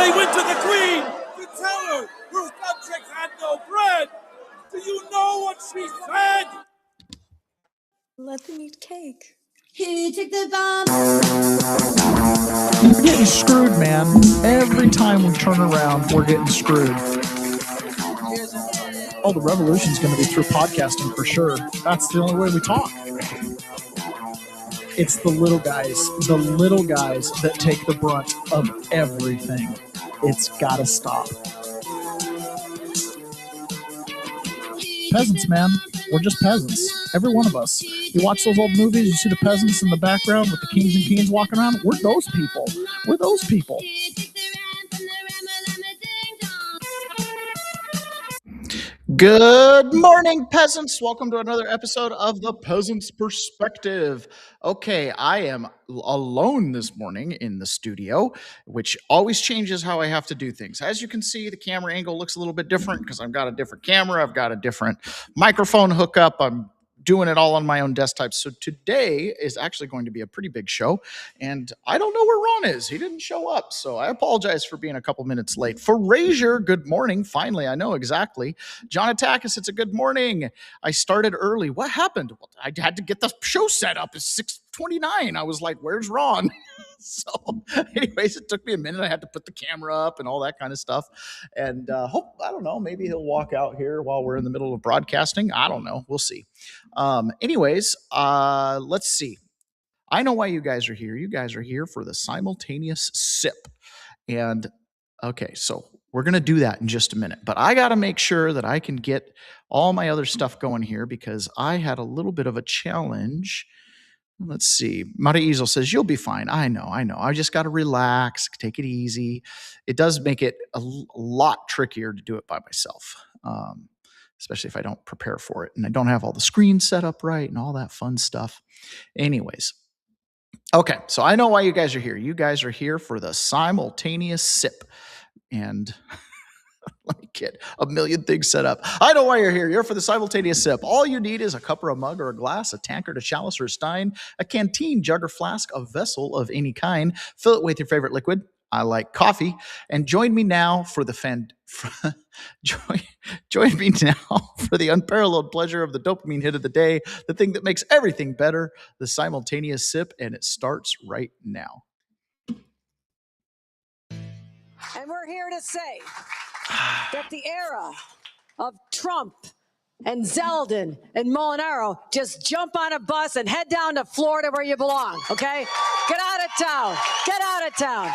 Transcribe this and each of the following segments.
They went to the queen to tell her her subjects had no bread. Do you know what she said? Let them eat cake. Who took the bomb? We're getting screwed, man. Every time we turn around, we're getting screwed. Oh, the revolution's going to be through podcasting for sure. That's the only way we talk. It's the little guys that take the brunt of everything. It's got to stop. Peasants, man. We're just peasants. Every one of us. You watch those old movies, you see the peasants in the background with the kings and queens walking around. We're those people. We're those people. Good morning, peasants. Welcome to another episode of The Peasant's Perspective. Okay, I am alone this morning in the studio, which always changes how I have to do things. As you can see, the camera angle looks a little bit different because I've got a different camera. I've got a different microphone hookup. I'm doing it all on my own desktop. So today is actually going to be a pretty big show, and I don't know where Ron is. He didn't show up, so I apologize for being a couple minutes late. For Frazier, good morning. Finally, I know exactly. John Atakis, it's a good morning. I started early. What happened? Well, I had to get the show set up. It's 6:29. I was like, where's Ron? So anyways, it took me a minute. I had to put the camera up and all that kind of stuff. And I don't know, maybe he'll walk out here while we're in the middle of broadcasting. I don't know. We'll see. Let's see. I know why you guys are here. You guys are here for the simultaneous sip. And okay, so we're going to do that in just a minute. But I got to make sure that I can get all my other stuff going here because I had a little bit of a challenge. Let's see. Mari Easel says, you'll be fine. I know. I just got to relax, take it easy. It does make it a lot trickier to do it by myself, especially if I don't prepare for it and I don't have all the screens set up right and all that fun stuff. Anyways. Okay, so I know why you guys are here. You guys are here for the simultaneous sip. And let me get a million things set up. I know why you're here. You're for the simultaneous sip. All you need is a cup or a mug or a glass, a tankard, a chalice or a stein, a canteen, jug or flask, a vessel of any kind. Fill it with your favorite liquid. I like coffee. And join me now for the join me now for the unparalleled pleasure of the dopamine hit of the day, the thing that makes everything better, the simultaneous sip, and it starts right now. And we're here to say that the era of Trump and Zeldin and Molinaro, just jump on a bus and head down to Florida where you belong, okay? Get out of town. Get out of town.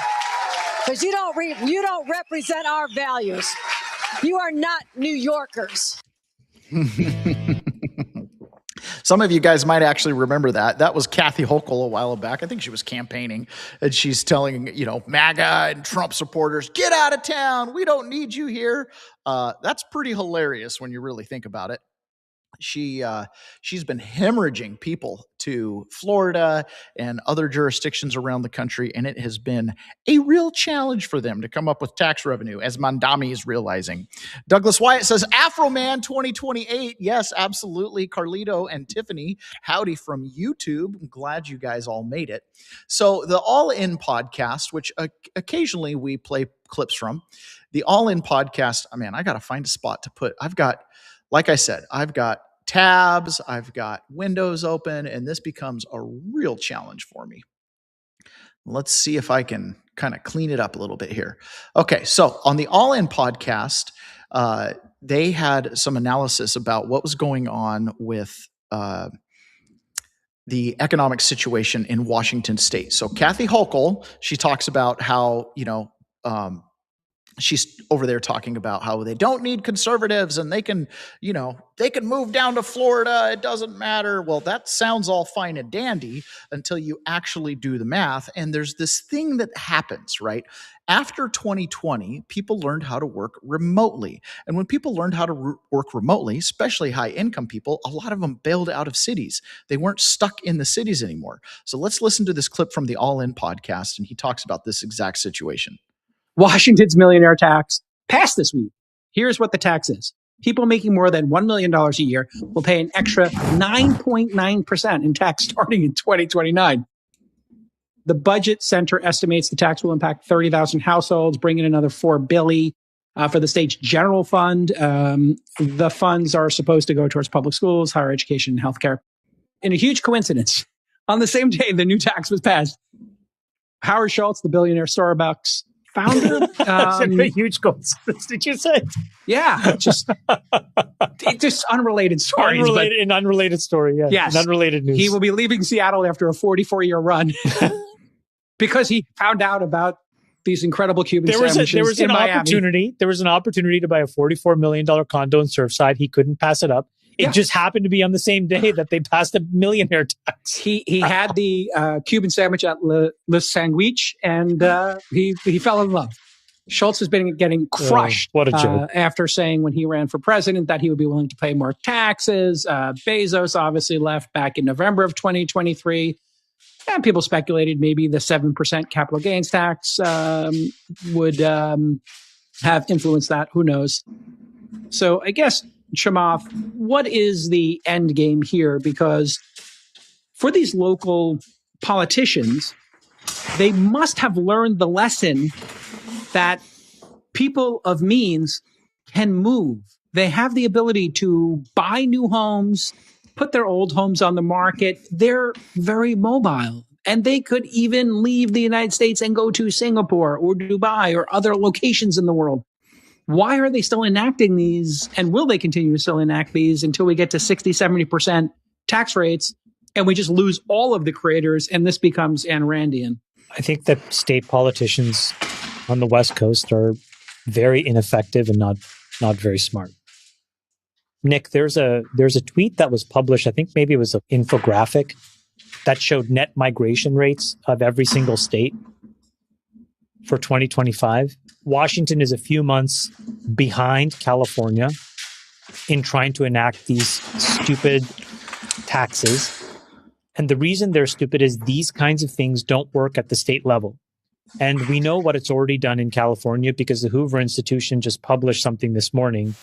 Because you don't represent our values. You are not New Yorkers. Some of you guys might actually remember that. That was Kathy Hochul a while back. I think she was campaigning, and she's telling, MAGA and Trump supporters, get out of town. We don't need you here. That's pretty hilarious when you really think about it. She's been hemorrhaging people to Florida and other jurisdictions around the country, and it has been a real challenge for them to come up with tax revenue, as Mandami is realizing. Douglas Wyatt says, Afroman 2028. Yes, absolutely. Carlito and Tiffany, howdy from YouTube. I'm glad you guys all made it. So the All In podcast, which occasionally we play clips from, the All In podcast, I got to find a spot to put. Like I said, I've got tabs, I've got windows open, and this becomes a real challenge for me. Let's see if I can kind of clean it up a little bit here. Okay, so on the All In podcast, they had some analysis about what was going on with the economic situation in Washington State. So Kathy Hochul, she talks about how, she's over there talking about how they don't need conservatives and they can move down to Florida. It doesn't matter. Well, that sounds all fine and dandy until you actually do the math. And there's this thing that happens, right? After 2020, people learned how to work remotely. And when people learned how to work remotely, especially high income people, a lot of them bailed out of cities. They weren't stuck in the cities anymore. So let's listen to this clip from the All In podcast. And he talks about this exact situation. Washington's millionaire tax passed this week. Here's what the tax is. People making more than $1 million a year will pay an extra 9.9% in tax starting in 2029. The Budget Center estimates the tax will impact 30,000 households, bring in another $4 billion for the state's general fund. The funds are supposed to go towards public schools, higher education, and healthcare. In a huge coincidence, on the same day the new tax was passed, Howard Schultz, the billionaire Starbucks founder. A huge coincidence, did you say? Yeah, just unrelated stories. An unrelated story, yeah. Yes. Unrelated news. He will be leaving Seattle after a 44-year run because he found out about these incredible Cuban sandwiches there was in an Miami. opportunity. There was an opportunity to buy a $44 million condo in Surfside. He couldn't pass it up. It just happened to be on the same day that they passed a millionaire tax. He had the Cuban sandwich at Le Sandwich, and he fell in love. Schultz has been getting crushed. What a joke. After saying when he ran for president that he would be willing to pay more taxes. Bezos obviously left back in November of 2023. And people speculated maybe the 7% capital gains tax would have influenced that. Who knows? So I guess, Chamath, what is the end game here? Because for these local politicians, they must have learned the lesson that people of means can move. They have the ability to buy new homes, put their old homes on the market. They're very mobile. And they could even leave the United States and go to Singapore or Dubai or other locations in the world. Why are they still enacting these? And will they continue to still enact these until we get to 60, 70% tax rates and we just lose all of the creators and this becomes Ayn Randian? I think that state politicians on the West Coast are very ineffective and not very smart. Nick, there's a tweet that was published. I think maybe it was an infographic that showed net migration rates of every single state for 2025. Washington is a few months behind California in trying to enact these stupid taxes. And the reason they're stupid is these kinds of things don't work at the state level. And we know what it's already done in California because the Hoover Institution just published something this morning.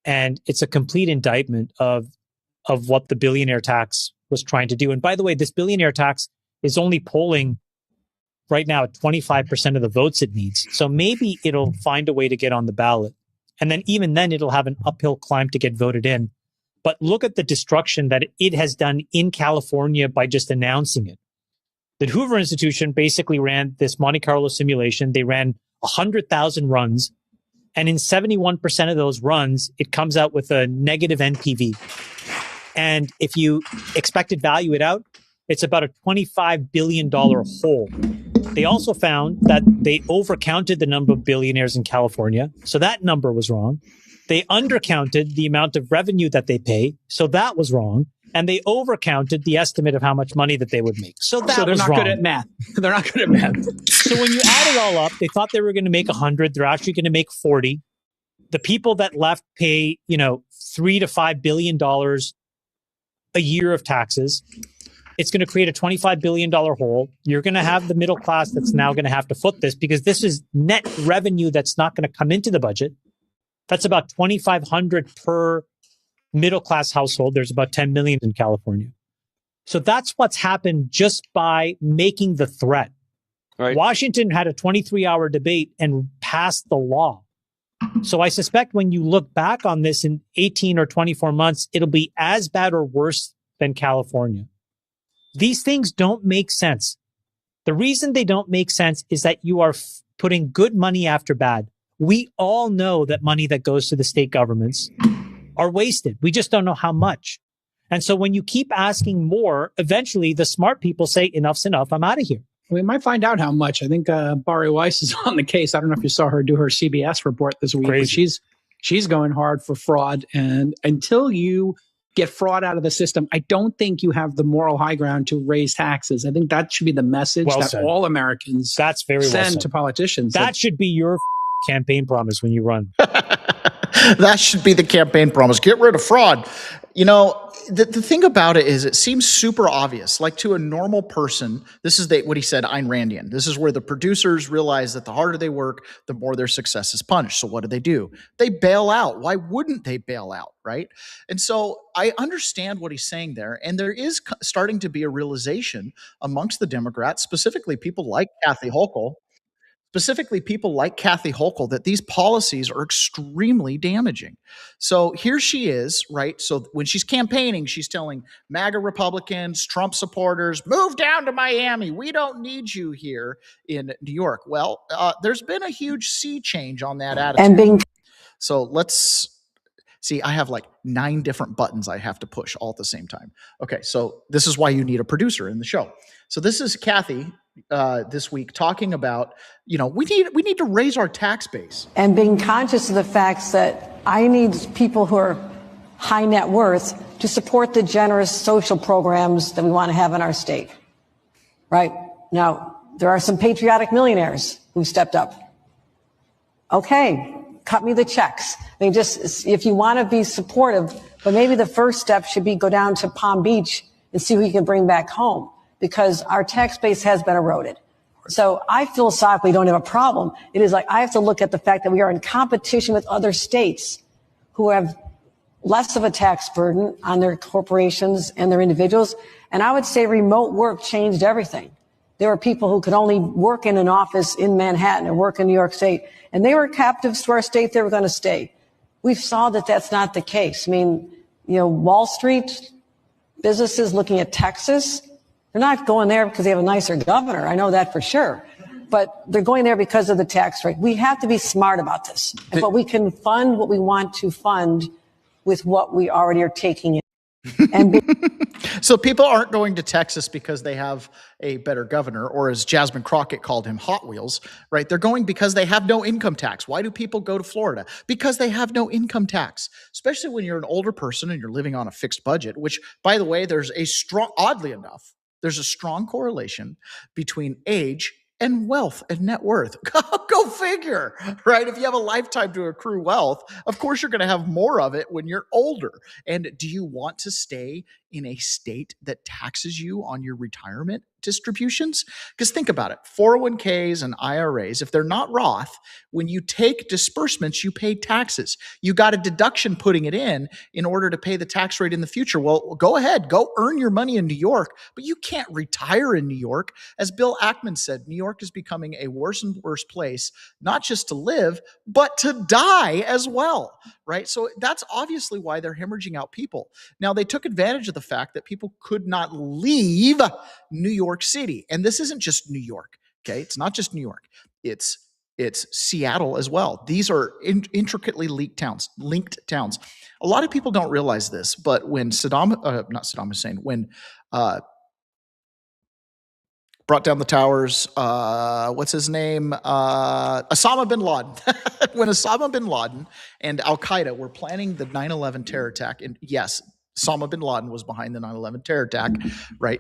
And it's a complete indictment of what the billionaire tax was trying to do. And by the way, this billionaire tax is only polling right now at 25% of the votes it needs. So maybe it'll find a way to get on the ballot. And then even then, it'll have an uphill climb to get voted in. But look at the destruction that it has done in California by just announcing it. The Hoover Institution basically ran this Monte Carlo simulation. They ran 100,000 runs. And in 71% of those runs, it comes out with a negative NPV. And if you expected value it out, it's about a $25 billion hole. They also found that they overcounted the number of billionaires in California. So that number was wrong. They undercounted the amount of revenue that they pay. So that was wrong. And they overcounted the estimate of how much money that they would make. So that was wrong. So they're not good at math. They're not good at math. So when you add it all up, they thought they were going to make 100. They're actually going to make 40. The people that left pay, $3 to $5 billion a year of taxes. It's going to create a $25 billion hole. You're going to have the middle class that's now going to have to foot this because this is net revenue that's not going to come into the budget. That's about $2,500 per middle class household. There's about 10 million in California. So that's what's happened just by making the threat. Right. Washington had a 23-hour debate and passed the law. So I suspect when you look back on this in 18 or 24 months, it'll be as bad or worse than California. These things don't make sense. The reason they don't make sense is that you are putting good money after bad. We all know that money that goes to the state governments are wasted. We just don't know how much. And so when you keep asking more, eventually the smart people say, enough's enough, I'm out of here. We might find out how much. I think Bari Weiss is on the case. I don't know if you saw her do her CBS report this week. But she's going hard for fraud. And until you get fraud out of the system, I don't think you have the moral high ground to raise taxes. I think that should be the message all Americans send to politicians. That should be your campaign promise when you run. That should be the campaign promise. Get rid of fraud. You know, the thing about it is it seems super obvious. Like to a normal person, this is what he said, Ayn Randian. This is where the producers realize that the harder they work, the more their success is punished. So what do? They bail out. Why wouldn't they bail out, right? And so I understand what he's saying there. And there is starting to be a realization amongst the Democrats, specifically people like Kathy Hochul, that these policies are extremely damaging. So here she is, right? So when she's campaigning, she's telling MAGA Republicans, Trump supporters, move down to Miami. We don't need you here in New York. Well, there's been a huge sea change on that attitude. So let's see, I have like 9 different buttons I have to push all at the same time. Okay, so this is why you need a producer in the show. So this is Kathy this week talking about, we need to raise our tax base. And being conscious of the facts that I need people who are high net worth to support the generous social programs that we want to have in our state. Right? Now, there are some patriotic millionaires who stepped up. Okay, cut me the checks. I mean, just if you want to be supportive, but maybe the first step should be go down to Palm Beach and see who you can bring back home, because our tax base has been eroded. So I philosophically don't have a problem. It is like I have to look at the fact that we are in competition with other states who have less of a tax burden on their corporations and their individuals. And I would say remote work changed everything. There were people who could only work in an office in Manhattan or work in New York State, and they were captives to our state. They were going to stay. We saw that that's not the case. I mean, Wall Street businesses looking at Texas, they're not going there because they have a nicer governor. I know that for sure. But they're going there because of the tax rate. We have to be smart about this. But we can fund what we want to fund with what we already are taking in. So people aren't going to Texas because they have a better governor, or as Jasmine Crockett called him, Hot Wheels, right? They're going because they have no income tax. Why do people go to Florida? Because they have no income tax, especially when you're an older person and you're living on a fixed budget, which, by the way, oddly enough, there's a strong correlation between age and wealth and net worth. Go figure, right? If you have a lifetime to accrue wealth, of course you're going to have more of it when you're older. And do you want to stay in a state that taxes you on your retirement distributions? Because think about it, 401ks and IRAs, if they're not Roth, when you take disbursements, you pay taxes. You got a deduction putting it in order to pay the tax rate in the future. Well, go ahead, go earn your money in New York, but you can't retire in New York. As Bill Ackman said, New York is becoming a worse and worse place, not just to live, but to die as well, right? So that's obviously why they're hemorrhaging out people. Now, they took advantage of the fact that people could not leave New York City. And this isn't just New York, okay? It's not just New York. It's Seattle as well. These are intricately linked towns. A lot of people don't realize this, but when not Saddam Hussein, when brought down the towers, what's his name? Osama bin Laden. When Osama bin Laden and Al-Qaeda were planning the 9/11 terror attack, and yes, Osama bin Laden was behind the 9/11 terror attack, right?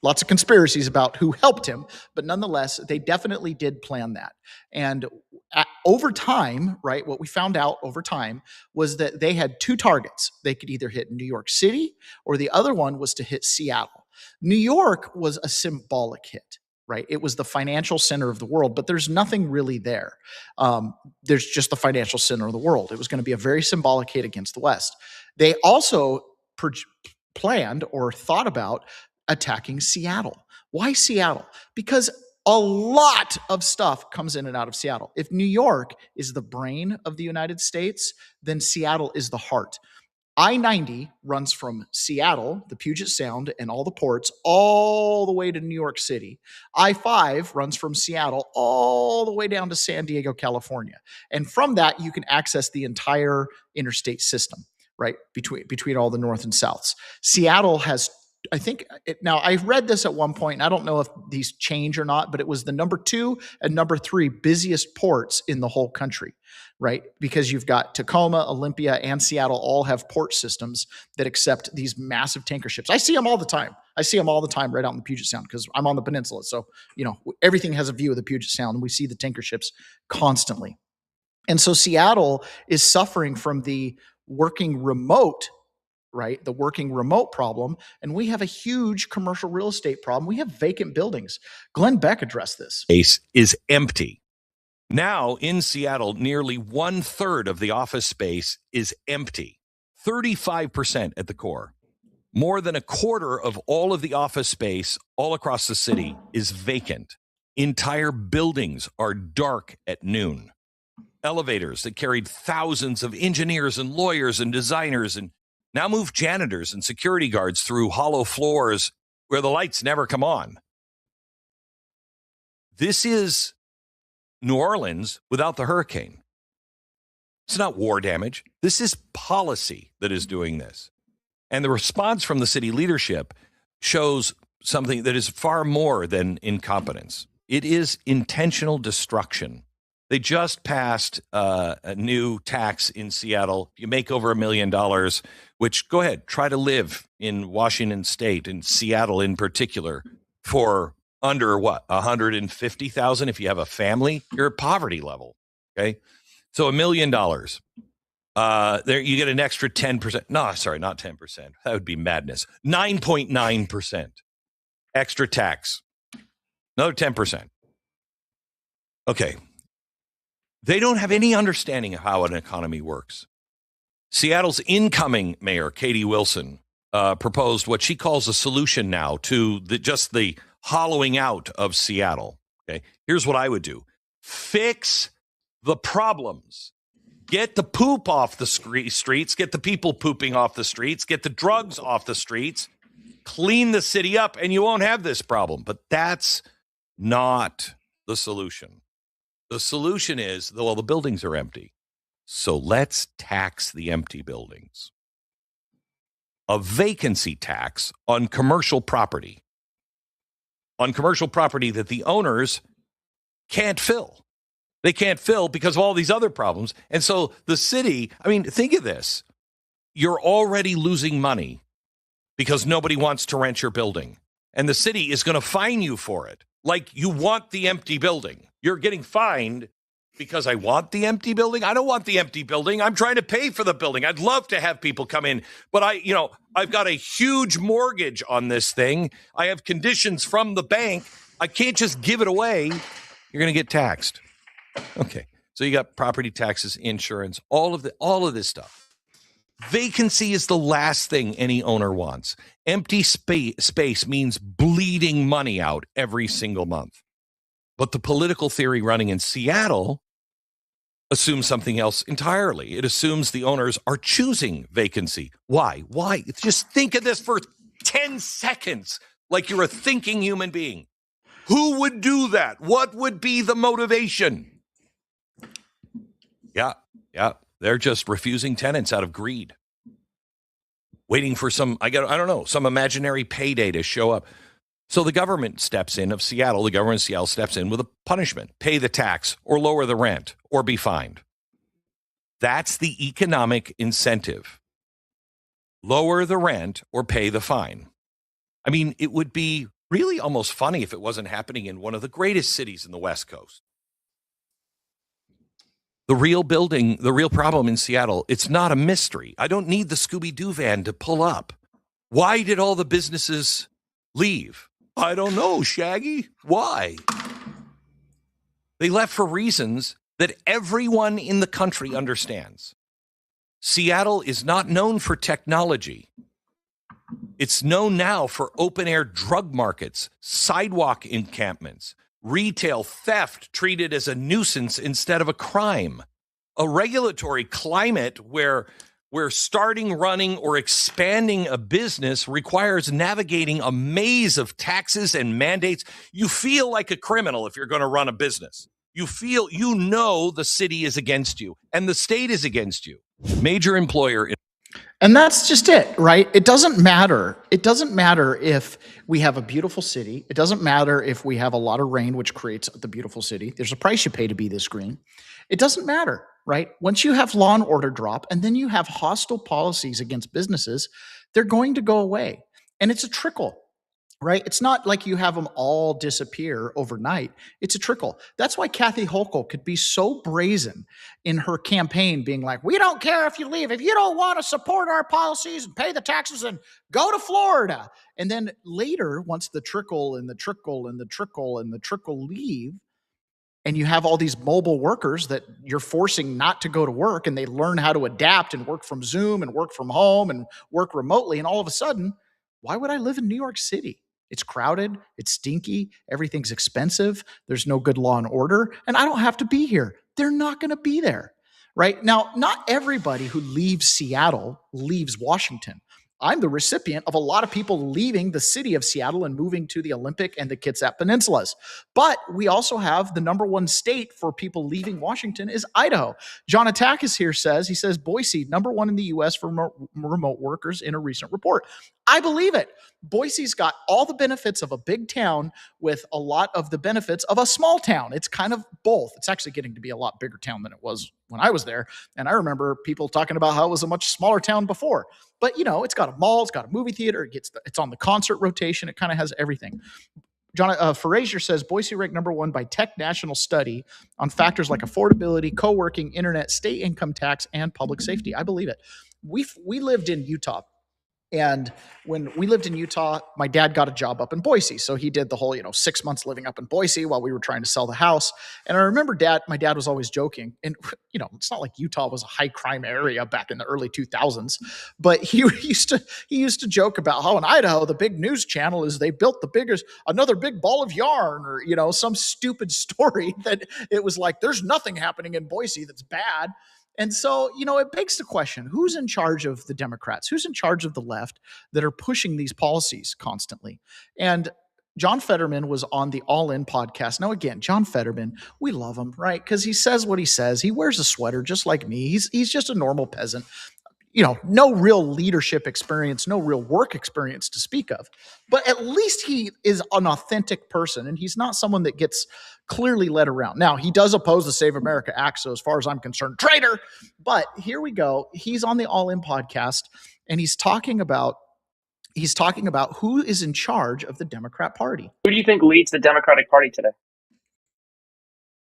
Lots of conspiracies about who helped him, but nonetheless, they definitely did plan that. And over time, right, what we found out over time was that they had 2 targets. They could either hit New York City, or the other one was to hit Seattle. New York was a symbolic hit, right? It was the financial center of the world, but there's nothing really there. There's just the financial center of the world. It was going to be a very symbolic hit against the West. They also planned or thought about attacking Seattle. Why Seattle? Because a lot of stuff comes in and out of Seattle. If New York is the brain of the United States, then Seattle is the heart. I-90 runs from Seattle, the Puget Sound, and all the ports, all the way to New York City. I-5 runs from Seattle all the way down to San Diego, California. And from that, you can access the entire interstate system, right, between all the north and souths. Seattle has, I think, now I read this at one point, and I don't know if these change or not, but it was the number 2 and number 3 busiest ports in the whole country, right? Because you've got Tacoma, Olympia, and Seattle all have port systems that accept these massive tanker ships. I see them all the time. Right out in the Puget Sound because I'm on the peninsula. So, everything has a view of the Puget Sound, and we see the tanker ships constantly. And so Seattle is suffering from the working remote right? The working remote problem. And we have a huge commercial real estate problem. We have vacant buildings. Glenn Beck addressed this. Space is empty. Now in Seattle, nearly 1/3 of the office space is empty, 35% at the core. More than a quarter of all of the office space all across the city is vacant. Entire buildings are dark at noon. Elevators that carried thousands of engineers and lawyers and designers and now move janitors and security guards through hollow floors where the lights never come on. This is New Orleans without the hurricane. It's not war damage. This is policy that is doing this. And the response from the city leadership shows something that is far more than incompetence. It is intentional destruction. They just passed a new tax in Seattle. You make over $1 million, which, go ahead, try to live in Washington State, in Seattle in particular, for under what, $150,000 if you have a family. You're at poverty level. Okay, so $1 million. There you get an extra 10%. No, sorry, not 10%. That would be madness. 9.9% extra tax. Another 10%. Okay. They don't have any understanding of how an economy works. Seattle's incoming mayor, Katie Wilson, proposed what she calls a solution now to just the hollowing out of Seattle. Okay. Here's what I would do. Fix the problems. Get the poop off the streets, get the people pooping off the streets, get the drugs off the streets, clean the city up, and you won't have this problem. But that's not the solution. The solution is, well, the buildings are empty, so let's tax the empty buildings. A vacancy tax on commercial property. On commercial property that the owners can't fill. They can't fill because of all these other problems. And so the city, I mean, think of this. You're already losing money because nobody wants to rent your building. And the city is going to fine you for it. Like you want the empty building. You're getting fined because I want the empty building. I don't want the empty building. I'm trying to pay for the building. I'd love to have people come in, but I've got a huge mortgage on this thing. I have conditions from the bank. I can't just give it away. You're going to get taxed. Okay, so you got property taxes, insurance, all of this stuff. Vacancy is the last thing any owner wants. Empty space means bleeding money out every single month. But the political theory running in Seattle assumes something else entirely. It assumes the owners are choosing vacancy. Why? Just think of this for 10 seconds, like you're a thinking human being. Who would do that? What would be the motivation? Yeah. They're just refusing tenants out of greed. Waiting for some imaginary payday to show up. So the government steps in of Seattle. The government of Seattle steps in with a punishment. Pay the tax or lower the rent or be fined. That's the economic incentive. Lower the rent or pay the fine. I mean, it would be really almost funny if it wasn't happening in one of the greatest cities in the West Coast. The real problem in Seattle, it's not a mystery. I don't need the Scooby-Doo van to pull up. Why did all the businesses leave? I don't know, Shaggy. Why? They left for reasons that everyone in the country understands. Seattle is not known for technology. It's known now for open-air drug markets, sidewalk encampments, retail theft treated as a nuisance instead of a crime, a regulatory climate where starting, running, or expanding a business requires navigating a maze of taxes and mandates. You feel like a criminal if you're going to run a business. You feel, the city is against you and the state is against you. Major employer. And that's just it, right? It doesn't matter. It doesn't matter if we have a beautiful city. It doesn't matter if we have a lot of rain, which creates the beautiful city. There's a price you pay to be this green. It doesn't matter, right? Once you have law and order drop and then you have hostile policies against businesses, they're going to go away. And it's a trickle. right? It's not like you have them all disappear overnight. It's a trickle. That's why Kathy Hochul could be so brazen in her campaign, being like, we don't care if you leave. If you don't want to support our policies and pay the taxes, and go to Florida. And then later, once the trickle and the trickle and the trickle and the trickle leave, and you have all these mobile workers that you're forcing not to go to work, and they learn how to adapt and work from Zoom and work from home and work remotely. And all of a sudden, why would I live in New York City? It's crowded, it's stinky, everything's expensive, there's no good law and order, and I don't have to be here. They're not going to be there, right? Now, not everybody who leaves Seattle leaves Washington. I'm the recipient of a lot of people leaving the city of Seattle and moving to the Olympic and the Kitsap Peninsulas. But we also have the number one state for people leaving Washington is Idaho. John Atakis here says, Boise, number one in the U.S. for remote workers in a recent report. I believe it. Boise's got all the benefits of a big town with a lot of the benefits of a small town. It's kind of both. It's actually getting to be a lot bigger town than it was when I was there. And I remember people talking about how it was a much smaller town before. But, it's got a mall, it's got a movie theater, it's on the concert rotation. It kind of has everything. John Frazier says, Boise ranked number one by Tech National Study on factors like affordability, co-working, internet, state income tax, and public safety. I believe it. We lived in Utah. And when we lived in Utah, my dad got a job up in Boise. So he did the whole, 6 months living up in Boise while we were trying to sell the house. And I remember my dad was always joking. And, it's not like Utah was a high crime area back in the early 2000s. But he used to joke about how in Idaho, the big news channel is they built another big ball of yarn, or, some stupid story that it was like, there's nothing happening in Boise that's bad. And so, it begs the question, who's in charge of the Democrats? Who's in charge of the left that are pushing these policies constantly? And John Fetterman was on the All In podcast. Now, again, John Fetterman, we love him, right? Because he says what he says. He wears a sweater just like me. He's just a normal peasant. No real leadership experience, no real work experience to speak of. But at least he is an authentic person, and he's not someone that gets clearly led around. Now, he does oppose the Save America Act, so as far as I'm concerned, traitor. But here we go. He's on the All In podcast, and he's talking about who is in charge of the Democrat Party. Who do you think leads the Democratic Party today?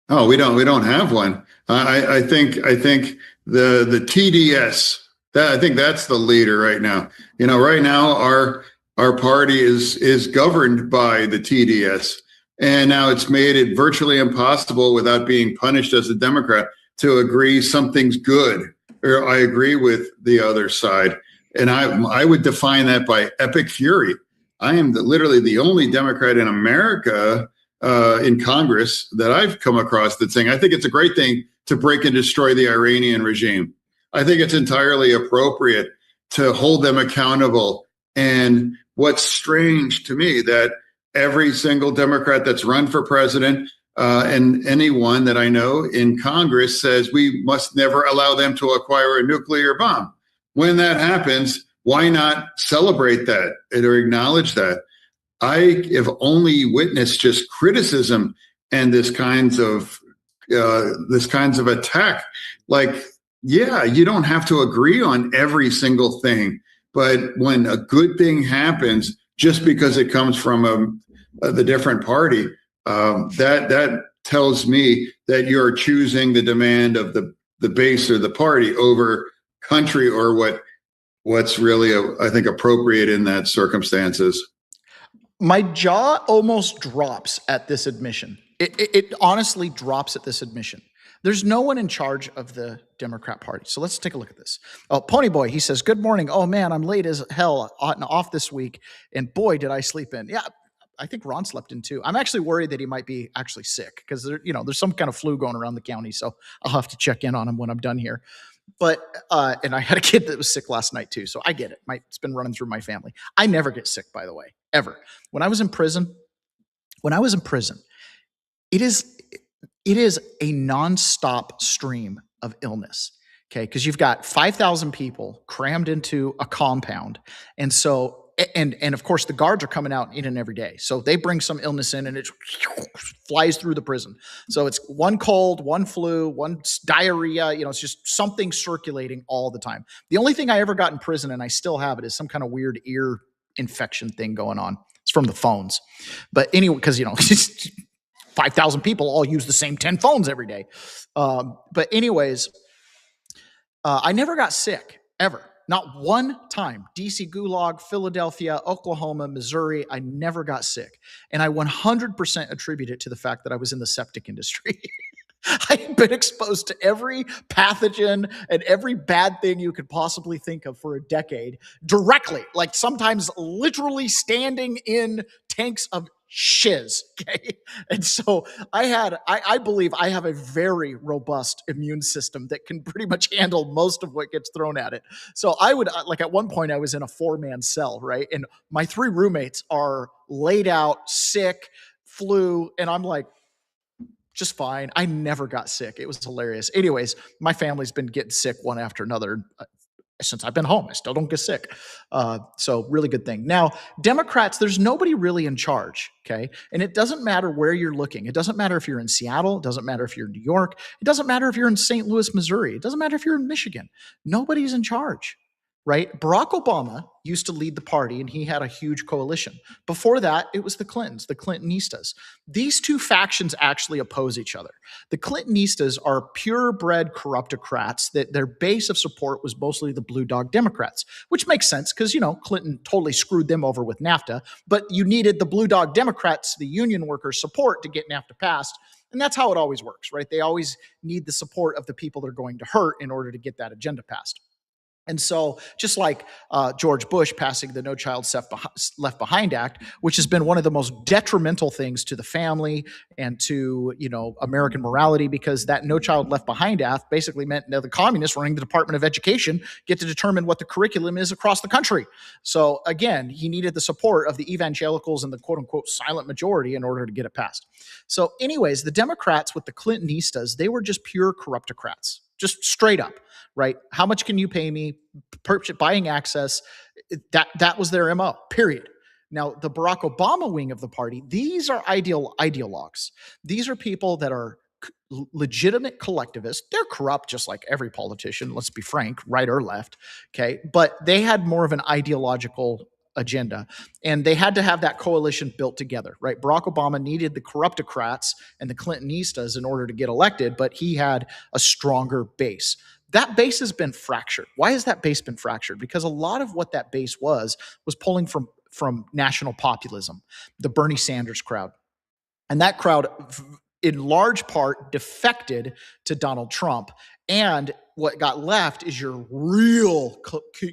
Oh, we don't have one. I think the TDS. I think that's the leader right now. Right now our party is governed by the TDS, and now it's made it virtually impossible without being punished as a Democrat to agree something's good, or I agree with the other side. And I would define that by epic fury. I am literally the only Democrat in America in Congress that I've come across that's saying, I think it's a great thing to break and destroy the Iranian regime. I think it's entirely appropriate to hold them accountable. And what's strange to me that every single Democrat that's run for president and anyone that I know in Congress says we must never allow them to acquire a nuclear bomb. When that happens, why not celebrate that or acknowledge that? I have only witnessed just criticism and this kinds of attack. Like, yeah, you don't have to agree on every single thing, but when a good thing happens, just because it comes from the different party, that tells me that you're choosing the demand of the base or the party over country or what's really, I think, appropriate in that circumstances. My jaw almost drops at this admission. It honestly drops at this admission. There's no one in charge of the Democrat Party. So let's take a look at this. Oh, Ponyboy, he says, good morning. Oh, man, I'm late as hell off this week. And boy, did I sleep in. Yeah, I think Ron slept in too. I'm actually worried that he might be actually sick because there's some kind of flu going around the county. So I'll have to check in on him when I'm done here. But, and I had a kid that was sick last night too. So I get it. It's been running through my family. I never get sick, by the way, ever. When I was in prison, it is a nonstop stream of illness. Okay. Because you've got 5,000 people crammed into a compound. And so, and of course the guards are coming out in and every day. So they bring some illness in and it flies through the prison. So it's one cold, one flu, one diarrhea, it's just something circulating all the time. The only thing I ever got in prison, and I still have it, is some kind of weird ear infection thing going on. It's from the phones. But anyway, because, 5,000 people all use the same 10 phones every day. But anyways, I never got sick, ever. Not one time. DC Gulag, Philadelphia, Oklahoma, Missouri, I never got sick. And I 100% attribute it to the fact that I was in the septic industry. I've been exposed to every pathogen and every bad thing you could possibly think of for a decade directly, like sometimes literally standing in tanks of shiz. Okay. And so I believe I have a very robust immune system that can pretty much handle most of what gets thrown at it. So I would, like, at one point I was in a 4-man cell, right? And my 3 roommates are laid out, sick, flu, and I'm like, just fine. I never got sick. It was hilarious. Anyways, my family's been getting sick one after another since I've been home. I still don't get sick. So really good thing. Now, Democrats, there's nobody really in charge, okay? And it doesn't matter where you're looking. It doesn't matter if you're in Seattle. It doesn't matter if you're in New York. It doesn't matter if you're in St. Louis, Missouri. It doesn't matter if you're in Michigan. Nobody's in charge, right? Barack Obama used to lead the party, and he had a huge coalition. Before that, it was the Clintons, the Clintonistas. These two factions actually oppose each other. The Clintonistas are purebred corruptocrats that their base of support was mostly the Blue Dog Democrats, which makes sense because, Clinton totally screwed them over with NAFTA, but you needed the Blue Dog Democrats, the union workers' support to get NAFTA passed. And that's how it always works, right? They always need the support of the people they're going to hurt in order to get that agenda passed. And so just like George Bush passing the No Child Left Behind Act, which has been one of the most detrimental things to the family and to, American morality, because that No Child Left Behind Act basically meant the communists running the Department of Education get to determine what the curriculum is across the country. So again, he needed the support of the evangelicals and the quote unquote silent majority in order to get it passed. So anyways, the Democrats with the Clintonistas, they were just pure corruptocrats, just straight up. Right? How much can you pay me? Buying access. That was their MO, period. Now, the Barack Obama wing of the party, these are ideologues. These are people that are legitimate collectivists. They're corrupt just like every politician, let's be frank, right or left. Okay. But they had more of an ideological agenda, and they had to have that coalition built together, right? Barack Obama needed the corruptocrats and the Clintonistas in order to get elected, but he had a stronger base. That base has been fractured. Why has that base been fractured? Because a lot of what that base was pulling from national populism, the Bernie Sanders crowd. And that crowd, in large part, defected to Donald Trump. And what got left is your real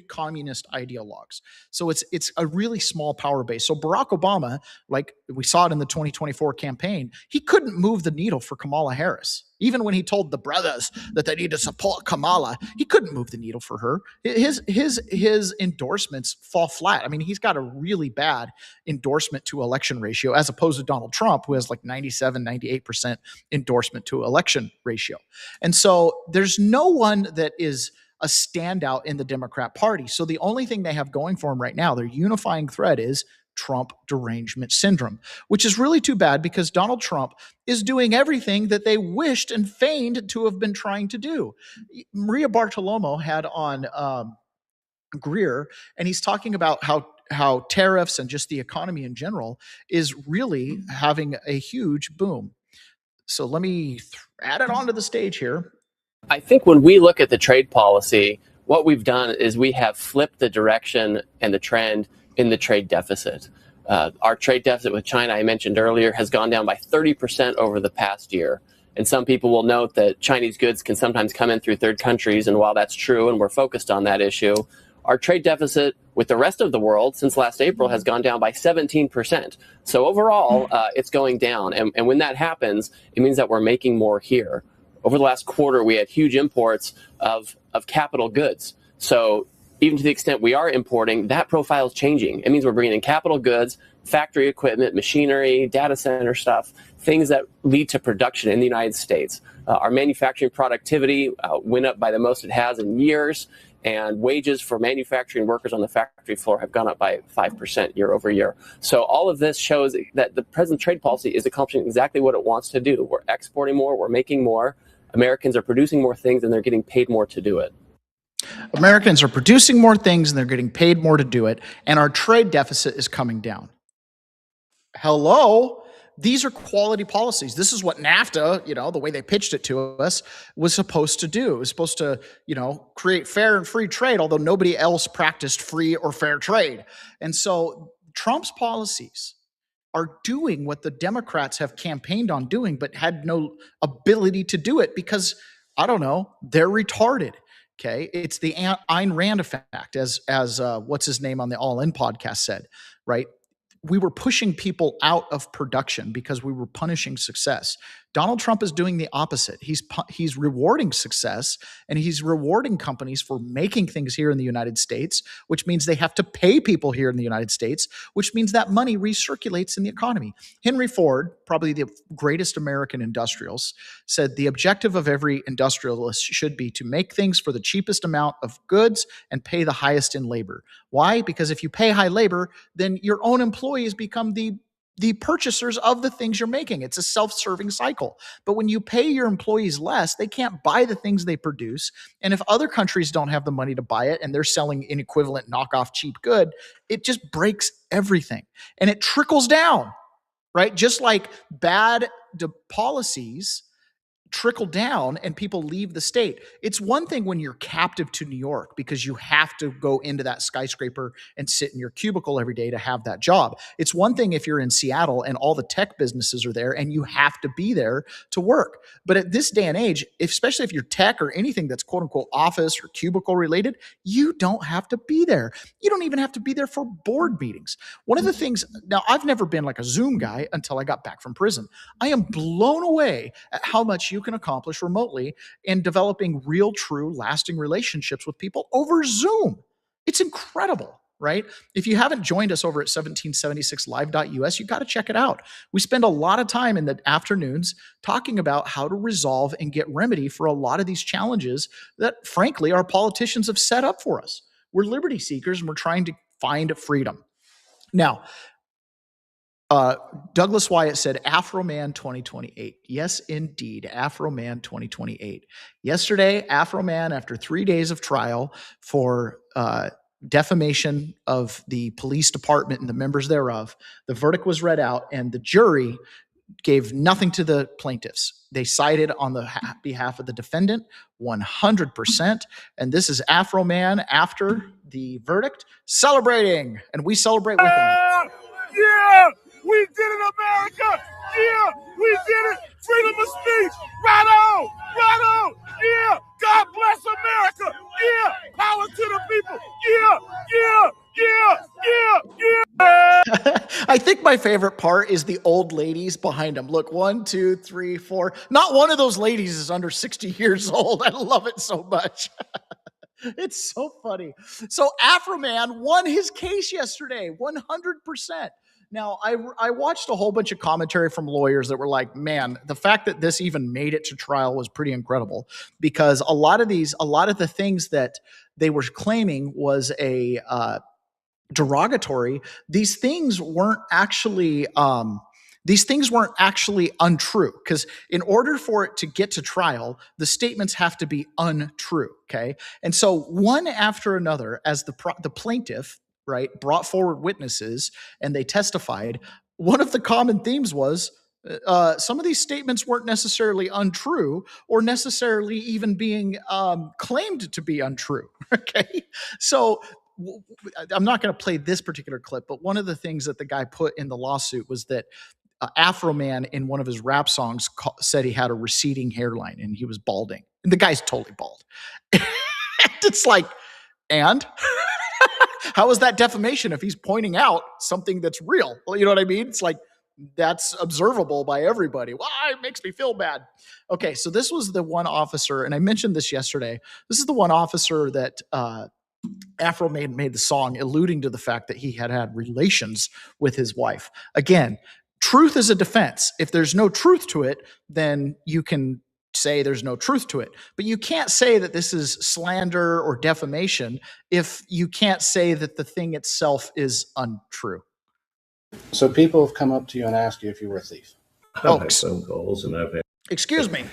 communist ideologues. So it's a really small power base. So Barack Obama, like we saw it in the 2024 campaign, he couldn't move the needle for Kamala Harris. Even when he told the brothers that they need to support Kamala, he couldn't move the needle for her. His endorsements fall flat. I mean, he's got a really bad endorsement to election ratio as opposed to Donald Trump, who has like 97, 98% endorsement to election ratio. And so there's no one that is a standout in the Democrat Party. So the only thing they have going for them right now, their unifying thread, is Trump derangement syndrome, which is really too bad because Donald Trump is doing everything that they wished and feigned to have been trying to do. Maria Bartiromo had on Greer, and he's talking about how tariffs and just the economy in general is really having a huge boom. So let me add it onto the stage here. I think when we look at the trade policy, what we've done is we have flipped the direction and the trend in the trade deficit. Our trade deficit with China, I mentioned earlier, has gone down by 30% over the past year. And some people will note that Chinese goods can sometimes come in through third countries. And while that's true, and we're focused on that issue, our trade deficit with the rest of the world since last April has gone down by 17%. So overall, it's going down. And when that happens, it means that we're making more here. Over the last quarter, we had huge imports of capital goods. So even to the extent we are importing, that profile is changing. It means we're bringing in capital goods, factory equipment, machinery, data center stuff, things that lead to production in the United States. Our manufacturing productivity went up by the most it has in years, and wages for manufacturing workers on the factory floor have gone up by 5% year over year. So all of this shows that the present trade policy is accomplishing exactly what it wants to do. We're exporting more, we're making more. Americans are producing more things, and they're getting paid more to do it. Americans are producing more things and they're getting paid more to do it, and our trade deficit is coming down. Hello? These are quality policies. This is what NAFTA, the way they pitched it to us, was supposed to do. It was supposed to, create fair and free trade, although nobody else practiced free or fair trade. And so Trump's policies are doing what the Democrats have campaigned on doing, but had no ability to do it because, I don't know, they're retarded. Okay. It's the Ayn Rand effect, as what's his name on the All In podcast said, right? We were pushing people out of production because we were punishing success. Donald Trump is doing the opposite. He's rewarding success, and he's rewarding companies for making things here in the United States, which means they have to pay people here in the United States, which means that money recirculates in the economy. Henry Ford, probably the greatest American industrialist, said the objective of every industrialist should be to make things for the cheapest amount of goods and pay the highest in labor. Why? Because if you pay high labor, then your own employees become the purchasers of the things you're making. It's a self-serving cycle. But when you pay your employees less, they can't buy the things they produce. And if other countries don't have the money to buy it and they're selling an equivalent knockoff cheap good, it just breaks everything. And it trickles down, right? Just like bad policies trickle down and people leave the state. It's one thing when you're captive to New York because you have to go into that skyscraper and sit in your cubicle every day to have that job. It's one thing if you're in Seattle and all the tech businesses are there and you have to be there to work. But at this day and age, especially if you're tech or anything that's quote unquote office or cubicle related, you don't have to be there. You don't even have to be there for board meetings. One of the things, now I've never been like a Zoom guy until I got back from prison. I am blown away at how much you can accomplish remotely in developing real, true, lasting relationships with people over Zoom. It's incredible, right? If you haven't joined us over at 1776live.us, you got to check it out. We spend a lot of time in the afternoons talking about how to resolve and get remedy for a lot of these challenges that, frankly, our politicians have set up for us. We're liberty seekers and we're trying to find freedom. Now, Douglas Wyatt said, Afroman 2028. Yes, indeed. Afroman 2028. Yesterday, Afroman, after 3 days of trial for defamation of the police department and the members thereof, the verdict was read out and the jury gave nothing to the plaintiffs. They sided on the behalf of the defendant 100%. And this is Afroman after the verdict celebrating. And we celebrate with him. Yeah! We did it, America! Yeah! We did it! Freedom of speech! Right on! Right on! Yeah! God bless America! Yeah! Power to the people! Yeah! Yeah! Yeah! Yeah! Yeah! I think my favorite part is the old ladies behind him. Look, 1, 2, 3, 4. Not one of those ladies is under 60 years old. I love it so much. It's so funny. So Afroman won his case yesterday, 100%. Now, I watched a whole bunch of commentary from lawyers that were like, man, the fact that this even made it to trial was pretty incredible because a lot of the things that they were claiming was a derogatory, these things weren't actually untrue because in order for it to get to trial, the statements have to be untrue. Okay. And so one after another, as the plaintiff, right, brought forward witnesses and they testified, one of the common themes was some of these statements weren't necessarily untrue or necessarily even being claimed to be untrue. Okay. So I'm not going to play this particular clip, but one of the things that the guy put in the lawsuit was that Afroman in one of his rap songs said he had a receding hairline and he was balding. And the guy's totally bald. It's like, and how is that defamation if he's pointing out something that's real? Well, you know what I mean? It's like, that's observable by everybody. Well, it makes me feel bad. Okay, so this was the one officer, and I mentioned this yesterday. This is the one officer that Afroman made the song alluding to the fact that he had relations with his wife. Again, truth is a defense. If there's no truth to it, then you can say there's no truth to it. But you can't say that this is slander or defamation if you can't say that the thing itself is untrue. So people have come up to you and asked you if you were a thief. I've had phone calls and I've had Excuse me.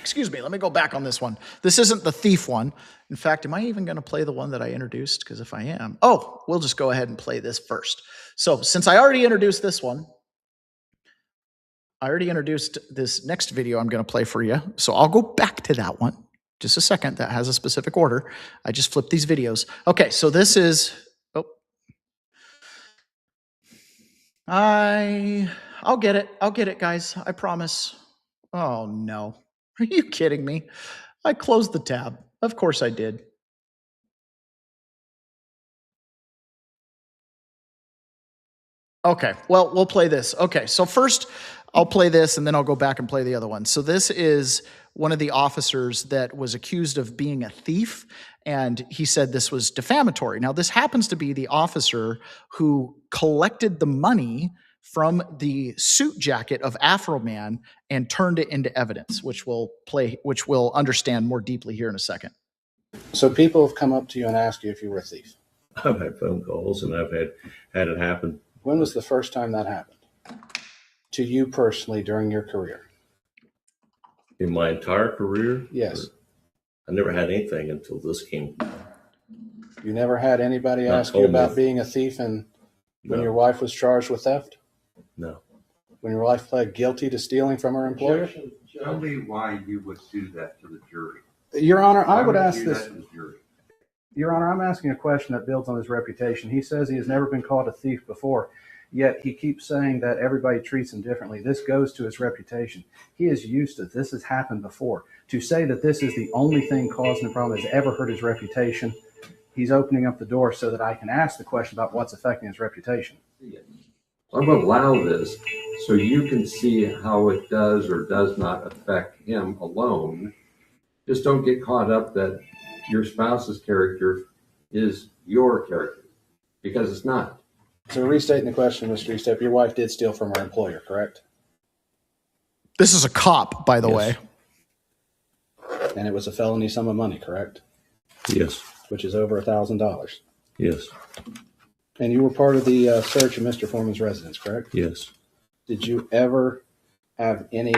Let me go back on this one. This isn't the thief one. In fact, am I even going to play the one that I introduced? Because if I am, we'll just go ahead and play this first. So since I already introduced this one, I already introduced this next video I'm going to play for you. So I'll go back to that one. Just a second. That has a specific order. I just flipped these videos. Okay, so this is, I'll get it, guys. I promise. Oh no. Are you kidding me? I closed the tab. Of course I did. Okay, well, we'll play this. Okay, so first I'll play this and then I'll go back and play the other one. So this is one of the officers that was accused of being a thief, and he said this was defamatory. Now, this happens to be the officer who collected the money from the suit jacket of Afroman and turned it into evidence, which we'll understand more deeply here in a second. So people have come up to you and asked you if you were a thief. I've had phone calls and I've had it happen. When was the first time that happened to you personally during your career? In my entire career? Yes. I never had anything until this came. You never had anybody ask you about being a thief and when your wife was charged with theft? No. When your wife pled guilty to stealing from her employer? Tell me why you would do that to the jury. Your Honor, I would ask this. Your Honor, I'm asking a question that builds on his reputation. He says he has never been called a thief before, yet he keeps saying that everybody treats him differently. This goes to his reputation. He is used to this has happened before. To say that this is the only thing causing the problem has ever hurt his reputation, he's opening up the door so that I can ask the question about what's affecting his reputation. I'm going to allow this so you can see how it does or does not affect him alone. Just don't get caught up that your spouse's character is your character, because it's not. So restating the question, Mr. Eastep, your wife did steal from her employer, correct? This is a cop, by the way. And it was a felony sum of money, correct? Yes. Which is over $1,000. Yes. And you were part of the search of Mr. Foreman's residence, correct? Yes. Did you ever have any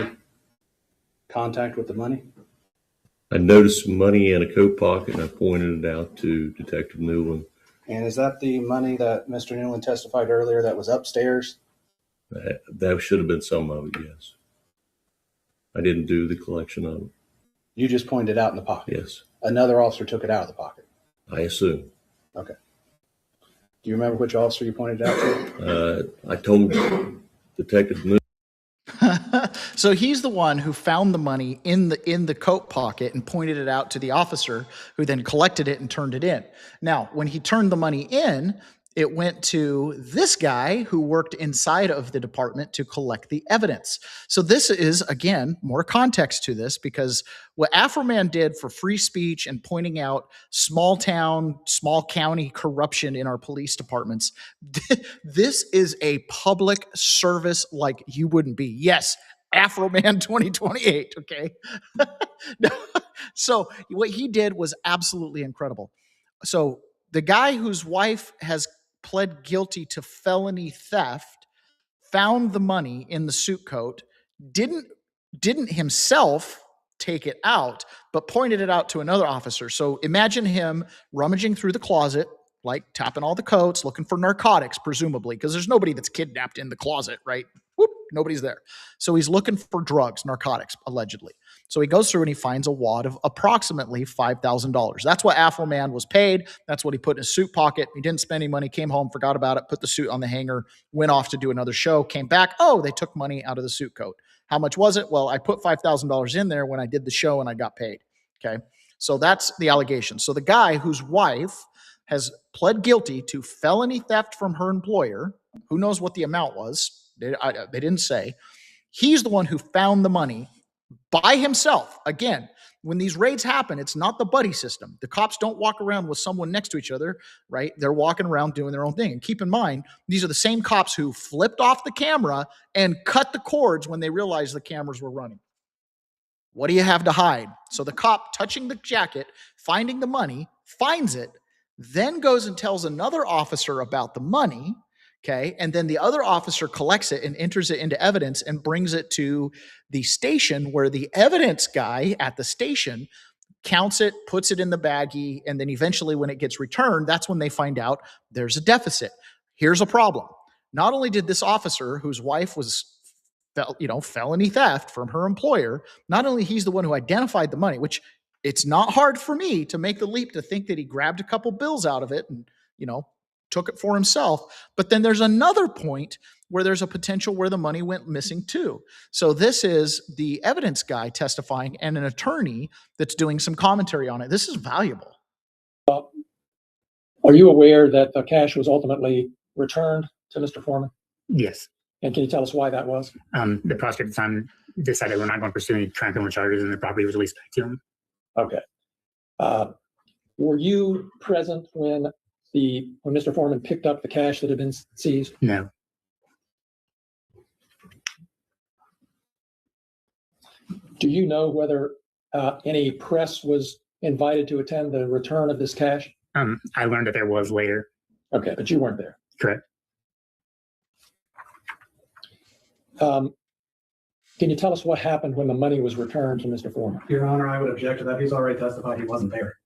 contact with the money? I noticed money in a coat pocket and I pointed it out to Detective Newland. And is that the money that Mr. Newland testified earlier that was upstairs? That should have been some of it, yes. I didn't do the collection of it. You just pointed it out in the pocket? Yes. Another officer took it out of the pocket? I assume. Okay. Do you remember which officer you pointed it out to? I told Detective Newland. So he's the one who found the money in the coat pocket and pointed it out to the officer, who then collected it and turned it in. Now, when he turned the money in, it went to this guy who worked inside of the department to collect the evidence. So this is, again, more context to this, because what Afroman did for free speech and pointing out small town, small county corruption in our police departments, this is a public service like you wouldn't be. Yes, Afroman 2028, okay? So what he did was absolutely incredible. So the guy whose wife has pled guilty to felony theft found the money in the suit coat, didn't himself take it out, but pointed it out to another officer. So imagine him rummaging through the closet, like tapping all the coats, looking for narcotics, presumably, because there's nobody that's kidnapped in the closet, right? Whoop, nobody's there. So he's looking for drugs, narcotics, allegedly. So he goes through and he finds a wad of approximately $5,000. That's what Afroman was paid. That's what he put in his suit pocket. He didn't spend any money, came home, forgot about it, put the suit on the hanger, went off to do another show, came back. Oh, they took money out of the suit coat. How much was it? Well, I put $5,000 in there when I did the show and I got paid. Okay. So that's the allegation. So the guy whose wife has pled guilty to felony theft from her employer, who knows what the amount was? They didn't say. He's the one who found the money by himself. Again, when these raids happen, it's not the buddy system. The cops don't walk around with someone next to each other, right? They're walking around doing their own thing. And keep in mind, these are the same cops who flipped off the camera and cut the cords when they realized the cameras were running. What do you have to hide? So the cop touching the jacket, finding the money, finds it, then goes and tells another officer about the money, Okay. And then the other officer collects it and enters it into evidence and brings it to the station, where the evidence guy at the station counts it, puts it in the baggie, and then eventually when it gets returned, that's when they find out there's a deficit. Here's a problem. Not only did this officer, whose wife was felony theft from her employer, not only he's the one who identified the money, which it's not hard for me to make the leap to think that he grabbed a couple bills out of it and, took it for himself. But then there's another point where there's a potential where the money went missing too. So this is the evidence guy testifying and an attorney that's doing some commentary on it. This is valuable. Are you aware that the cash was ultimately returned to Mr. Foreman? Yes. And can you tell us why that was? The prosecutor at the time decided we're not going to pursue any criminal charges, and the property was released back to him. Okay. Were you present when Mr. Foreman picked up the cash that had been seized? No. Do you know whether any press was invited to attend the return of this cash? I learned that there was later. Okay, but you weren't there. Correct. Can you tell us what happened when the money was returned to Mr. Foreman? Your Honor, I would object to that. He's already testified he wasn't there.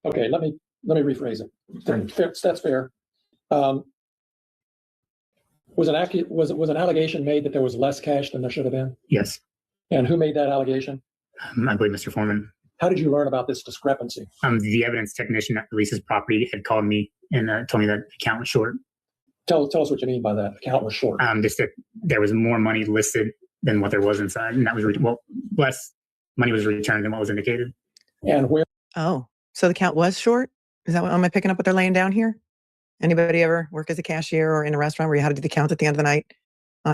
Okay, let me rephrase it. That's fair. Was an allegation made that there was less cash than there should have been? Yes. And who made that allegation? I believe Mr. Foreman. How did you learn about this discrepancy? The evidence technician that releases property had called me and told me that the account was short. Tell us what you mean by that. Account was short. Just that there was more money listed than what there was inside, and that was less money was returned than what was indicated. And where? Oh, so the account was short? Is that what am I picking up what they're laying down here? Anybody ever work as a cashier or in a restaurant where you had to do the count at the end of the night?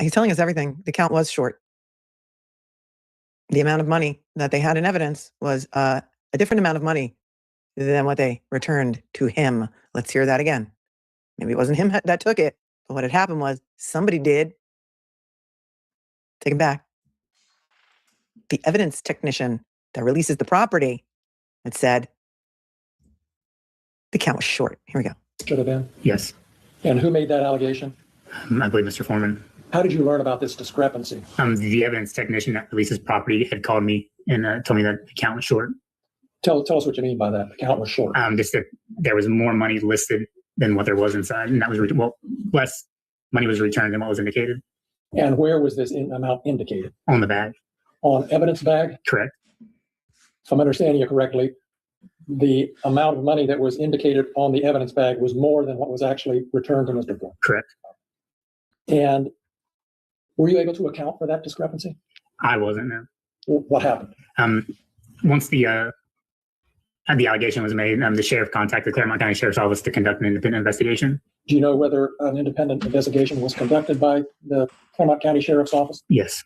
He's telling us everything. The count was short. The amount of money that they had in evidence was a different amount of money than what they returned to him. Let's hear that again. Maybe it wasn't him that took it, but what had happened was somebody did. Take it back. The evidence technician that releases the property had said the count was short. Here we go. Should have been? Yes. And who made that allegation? I believe Mr. Foreman. How did you learn about this discrepancy? The evidence technician that releases property had called me and told me that the account was short. Tell us what you mean by that. The account was short. Just that there was more money listed than what there was inside, and that was less money was returned than what was indicated. And where was this amount indicated? On the bag. On evidence bag? Correct. If I'm understanding you correctly, the amount of money that was indicated on the evidence bag was more than what was actually returned to Mr. Foreman. Correct. And were you able to account for that discrepancy? I wasn't. No. What happened? Once the allegation was made, the sheriff contacted the Claremont County Sheriff's Office to conduct an independent investigation. Do you know whether an independent investigation was conducted by the Claremont County Sheriff's Office? Yes.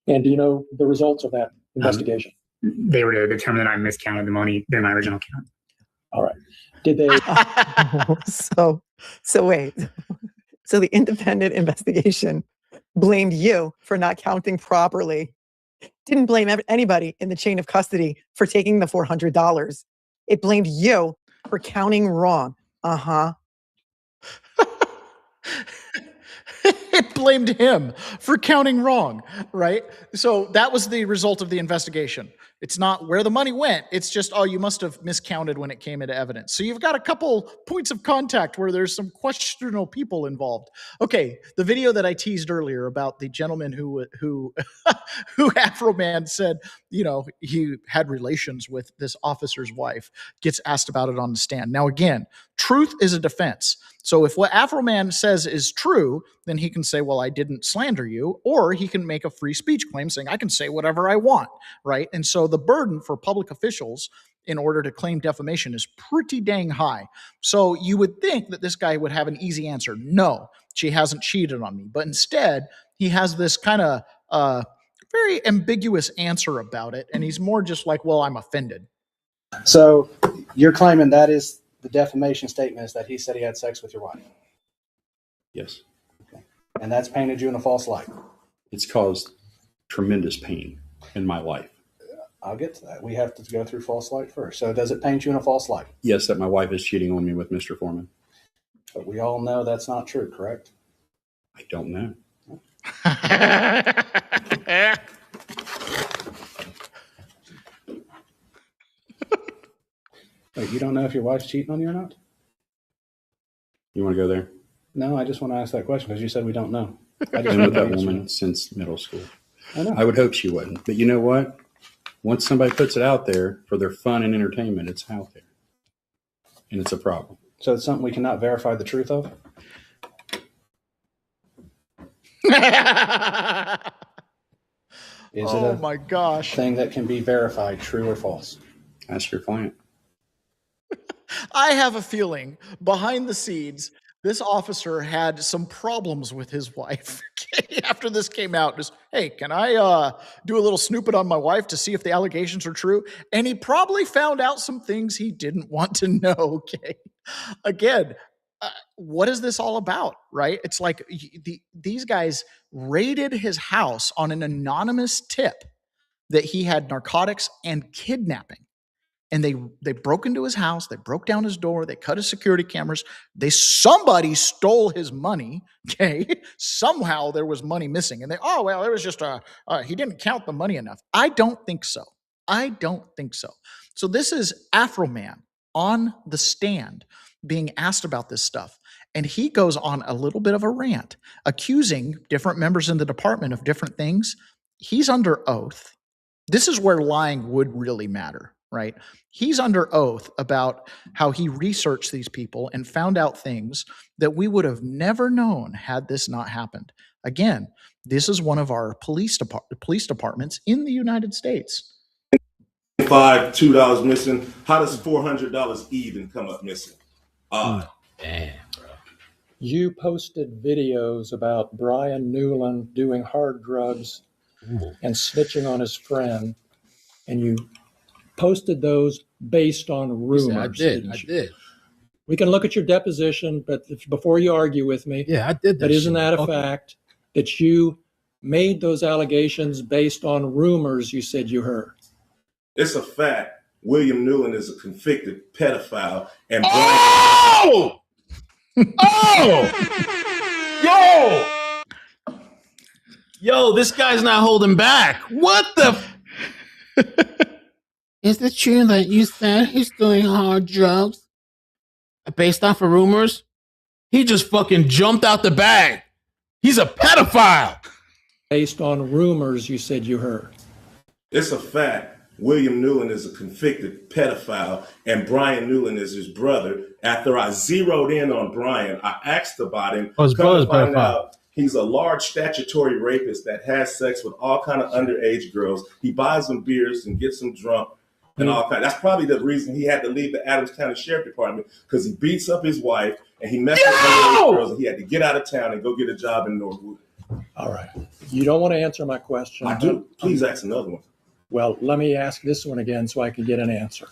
And do you know the results of that investigation? They were to determine that I miscounted the money during my original count. All right. Did they? So wait. So the independent investigation blamed you for not counting properly. Didn't blame anybody in the chain of custody for taking the $400. It blamed you for counting wrong. Uh-huh. It blamed him for counting wrong, right? So that was the result of the investigation. It's not where the money went. It's just, oh, you must have miscounted when it came into evidence. So you've got a couple points of contact where there's some questionable people involved. Okay, the video that I teased earlier about the gentleman who Afroman said, he had relations with this officer's wife, gets asked about it on the stand. Now, again, truth is a defense. So if what Afroman says is true, then he can say, well, I didn't slander you, or he can make a free speech claim saying I can say whatever I want, right? And so the burden for public officials in order to claim defamation is pretty dang high. So you would think that this guy would have an easy answer. No, she hasn't cheated on me. But instead, he has this kind of very ambiguous answer about it. And he's more just like, well, I'm offended. So you're claiming that is the defamation statement, is that he said he had sex with your wife? Yes. Okay. And that's painted you in a false light? It's caused tremendous pain in my life. I'll get to that. We have to go through false light first. So does it paint you in a false light? Yes, that my wife is cheating on me with Mr. Foreman. But we all know that's not true, correct? I don't know. Wait, you don't know if your wife's cheating on you or not? You want to go there? No, I just want to ask that question because you said we don't know. I've been with that woman since middle school. I know. I would hope she wouldn't. But you know what? Once somebody puts it out there for their fun and entertainment, it's out there. And it's a problem. So it's something we cannot verify the truth of? Is it my gosh. thing that can be verified, true or false? Ask your client. I have a feeling behind the scenes, this officer had some problems with his wife after this came out. Just, hey, can I do a little snooping on my wife to see if the allegations are true? And he probably found out some things he didn't want to know. Okay. Again, what is this all about, right? It's like these guys raided his house on an anonymous tip that he had narcotics and kidnapping. And they broke into his house, they broke down his door, they cut his security cameras. Somebody stole his money, okay? Somehow there was money missing. And it was just he didn't count the money enough. I don't think so. So this is Afroman on the stand being asked about this stuff. And he goes on a little bit of a rant, accusing different members in the department of different things. He's under oath. This is where lying would really matter, right? He's under oath about how he researched these people and found out things that we would have never known had this not happened. Again, this is one of our police departments in the United States. $2 missing. How does $400 even come up missing? Damn, bro. You posted videos about Brian Newland doing hard drugs and snitching on his friend, and you posted those based on rumors. I did. We can look at your deposition, but before you argue with me, I did that. But isn't that a fact that you made those allegations based on rumors you said you heard? It's a fact. William Newland is a convicted pedophile, and Yo, this guy's not holding back. What the? Is it true that you said he's doing hard drugs based off of rumors? He just fucking jumped out the bag. He's a pedophile. Based on rumors you said you heard. It's a fact. William Newland is a convicted pedophile, and Brian Newland is his brother. After I zeroed in on Brian, I asked about him. His brother's pedophile. He's a large statutory rapist that has sex with all kind of underage girls. He buys them beers and gets them drunk and all kind. That's probably the reason he had to leave the Adams County Sheriff Department, because he beats up his wife and he messes with underage girls, and he had to get out of town and go get a job in Northwood. All right. You don't want to answer my question. I do. Please ask another one. Well, let me ask this one again so I can get an answer.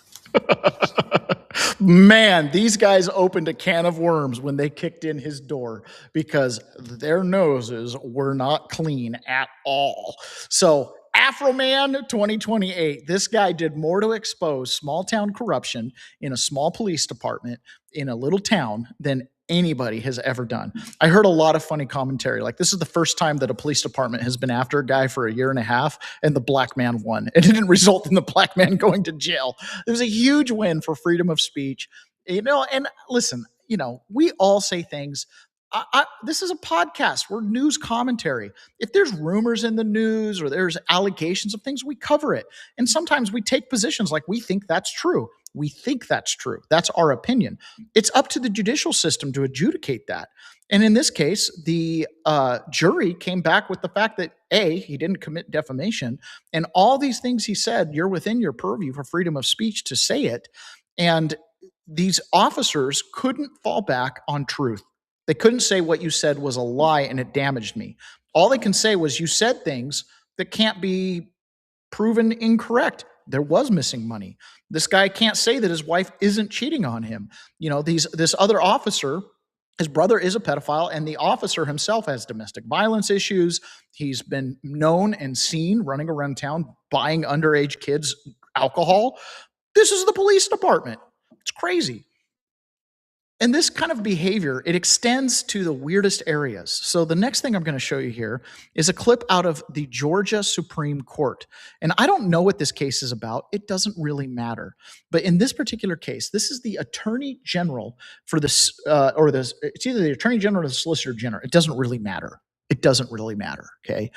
Man, these guys opened a can of worms when they kicked in his door because their noses were not clean at all. So Afroman 2028, this guy did more to expose small town corruption in a small police department in a little town than anybody has ever done. I heard a lot of funny commentary. Like, this is the first time that a police department has been after a guy for a year and a half, and the black man won. It didn't result in the black man going to jail. It was a huge win for freedom of speech. And listen, we all say things. This is a podcast. We're news commentary. If there's rumors in the news or there's allegations of things, we cover it. And sometimes we take positions like we think that's true. We think that's true. That's our opinion. It's up to the judicial system to adjudicate that. And in this case, the jury came back with the fact that A, he didn't commit defamation, and all these things he said, you're within your purview for freedom of speech to say it. And these officers couldn't fall back on truth. They couldn't say what you said was a lie and it damaged me. All they can say was you said things that can't be proven incorrect. There was missing money. This guy can't say that his wife isn't cheating on him. This other officer, his brother is a pedophile, and the officer himself has domestic violence issues. He's been known and seen running around town buying underage kids alcohol. This is the police department. It's crazy. And this kind of behavior, it extends to the weirdest areas. So the next thing I'm going to show you here is a clip out of the Georgia Supreme Court. And I don't know what this case is about. It doesn't really matter. But in this particular case, this is the Attorney General for this, it's either the Attorney General or the Solicitor General. It doesn't really matter. It doesn't really matter, okay?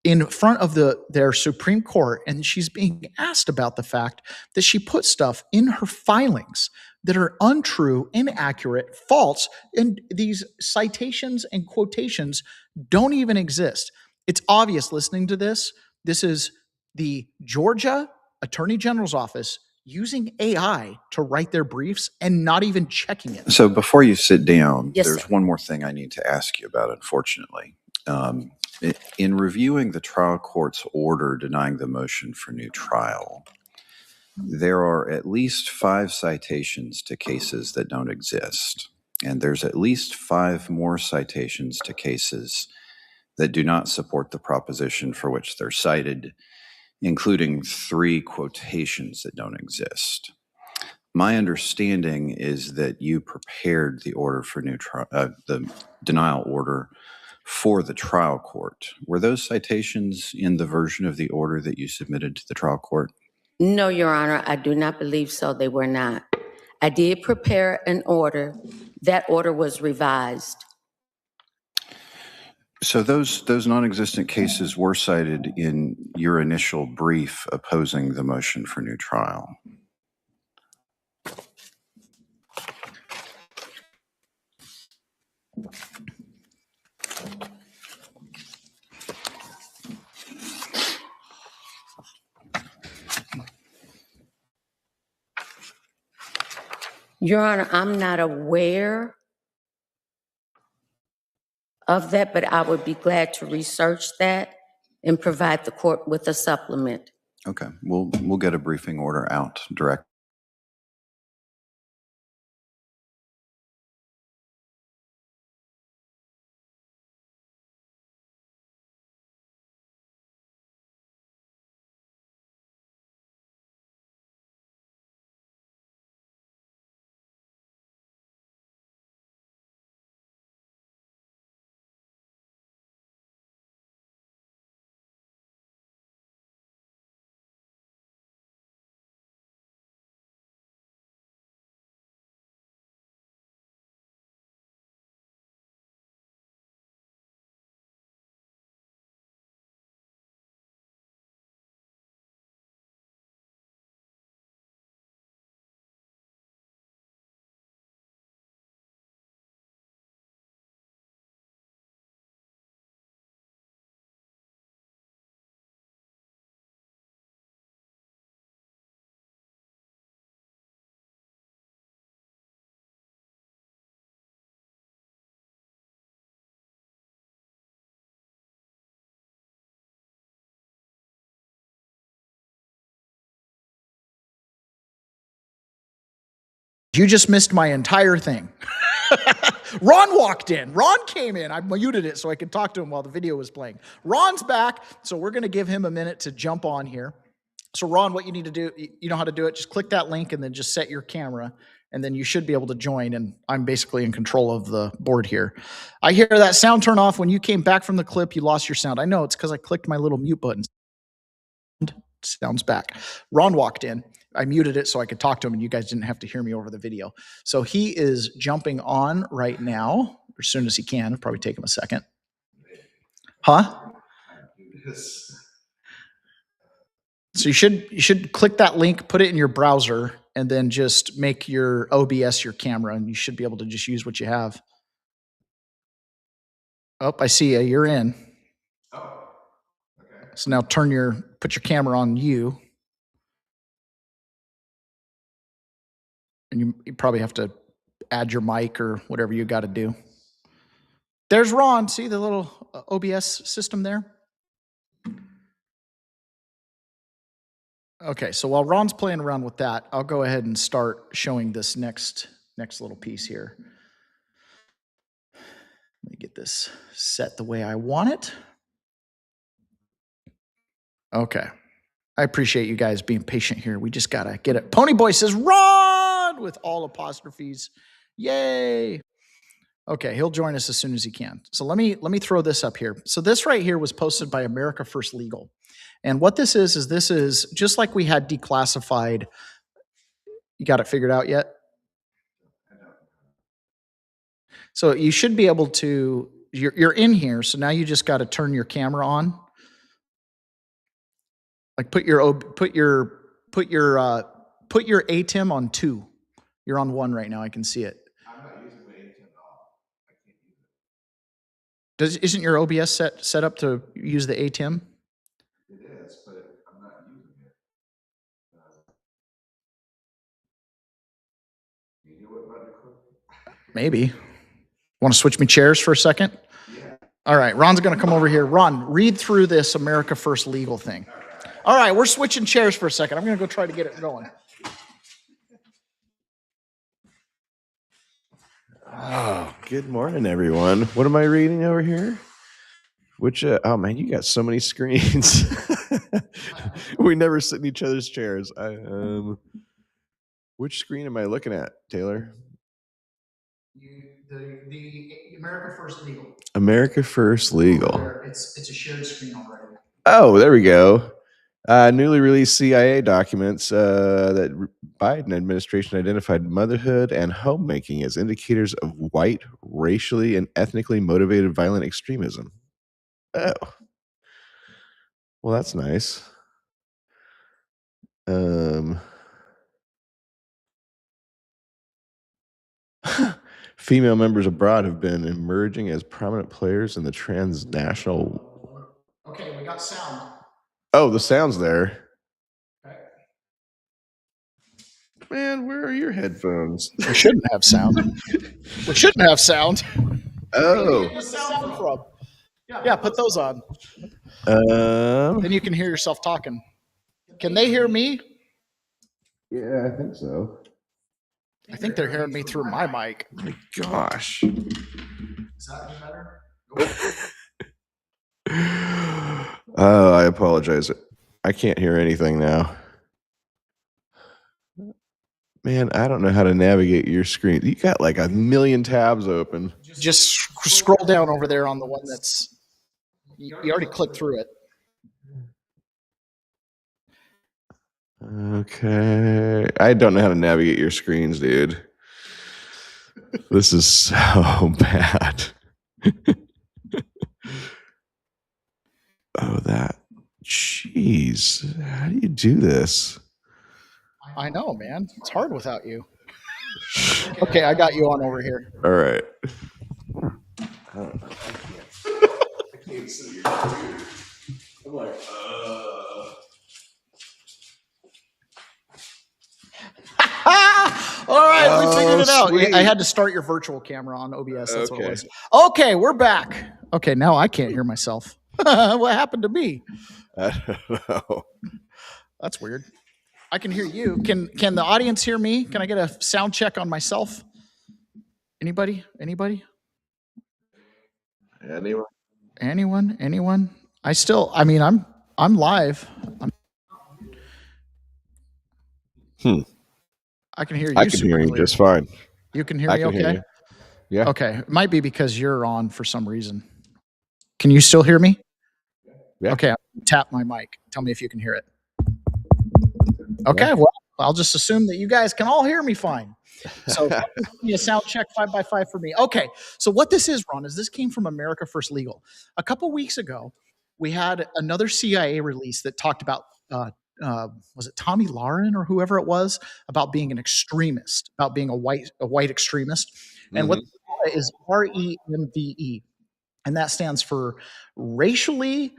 In front of their Supreme Court, and she's being asked about the fact that she put stuff in her filings that are untrue, inaccurate, false, and these citations and quotations don't even exist. It's obvious listening to this. This is the Georgia Attorney General's office using AI to write their briefs and not even checking it. So before you sit down, Yes, there's sir. one more thing I need to ask you about, unfortunately. In reviewing the trial court's order denying the motion for new trial, there are at least 5 citations to cases that don't exist. And there's at least 5 more citations to cases that do not support the proposition for which they're cited, including 3 quotations that don't exist. My understanding is that you prepared the order for new trial, the denial order for the trial court. Were those citations in the version of the order that you submitted to the trial court? No, Your Honor, I do not believe so. They were not. I did prepare an order. That order was revised. So those non-existent cases were cited in your initial brief opposing the motion for new trial. Your Honor, I'm not aware of that, but I would be glad to research that and provide the court with a supplement. Okay, we'll get a briefing order out direct. You just missed my entire thing. Ron walked in. Ron came in. I muted it so I could talk to him while the video was playing. Ron's back, so we're going to give him a minute to jump on here. So Ron, what you need to do, you know how to do it. Just click that link and then just set your camera, and then you should be able to join, and I'm basically in control of the board here. I hear that sound turn off. When you came back from the clip, you lost your sound. I know it's because I clicked my little mute button. Sounds back. Ron walked in. I muted it so I could talk to him and you guys didn't have to hear me over the video. So he is jumping on right now as soon as he can. It'll probably take him a second. Huh? So you should click that link, put it in your browser, and then just make your OBS your camera, and you should be able to just use what you have. Oh, I see you. You're in. Oh, okay. So now put your camera on you. And you probably have to add your mic or whatever you got to do. There's Ron. See the little OBS system there? Okay, so while Ron's playing around with that, I'll go ahead and start showing this next little piece here. Let me get this set the way I want it. Okay. I appreciate you guys being patient here. We just got to get it. Ponyboy says, Ron, with all apostrophes Yay. Okay, he'll join us as soon as he can. So let me throw this up here. So this right here was posted by America First Legal. And what this is this is just like we had declassified. You got it figured out yet? So you should be able to, you're in here, so now you just got to turn your camera on. Like put your ATEM on 2. You're on 1 right now. I can see it. I'm not using my ATEM at all. I can't use it. Isn't your OBS set up to use the ATEM? It is, but I'm not using it. You do what button to click? Maybe. Want to switch me chairs for a second? Yeah. All right, Ron's going to come over here. Ron, read through this America First Legal thing. All right, we're switching chairs for a second. I'm going to go try to get it going. Oh, good morning, everyone. What am I reading over here? Which, oh man, you got so many screens. We never sit in each other's chairs. Which screen am I looking at, Taylor? The America First Legal. America First Legal. It's a shared screen already. Oh, there we go. Newly released CIA documents that Biden administration identified motherhood and homemaking as indicators of white, racially, and ethnically motivated violent extremism. Oh. Well, that's nice. Female members abroad have been emerging as prominent players in the transnational. Okay, we got sound. Oh, the sound's there. Okay. Man, where are your headphones? We shouldn't have sound. We shouldn't have sound. Oh. Where do you get the sound from? Yeah, put those on. Then you can hear yourself talking. Can they hear me? Yeah, I think so. I think they're hearing me through my mic. Oh my gosh. Is that better? Oh, I apologize. I can't hear anything now. Man, I don't know how to navigate your screen. You got like a million tabs open. Just scroll down over there on the one that's, you already clicked through it. Okay. I don't know how to navigate your screens, dude. This is so bad. Oh, that. Jeez. How do you do this? I know, man. It's hard without you. Okay, I got you on over here. All right. I can't see your computer. I'm like, All right, we figured it out. Sweet. I had to start your virtual camera on OBS. That's what it was. Okay, we're back. Okay, now I can't hear myself. What happened to me? I don't know. That's weird. I can hear you. Can the audience hear me? Can I get a sound check on myself? Anybody? Anybody? Anyone? I'm live. I can hear you. I can hear you just fine. You can hear me okay? Hear you. Yeah. Okay. It might be because you're on for some reason. Can you still hear me? Yeah. Okay. I'll tap my mic. Tell me if you can hear it. Okay. Well, I'll just assume that you guys can all hear me fine. So give me a sound check 5x5 for me. Okay. So what this is, Ron, is this came from America First Legal. A couple weeks ago, we had another CIA release that talked about was it Tommy Lauren or whoever it was, about being an extremist, about being a white extremist. And what is REMVE, and that stands for racially.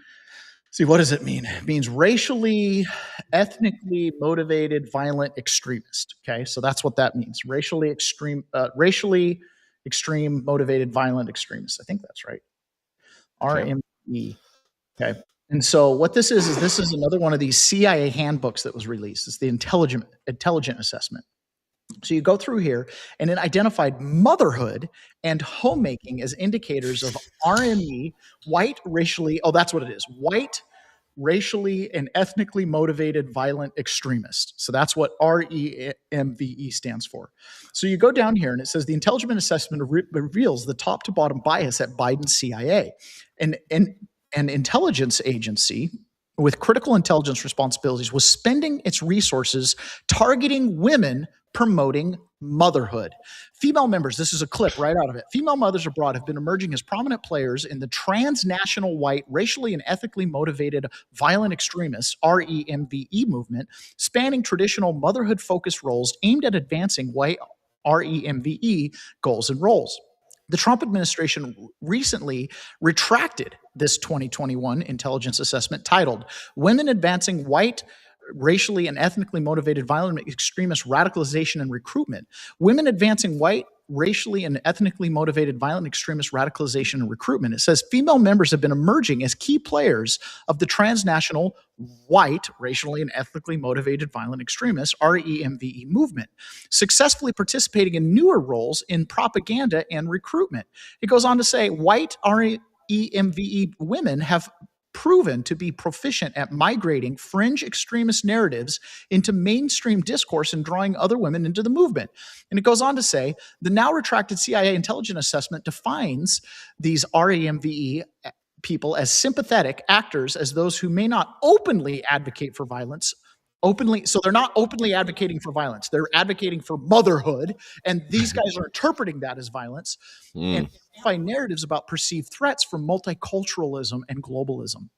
See, what does it mean? It means racially, ethnically motivated, violent extremist. Okay, so that's what that means. Racially extreme, motivated, violent extremist. I think that's right. RME. Okay. And so what this is this is another one of these CIA handbooks that was released. It's the intelligent assessment. So you go through here, and it identified motherhood and homemaking as indicators of RME, white, racially, oh, that's what it is, white, racially and ethnically motivated violent extremist. So that's what REMVE stands for. So you go down here and it says the intelligence assessment reveals the top to bottom bias at Biden's CIA, an intelligence agency with critical intelligence responsibilities was spending its resources targeting women promoting motherhood. Female members, this is a clip right out of it. Female mothers abroad have been emerging as prominent players in the transnational white, racially and ethically motivated violent extremists, REMVE movement, spanning traditional motherhood-focused roles aimed at advancing white REMVE goals and roles. The Trump administration recently retracted this 2021 intelligence assessment titled Women Advancing White, Racially and Ethnically Motivated Violent Extremist Radicalization and Recruitment. Women Advancing White, Racially and Ethnically Motivated Violent Extremist Radicalization and Recruitment. It says female members have been emerging as key players of the transnational white, racially and ethnically motivated violent extremists, REMVE movement, successfully participating in newer roles in propaganda and recruitment. It goes on to say white REMVE women have proven to be proficient at migrating fringe extremist narratives into mainstream discourse and drawing other women into the movement. And it goes on to say the now retracted CIA intelligence assessment defines these REMVE people as sympathetic actors, as those who may not openly advocate for violence. So they're not openly advocating for violence. They're advocating for motherhood. And these guys are interpreting that as violence and find narratives about perceived threats from multiculturalism and globalism.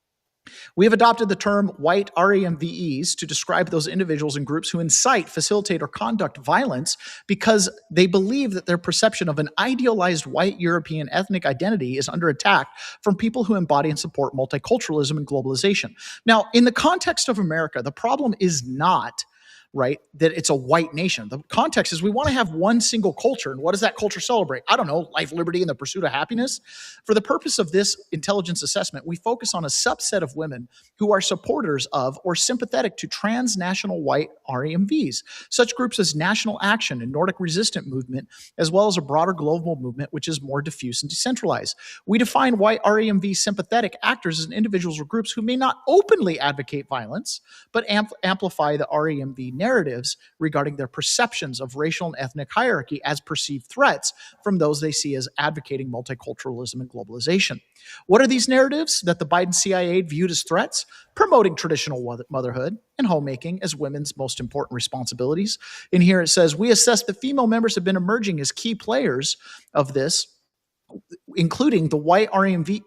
We have adopted the term white REMVEs to describe those individuals and groups who incite, facilitate, or conduct violence because they believe that their perception of an idealized white European ethnic identity is under attack from people who embody and support multiculturalism and globalization. Now, in the context of America, the problem is not right, that it's a white nation. The context is we want to have one single culture. And what does that culture celebrate? I don't know, life, liberty, and the pursuit of happiness. For the purpose of this intelligence assessment, we focus on a subset of women who are supporters of or sympathetic to transnational white REMVs, such groups as National Action and Nordic Resistance Movement, as well as a broader global movement, which is more diffuse and decentralized. We define white REMV sympathetic actors as individuals or groups who may not openly advocate violence, but amplify the REMV narratives regarding their perceptions of racial and ethnic hierarchy as perceived threats from those they see as advocating multiculturalism and globalization. What are these narratives that the Biden CIA viewed as threats? Promoting traditional motherhood and homemaking as women's most important responsibilities. In here it says, we assess that female members have been emerging as key players of this, including the white REMVE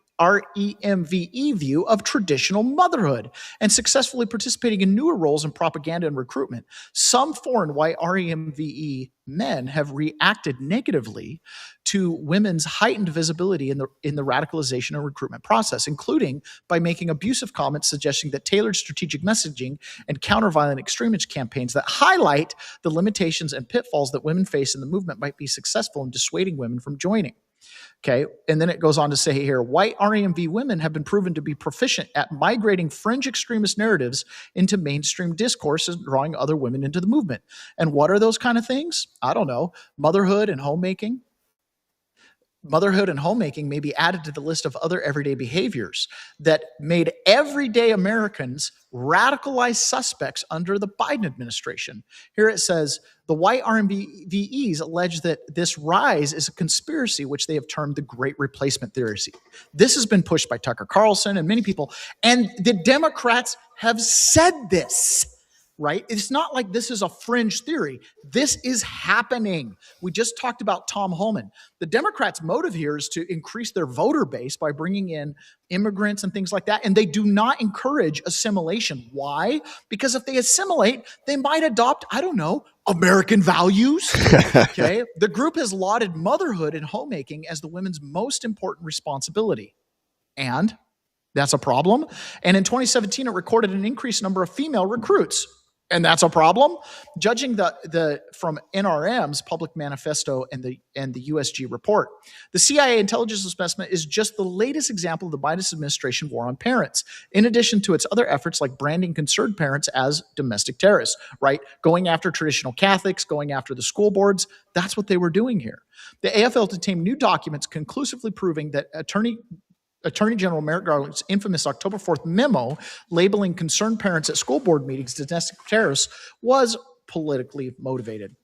view of traditional motherhood and successfully participating in newer roles in propaganda and recruitment. Some foreign white REMVE men have reacted negatively to women's heightened visibility in the radicalization and recruitment process, including by making abusive comments suggesting that tailored strategic messaging and counter-violent extremist campaigns that highlight the limitations and pitfalls that women face in the movement might be successful in dissuading women from joining. Okay, and then it goes on to say here, white REMV women have been proven to be proficient at migrating fringe extremist narratives into mainstream discourse and drawing other women into the movement. And what are those kind of things? I don't know. Motherhood and homemaking. Motherhood and homemaking may be added to the list of other everyday behaviors that made everyday Americans radicalized suspects under the Biden administration. Here it says, the white REMVEs allege that this rise is a conspiracy, which they have termed the Great Replacement Theory. This has been pushed by Tucker Carlson and many people, and the Democrats have said this. Right? It's not like this is a fringe theory. This is happening. We just talked about Tom Homan. The Democrats' motive here is to increase their voter base by bringing in immigrants and things like that. And they do not encourage assimilation. Why? Because if they assimilate, they might adopt, I don't know, American values. Okay. The group has lauded motherhood and homemaking as the women's most important responsibility. And that's a problem. And in 2017, it recorded an increased number of female recruits. And that's a problem. Judging from NRM's public manifesto and the USG report, the CIA intelligence assessment is just the latest example of the Biden administration war on parents, in addition to its other efforts like branding concerned parents as domestic terrorists, right? Going after traditional Catholics, going after the school boards. That's what they were doing here. The AFL obtained new documents conclusively proving that Attorney Attorney General Merrick Garland's infamous October 4th memo labeling concerned parents at school board meetings domestic terrorists was politically motivated.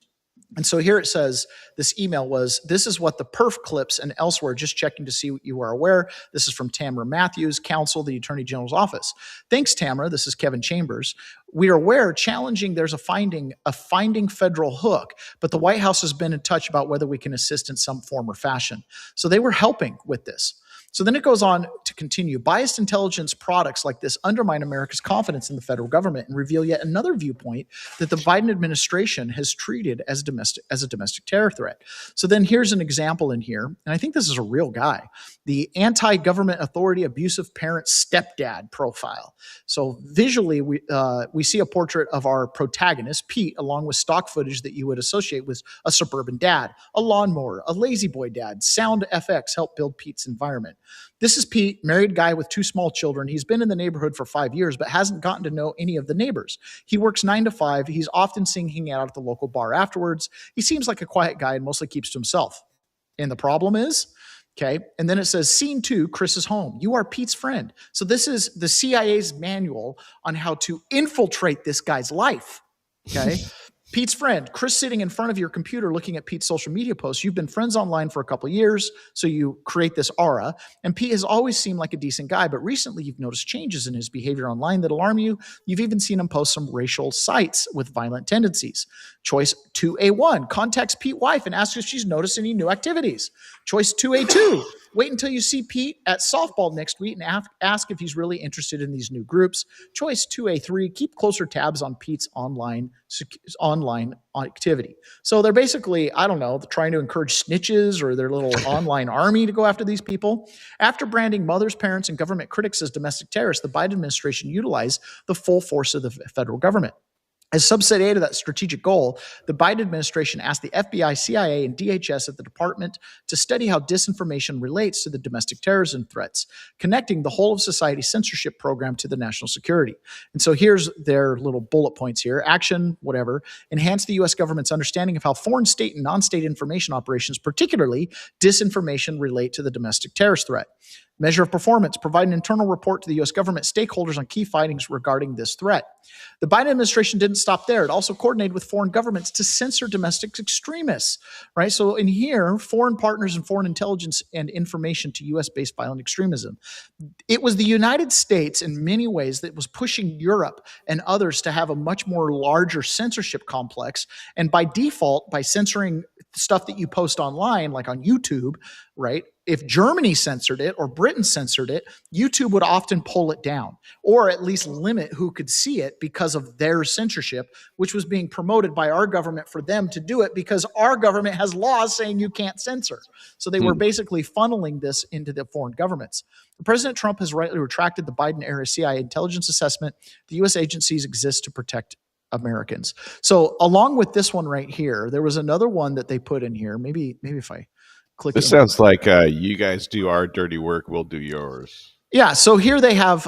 And so here it says, this email was, this is what the perf clips and elsewhere, just checking to see what you are aware. This is from Tamara Matthews, counsel, the Attorney General's office. Thanks, Tamara. This is Kevin Chambers. We are aware challenging there's a finding federal hook, but the White House has been in touch about whether we can assist in some form or fashion. So they were helping with this. So then it goes on to continue. Biased intelligence products like this undermine America's confidence in the federal government and reveal yet another viewpoint that the Biden administration has treated as a domestic terror threat. So then here's an example in here, and I think this is a real guy, the anti-government authority abusive parent stepdad profile. So visually, we see a portrait of our protagonist, Pete, along with stock footage that you would associate with a suburban dad, a lawnmower, a lazy boy dad. Sound FX helped build Pete's environment. This is Pete, married guy with 2 small children. He's been in the neighborhood for 5 years, but hasn't gotten to know any of the neighbors. He works 9 to 5. He's often seen hanging out at the local bar afterwards. He seems like a quiet guy and mostly keeps to himself. And the problem is, okay, and then it says, scene 2, Chris is home. You are Pete's friend. So this is the CIA's manual on how to infiltrate this guy's life, okay? Pete's friend, Chris sitting in front of your computer looking at Pete's social media posts. You've been friends online for a couple of years, so you create this aura. And Pete has always seemed like a decent guy, but recently you've noticed changes in his behavior online that alarm you. You've even seen him post some racial sites with violent tendencies. Choice 2A1, contacts Pete's wife and asks if she's noticed any new activities. Choice 2A2, wait until you see Pete at softball next week and ask if he's really interested in these new groups. Choice 2A3, keep closer tabs on Pete's online activity. So they're basically, I don't know, trying to encourage snitches or their little online army to go after these people. After branding mothers, parents, and government critics as domestic terrorists, the Biden administration utilized the full force of the federal government. As subset A to that strategic goal, the Biden administration asked the FBI, CIA, and DHS at the department to study how disinformation relates to the domestic terrorism threats, connecting the whole of society censorship program to the national security. And so here's their little bullet points here. Action, whatever, enhance the U.S. government's understanding of how foreign state and non-state information operations, particularly disinformation, relate to the domestic terrorist threat. Measure of performance, provide an internal report to the U.S. government stakeholders on key findings regarding this threat. The Biden administration didn't stop there. It also coordinated with foreign governments to censor domestic extremists, right? So in here, foreign partners and foreign intelligence and information to U.S.-based violent extremism. It was the United States in many ways that was pushing Europe and others to have a much more larger censorship complex. And by default, by censoring stuff that you post online, like on YouTube, right? If Germany censored it or Britain censored it, YouTube would often pull it down or at least limit who could see it because of their censorship, which was being promoted by our government for them to do it because our government has laws saying you can't censor. So they were basically funneling this into the foreign governments. President Trump has rightly retracted the Biden-era CIA intelligence assessment. The U.S. agencies exist to protect Americans. So along with this one right here, there was another one that they put in here. Maybe if I click. This sounds like you guys do our dirty work, we'll do yours. Yeah. So here they have,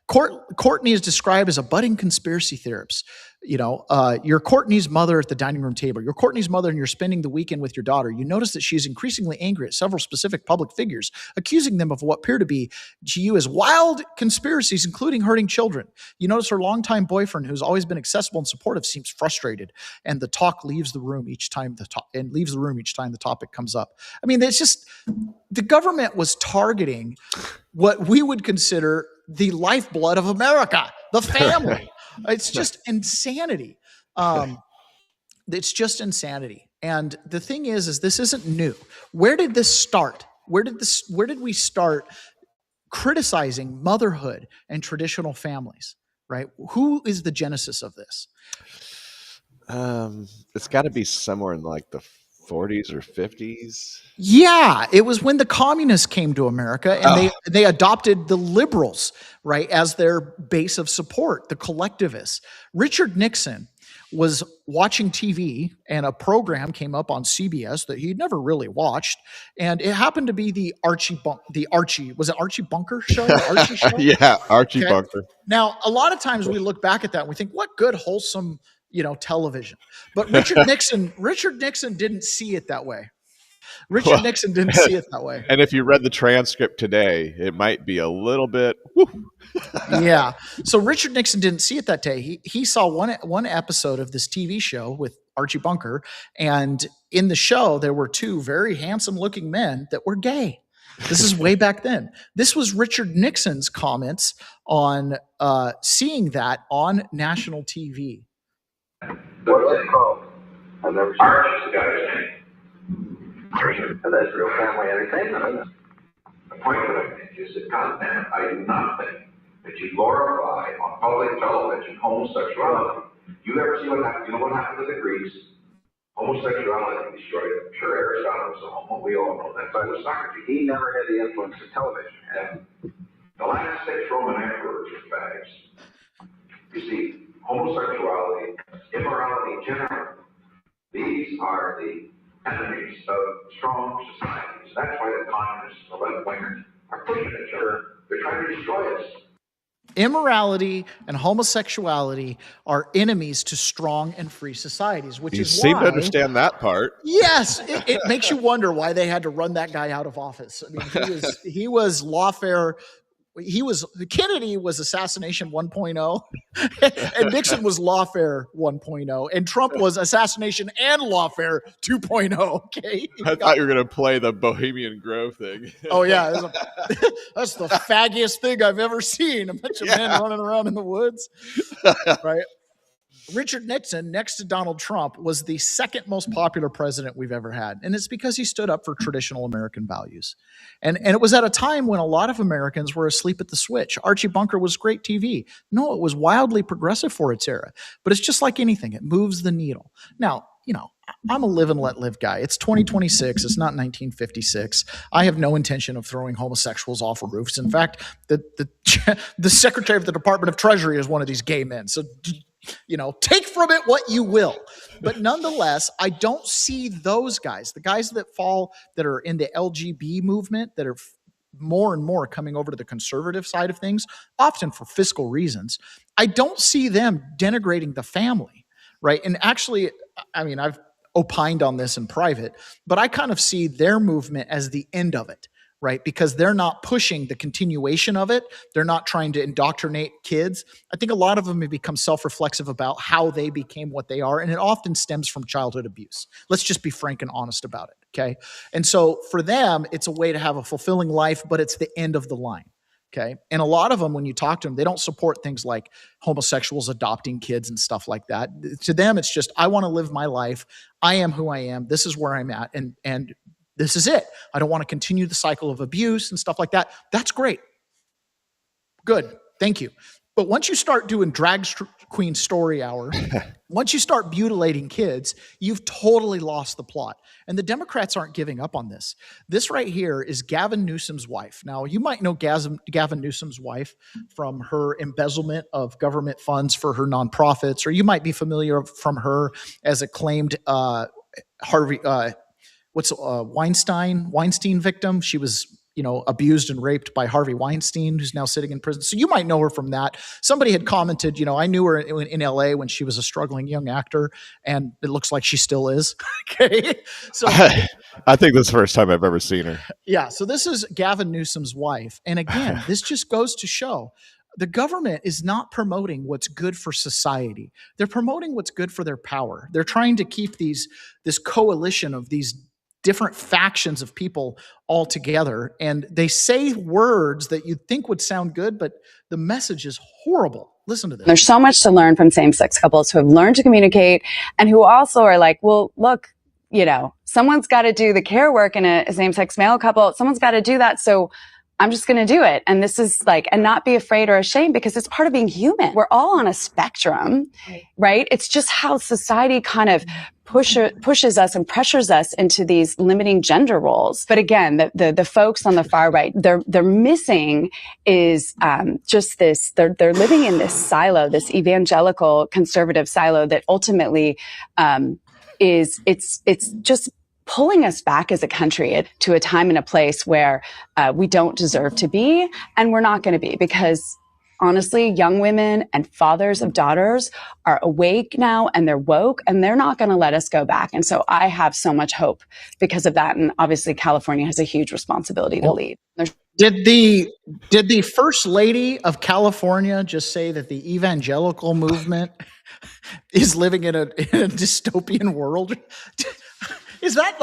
Courtney is described as a budding conspiracy theorist. You're Courtney's mother at the dining room table. You're Courtney's mother and you're spending the weekend with your daughter. You notice that she is increasingly angry at several specific public figures, accusing them of what appear to be to you as wild conspiracies, including hurting children. You notice her longtime boyfriend, who's always been accessible and supportive, seems frustrated, and the talk leaves the room each time the topic comes up. I mean, it's just the government was targeting what we would consider the lifeblood of America, the family. It's just insanity. It's just insanity. And the thing is this isn't new. Where did this start? Where did we start criticizing motherhood and traditional families, right? Who is the genesis of this? It's got to be somewhere in like the 40s or 50s. Yeah, it was when the communists came to America and they adopted the liberals, right, as their base of support, the collectivists. Richard Nixon was watching TV and a program came up on CBS that he'd never really watched, and it happened to be the Archie Bunker show? Archie show? Yeah, Archie Bunker. Now, a lot of times we look back at that and we think, what good, wholesome, television. But Richard Nixon didn't see it that way. Richard Nixon didn't see it that way. And if you read the transcript today, it might be a little bit. Yeah. So Richard Nixon didn't see it that day. He saw one episode of this TV show with Archie Bunker, and in the show there were two very handsome looking men that were gay. This is way back then. This was Richard Nixon's comments on seeing that on national TV. What's it called? I've never seen it. And that's real family entertainment, isn't it? The point that I make is that content, I do not think that you glorify on public television homosexuality. You ever see what happened? You know what happened to the Greeks? Homosexuality destroyed it. Sure, Aristotle was a homo. We all know that. But with Socrates, He never had the influence of television. and the last 6 Roman emperors were fags. You see, homosexuality, immorality, generally, these are the enemies of strong societies. That's why the communists, the left-wingers, are pushing each other. They're trying to destroy us. Immorality and homosexuality are enemies to strong and free societies, which You is seem why, to understand that part. Yes, it makes you wonder why they had to run that guy out of office. I mean, he was lawfare. Kennedy was assassination 1.0, and Nixon was lawfare 1.0, and Trump was assassination and lawfare 2.0. Okay, I thought you were going to play the Bohemian Grove thing. Oh yeah, that's the faggiest thing I've ever seen. A bunch of men running around in the woods, right? Richard Nixon, next to Donald Trump, was the second most popular president we've ever had. And it's because he stood up for traditional American values. And it was at a time when a lot of Americans were asleep at the switch. Archie Bunker was great TV. No, it was wildly progressive for its era. But it's just like anything. It moves the needle. Now, I'm a live and let live guy. It's 2026. It's not 1956. I have no intention of throwing homosexuals off of roofs. In fact, the Secretary of the Department of Treasury is one of these gay men. So take from it what you will. But nonetheless, I don't see those guys, the guys that are in the LGB movement, that are more and more coming over to the conservative side of things, often for fiscal reasons. I don't see them denigrating the family, right? And actually, I mean, I've opined on this in private, but I kind of see their movement as the end of it, right? Because they're not pushing the continuation of it. They're not trying to indoctrinate kids. I think a lot of them have become self-reflexive about how they became what they are, and it often stems from childhood abuse. Let's just be frank and honest about it, okay? And so for them, it's a way to have a fulfilling life, but it's the end of the line, okay? And a lot of them, when you talk to them, they don't support things like homosexuals adopting kids and stuff like that. To them, it's just, I want to live my life. I am who I am. This is where I'm at. And this is it. I don't want to continue the cycle of abuse and stuff like that. That's great. Good. Thank you. But once you start doing drag queen story hour, once you start mutilating kids, you've totally lost the plot. And the Democrats aren't giving up on this. This right here is Gavin Newsom's wife. Now, you might know Gavin Newsom's wife from her embezzlement of government funds for her nonprofits, or you might be familiar from her as a claimed Weinstein victim. She was, abused and raped by Harvey Weinstein, who's now sitting in prison. So you might know her from that. Somebody had commented, I knew her in LA when she was a struggling young actor, and it looks like she still is. Okay. So I think this is the first time I've ever seen her. Yeah. So this is Gavin Newsom's wife. And again, this just goes to show the government is not promoting what's good for society. They're promoting what's good for their power. They're trying to keep this coalition of these different factions of people all together. And they say words that you'd think would sound good, but the message is horrible. Listen to this. There's so much to learn from same-sex couples who have learned to communicate and who also are like, well, look, someone's got to do the care work in a same-sex male couple. Someone's got to do that. So I'm just going to do it. And this is and not be afraid or ashamed, because it's part of being human. We're all on a spectrum, right? It's just how society kind of pushes us and pressures us into these limiting gender roles. But again, the folks on the far right, they're missing is just this. They're living in this silo, this evangelical conservative silo that ultimately it's just pulling us back as a country to a time and a place where we don't deserve to be, and we're not going to be, because honestly, young women and fathers of daughters are awake now and they're woke and they're not going to let us go back. And so I have so much hope because of that. And obviously California has a huge responsibility to lead. Did the first lady of California just say that the evangelical movement is living in a dystopian world? Is that...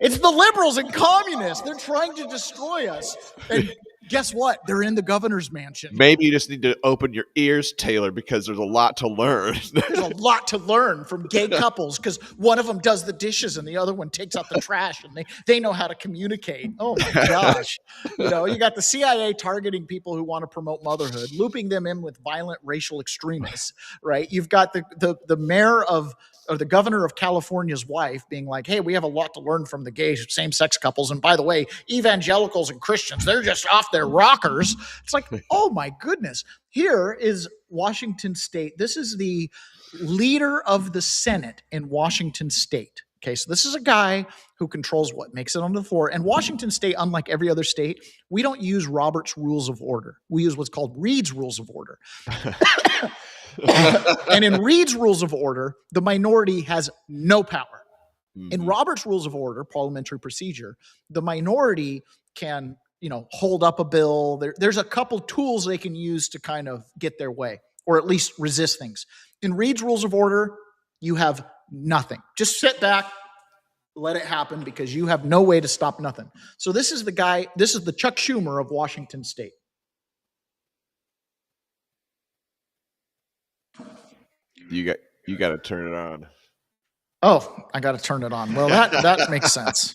It's the liberals and communists. They're trying to destroy us. And guess what? They're in the governor's mansion. Maybe you just need to open your ears, Taylor, because there's a lot to learn. There's a lot to learn from gay couples because one of them does the dishes and the other one takes out the trash, and they know how to communicate. Oh my gosh. You got the CIA targeting people who want to promote motherhood, looping them in with violent racial extremists, right? You've got the mayor or the governor of California's wife being like, hey, we have a lot to learn from the gay same-sex couples. And by the way, evangelicals and Christians, they're just off their rockers. It's like, oh my goodness. Here is Washington State. This is the leader of the Senate in Washington State. Okay, so this is a guy who controls what makes it onto the floor. And Washington State, unlike every other state, we don't use Robert's Rules of Order. We use what's called Reed's Rules of Order. And in Reed's Rules of Order, the minority has no power. In Robert's Rules of Order, parliamentary procedure, the minority can, hold up a bill. There's a couple tools they can use to kind of get their way, or at least resist things. In Reed's Rules of Order, you have nothing. Just sit back, let it happen, because you have no way to stop nothing. So this is the Chuck Schumer of Washington State. You got to turn it on. Oh, I got to turn it on. Well, that makes sense.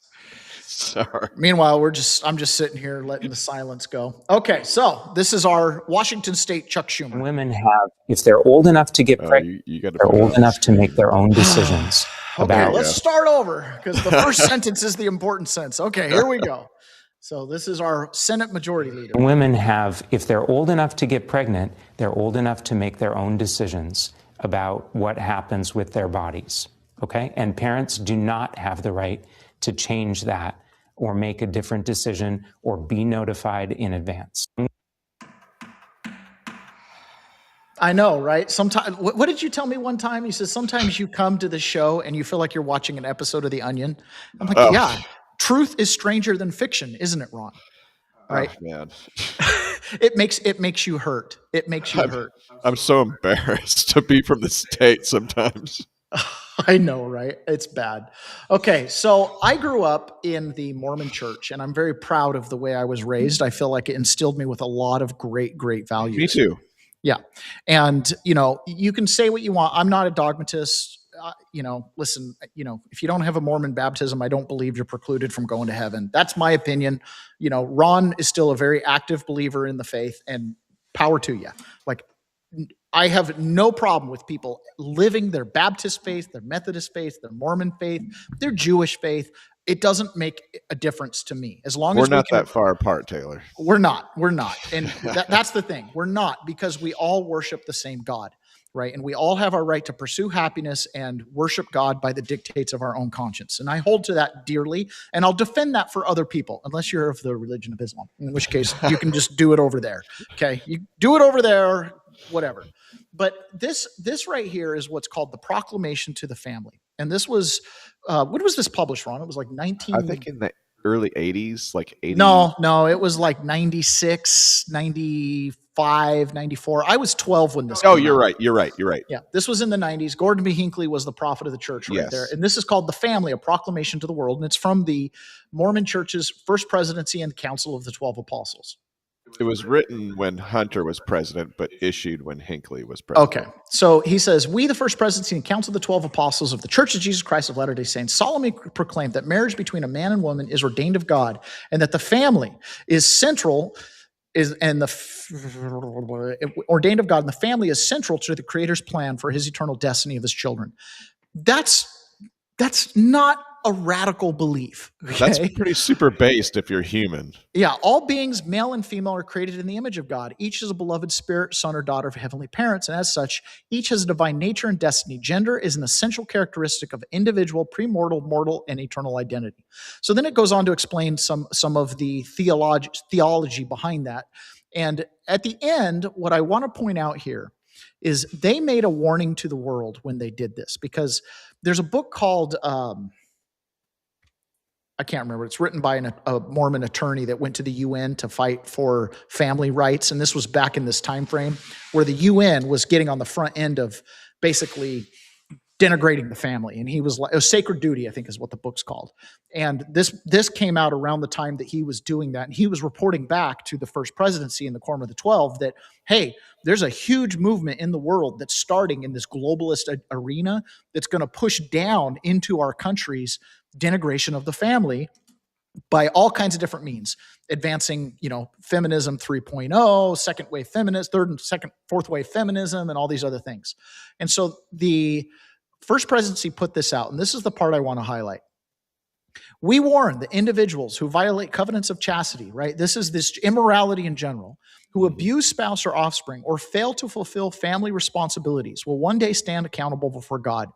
Sorry. Meanwhile, I'm just sitting here letting the silence go. Okay, so this is our Washington State Chuck Schumer. Women have, if they're old enough to get pregnant, they're old enough to make their own decisions. Okay, let's start over because the first sentence is the important sentence. Okay, here we go. So this is our Senate Majority Leader. Women have, if they're old enough to get pregnant, they're old enough to make their own decisions about what happens with their bodies, okay? And parents do not have the right to change that or make a different decision or be notified in advance. I know, right? Sometimes, what did you tell me one time? He says, sometimes you come to the show and you feel like you're watching an episode of The Onion. I'm like, yeah, truth is stranger than fiction, isn't it, Ron? Right? Oh, man. It makes you hurt. It makes you hurt. I'm so embarrassed to be from the state sometimes. I know, right? It's bad. Okay, so I grew up in the Mormon church, and I'm very proud of the way I was raised. I feel like it instilled me with a lot of great values. Me too. Yeah. And, you can say what you want. I'm not a dogmatist. Listen, if you don't have a Mormon baptism, I don't believe you're precluded from going to heaven. That's my opinion. Ron is still a very active believer in the faith, and power to you. Like, I have no problem with people living their Baptist faith, their Methodist faith, their Mormon faith, their Jewish faith. It doesn't make a difference to me. As long as we're not that far apart, Taylor. We're not. And that's the thing. We're not, because we all worship the same God, right? And we all have our right to pursue happiness and worship God by the dictates of our own conscience. And I hold to that dearly, and I'll defend that for other people, unless you're of the religion of Islam, in which case you can just do it over there. Okay. You do it over there, whatever. But this right here is what's called the Proclamation to the Family. And this was, when was this published, Ron? It was like I think in the early 80s, like 80. No, it was like 96, 95, 94. I was 12 when this came out. You're right. Yeah, this was in the 90s. Gordon B. Hinckley was the prophet of the church right there. And this is called The Family, a Proclamation to the World. And it's from the Mormon Church's first presidency and Council of the 12 Apostles. It was written when Hunter was president, but issued when Hinckley was president. Okay. So he says, we, the first presidency and council of the 12 apostles of the Church of Jesus Christ of Latter-day Saints, solemnly proclaim that marriage between a man and woman is ordained of God, and that the family is central, ordained of God, and the family is central to the Creator's plan for his eternal destiny of his children. That's not a radical belief. Okay? That's pretty super based if you're human. Yeah, all beings, male and female, are created in the image of God. Each is a beloved spirit, son or daughter of heavenly parents, and as such, each has a divine nature and destiny. Gender is an essential characteristic of individual, premortal, mortal, and eternal identity. So then it goes on to explain some of the theology behind that. And at the end, what I want to point out here is they made a warning to the world when they did this, because there's a book called, I can't remember. It's written by a Mormon attorney that went to the UN to fight for family rights. And this was back in this time frame where the UN was getting on the front end of basically denigrating the family. And he was like, Sacred Duty, I think is what the book's called. And this came out around the time that he was doing that. And he was reporting back to the first presidency in the Quorum of the 12 that, hey, there's a huge movement in the world that's starting in this globalist arena that's going to push down into our country's denigration of the family by all kinds of different means, advancing, feminism 3.0, second wave feminist, fourth wave feminism, and all these other things. And so the first presidency put this out, and this is the part I want to highlight. We warn the individuals who violate covenants of chastity, right? This is this immorality in general, who abuse spouse or offspring or fail to fulfill family responsibilities will one day stand accountable before God.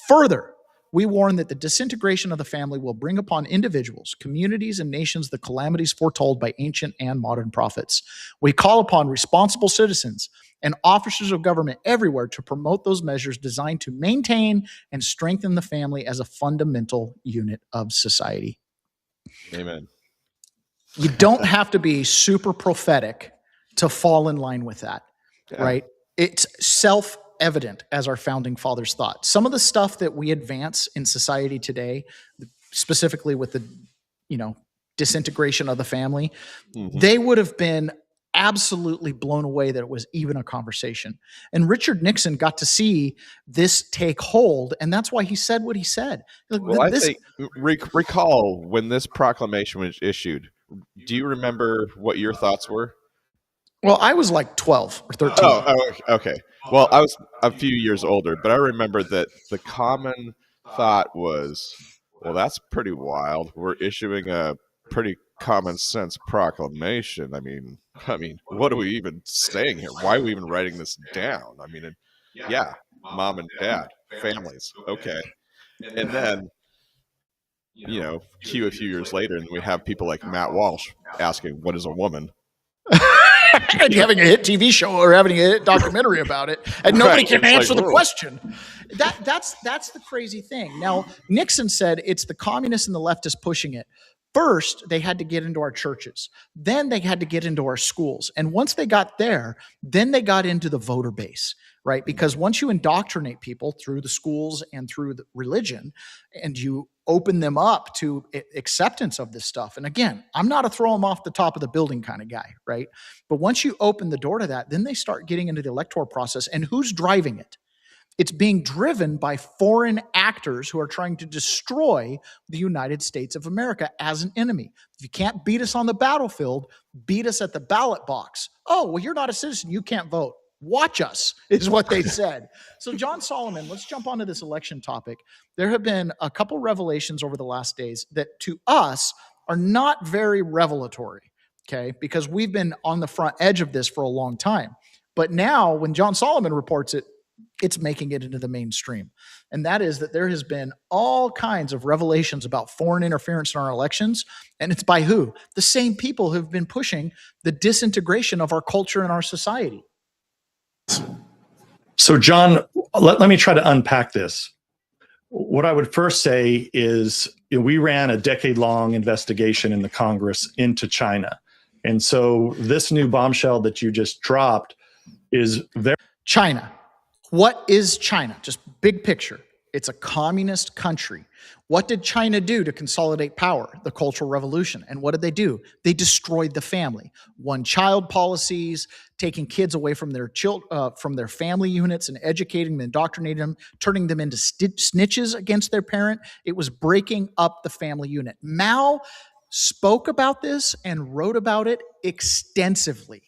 Further, we warn that the disintegration of the family will bring upon individuals, communities, and nations the calamities foretold by ancient and modern prophets. We call upon responsible citizens and officers of government everywhere to promote those measures designed to maintain and strengthen the family as a fundamental unit of society. Amen. You don't have to be super prophetic to fall in line with that, right? It's self-evident, as our founding fathers thought. Some of the stuff that we advance in society today, specifically with the, disintegration of the family, they would have been absolutely blown away that it was even a conversation. And Richard Nixon got to see this take hold, and that's why he said what he said. Well, I think recall when this proclamation was issued. Do you remember what your thoughts were? Well, I was like 12 or 13. Oh, okay. Well, I was a few years older, but I remember that the common thought was, well, that's pretty wild. We're issuing a pretty common sense proclamation. I mean, what are we even saying here? Why are we even writing this down? I mean, yeah, mom and dad, families. Okay. And then, cue a few years later, and we have people like Matt Walsh asking, what is a woman? And having a hit TV show or having a hit documentary about it, and nobody can answer the question. That's the crazy thing. Now, Nixon said it's the communists and the leftists pushing it. First, they had to get into our churches. Then they had to get into our schools. And once they got there, then they got into the voter base, right? Because once you indoctrinate people through the schools and through the religion, and you open them up to acceptance of this stuff. And again, I'm not a throw them off the top of the building kind of guy, right? But once you open the door to that, then they start getting into the electoral process. And who's driving it? It's being driven by foreign actors who are trying to destroy the United States of America as an enemy. If you can't beat us on the battlefield, beat us at the ballot box. Oh, well, you're not a citizen. You can't vote. Watch us, is what they said. So John Solomon, let's jump onto this election topic. There have been a couple revelations over the last days that to us are not very revelatory, okay? Because we've been on the front edge of this for a long time. But now when John Solomon reports it, it's making it into the mainstream. And that is that there has been all kinds of revelations about foreign interference in our elections. And it's by who? The same people who've been pushing the disintegration of our culture and our society. So, John, let me try to unpack this. What I would first say is we ran a decade-long investigation in the Congress into China. And so this new bombshell that you just dropped is very... China. What is China? Just big picture. It's a communist country. What did China do to consolidate power? The Cultural Revolution. And what did they do? They destroyed the family. One-child policies, taking kids away from their family units and educating them, indoctrinating them, turning them into snitches against their parent. It was breaking up the family unit. Mao spoke about this and wrote about it extensively.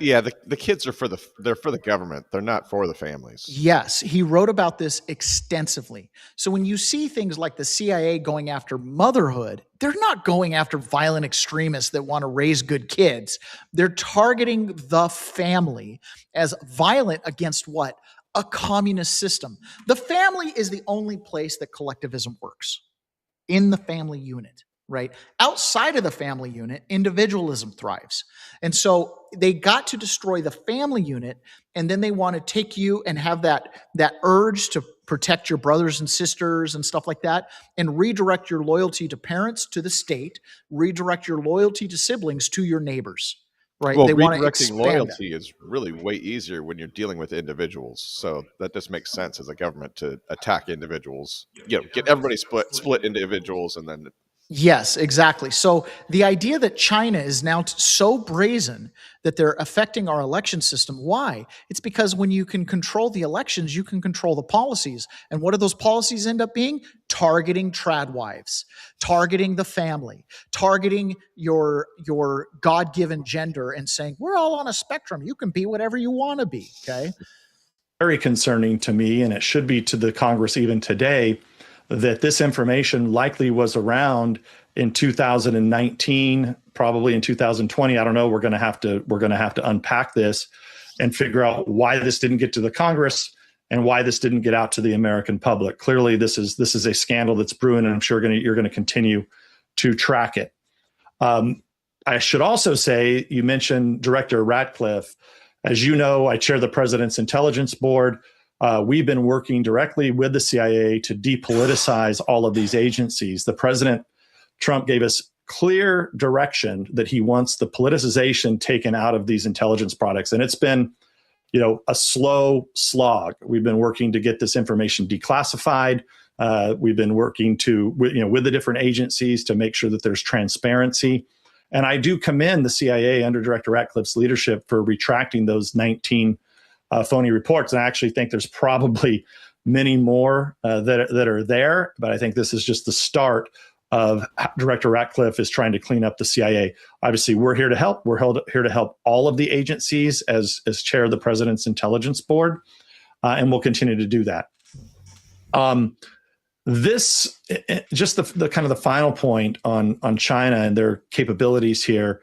Yeah, the kids are for the government. They're not for the families. Yes, he wrote about this extensively. So when you see things like the CIA going after motherhood, they're not going after violent extremists that want to raise good kids. They're targeting the family as violent against what? A communist system. The family is the only place that collectivism works, in the family unit. right? Outside of the family unit, individualism thrives. And so they got to destroy the family unit, and then they want to take you and have that urge to protect your brothers and sisters and stuff like that, and redirect your loyalty to parents, to the state, redirect your loyalty to siblings, to your neighbors, right? Well, They want to redirecting expand that. loyalty is really way easier when you're dealing with individuals. So that just makes sense as a government to attack individuals. Get everybody split individuals, and then Yes, exactly. So the idea that China is now so brazen that they're affecting our election system. Why? It's because when you can control the elections, you can control the policies. And what do those policies end up being? Targeting trad wives, targeting the family, targeting your God-given gender, and saying, we're all on a spectrum. You can be whatever you want to be. Okay. Very concerning to me, and it should be to the Congress even today, that this information likely was around in 2019, probably in 2020. I don't know. We're going to have to unpack this and figure out why this didn't get to the Congress and why this didn't get out to the American public. Clearly, this is a scandal that's brewing, and I'm sure you're going to continue to track it. I should also say, you mentioned Director Ratcliffe. As you know, I chair the President's Intelligence Board. We've been working directly with the CIA to depoliticize all of these agencies. The President Trump gave us clear direction that he wants the politicization taken out of these intelligence products. And it's been, a slow slog. We've been working to get this information declassified. We've been working with the different agencies to make sure that there's transparency. And I do commend the CIA under Director Ratcliffe's leadership for retracting those 19 phony reports. And I actually think there's probably many more that are there, but I think this is just the start of Director Ratcliffe is trying to clean up the CIA. Obviously, we're here to help. We're here to help all of the agencies as chair of the President's Intelligence Board, and we'll continue to do that. This just the kind of the final point on China and their capabilities here.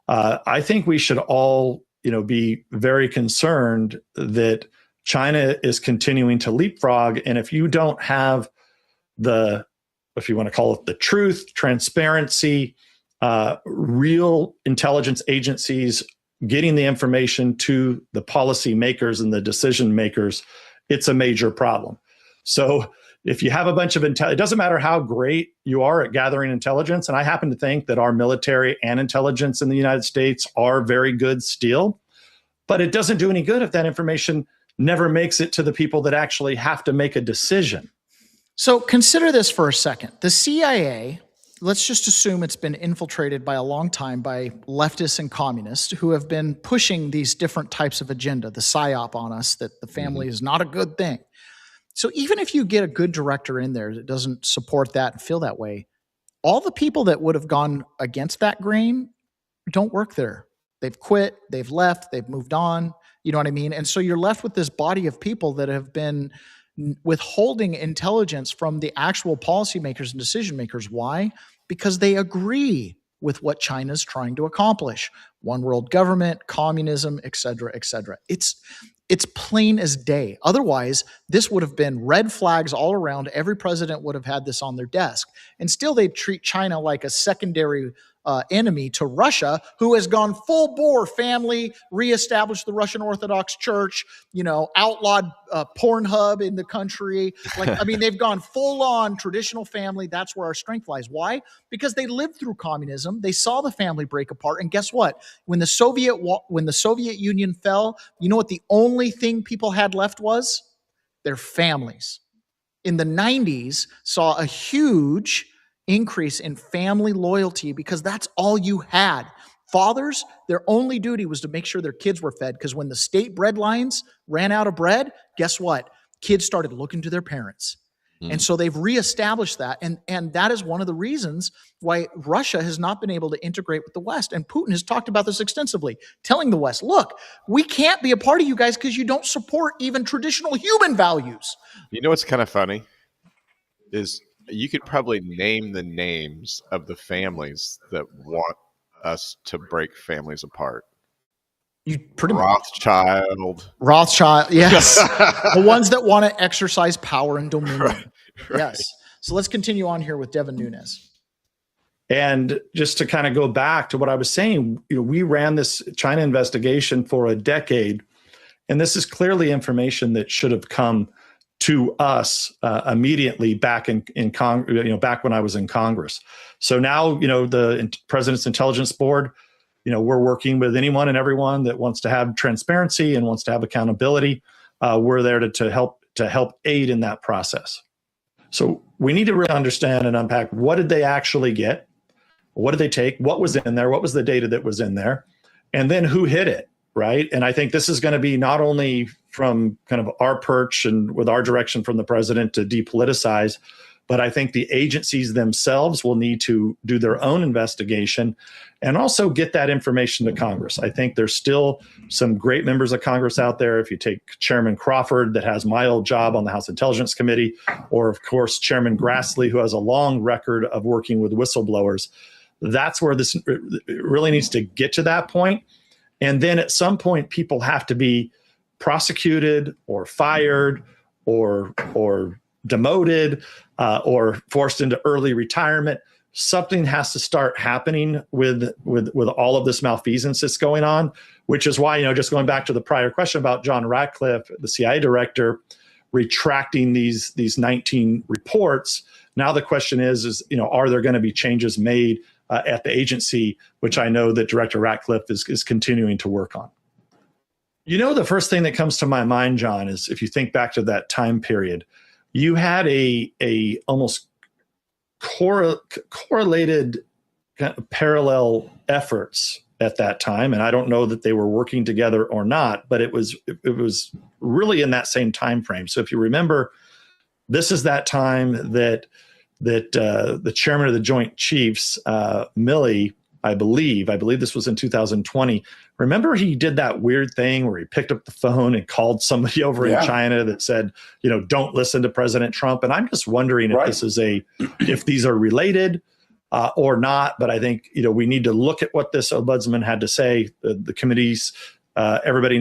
I think we should all be very concerned that China is continuing to leapfrog. And if you don't have if you want to call it the truth, transparency, real intelligence agencies getting the information to the policy makers and the decision makers, it's a major problem. So if you have a bunch of it doesn't matter how great you are at gathering intelligence. And I happen to think that our military and intelligence in the United States are very good still, but it doesn't do any good if that information never makes it to the people that actually have to make a decision. So consider this for a second. The CIA, let's just assume it's been infiltrated by a long time by leftists and communists who have been pushing these different types of agenda, the psyop on us that the family is not a good thing. So even if you get a good director in there that doesn't support that and feel that way, all the people that would have gone against that grain don't work there. They've quit, they've left, they've moved on. You know what I mean? And so you're left with this body of people that have been withholding intelligence from the actual policymakers and decision makers. Why? Because they agree with what China's trying to accomplish. One world government, communism, et cetera, et cetera. It's plain as day. Otherwise, this would have been red flags all around. Every president would have had this on their desk. And still they treat China like a secondary enemy to Russia, who has gone full bore family, reestablished the Russian Orthodox Church, outlawed Pornhub in the country. They've gone full on traditional family. That's where our strength lies. Why? Because they lived through communism. They saw the family break apart. And guess what? When the Soviet Union fell, you know what the only thing people had left was? Their families. In the 90s, saw a huge increase in family loyalty because that's all you had. Fathers, their only duty was to make sure their kids were fed, because when the state bread lines ran out of bread, guess what? Kids started looking to their parents. And so they've reestablished that. And that is one of the reasons why Russia has not been able to integrate with the West. And Putin has talked about this extensively, telling the West, look, we can't be a part of you guys because you don't support even traditional human values. You know what's kind of funny is you could probably name the names of the families that want us to break families apart. You pretty Rothschild, yes. The ones that want to exercise power and dominion. Right. Yes. So let's continue on here with Devin Nunes. And just to kind of go back to what I was saying, we ran this China investigation for a decade, and this is clearly information that should have come to us immediately back in Congress, back when I was in Congress. So now, the President's Intelligence Board, we're working with anyone and everyone that wants to have transparency and wants to have accountability. We're there to help aid in that process. So we need to really understand and unpack, what did they actually get? What did they take? What was in there? What was the data that was in there? And then who hid it, right? And I think this is going to be not only from kind of our perch and with our direction from the president to depoliticize, but I think the agencies themselves will need to do their own investigation and also get that information to Congress. I think there's still some great members of Congress out there. If you take Chairman Crawford, that has my old job on the House Intelligence Committee, or of course, Chairman Grassley, who has a long record of working with whistleblowers, that's where this really needs to get to that point. And then at some point, people have to be prosecuted or fired or demoted or forced into early retirement. Something has to start happening with all of this malfeasance that's going on, which is why, just going back to the prior question about John Ratcliffe, the CIA director, retracting these 19 reports. Now the question is, are there going to be changes made at the agency, which I know that Director Ratcliffe is continuing to work on. The first thing that comes to my mind, John, is if you think back to that time period, you had a almost correlated kind of parallel efforts at that time, and I don't know that they were working together or not, but it was really in that same time frame. So if you remember, this is that time that the chairman of the Joint Chiefs, Milley, I believe this was in 2020. Remember, he did that weird thing where he picked up the phone and called somebody over in China that said, don't listen to President Trump. And I'm just wondering if this is if these are related or not. But I think, we need to look at what this ombudsman had to say. The committees, everybody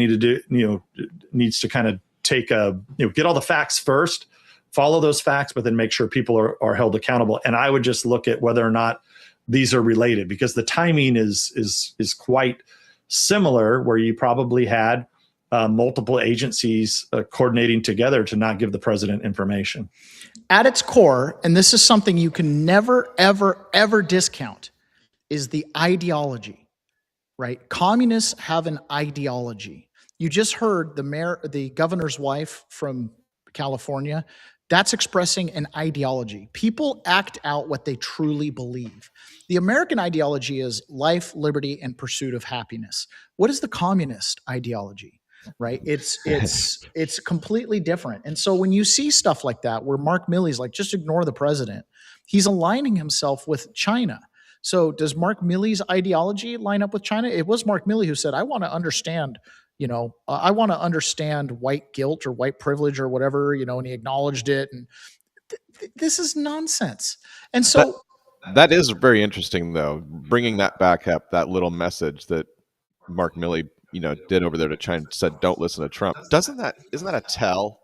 needs to kind of take get all the facts first, follow those facts, but then make sure people are held accountable. And I would just look at whether or not these are related, because the timing is quite similar, where you probably had multiple agencies coordinating together to not give the president information. At its core, and this is something you can never, ever, ever discount, is the ideology, right? Communists have an ideology. You just heard the governor's wife from California. That's expressing an ideology. People act out what they truly believe. The American ideology is life, liberty, and pursuit of happiness. What is the communist ideology, right? It's completely different. And so when you see stuff like that, where Mark Milley's like, just ignore the president, he's aligning himself with China. So does Mark Milley's ideology line up with China? It was Mark Milley who said, I want to understand I want to understand white guilt or white privilege or whatever, and he acknowledged it. And this is nonsense. And so that is very interesting, though, bringing that back up, that little message that Mark Milley, did over there to China, said, don't listen to Trump. Isn't that a tell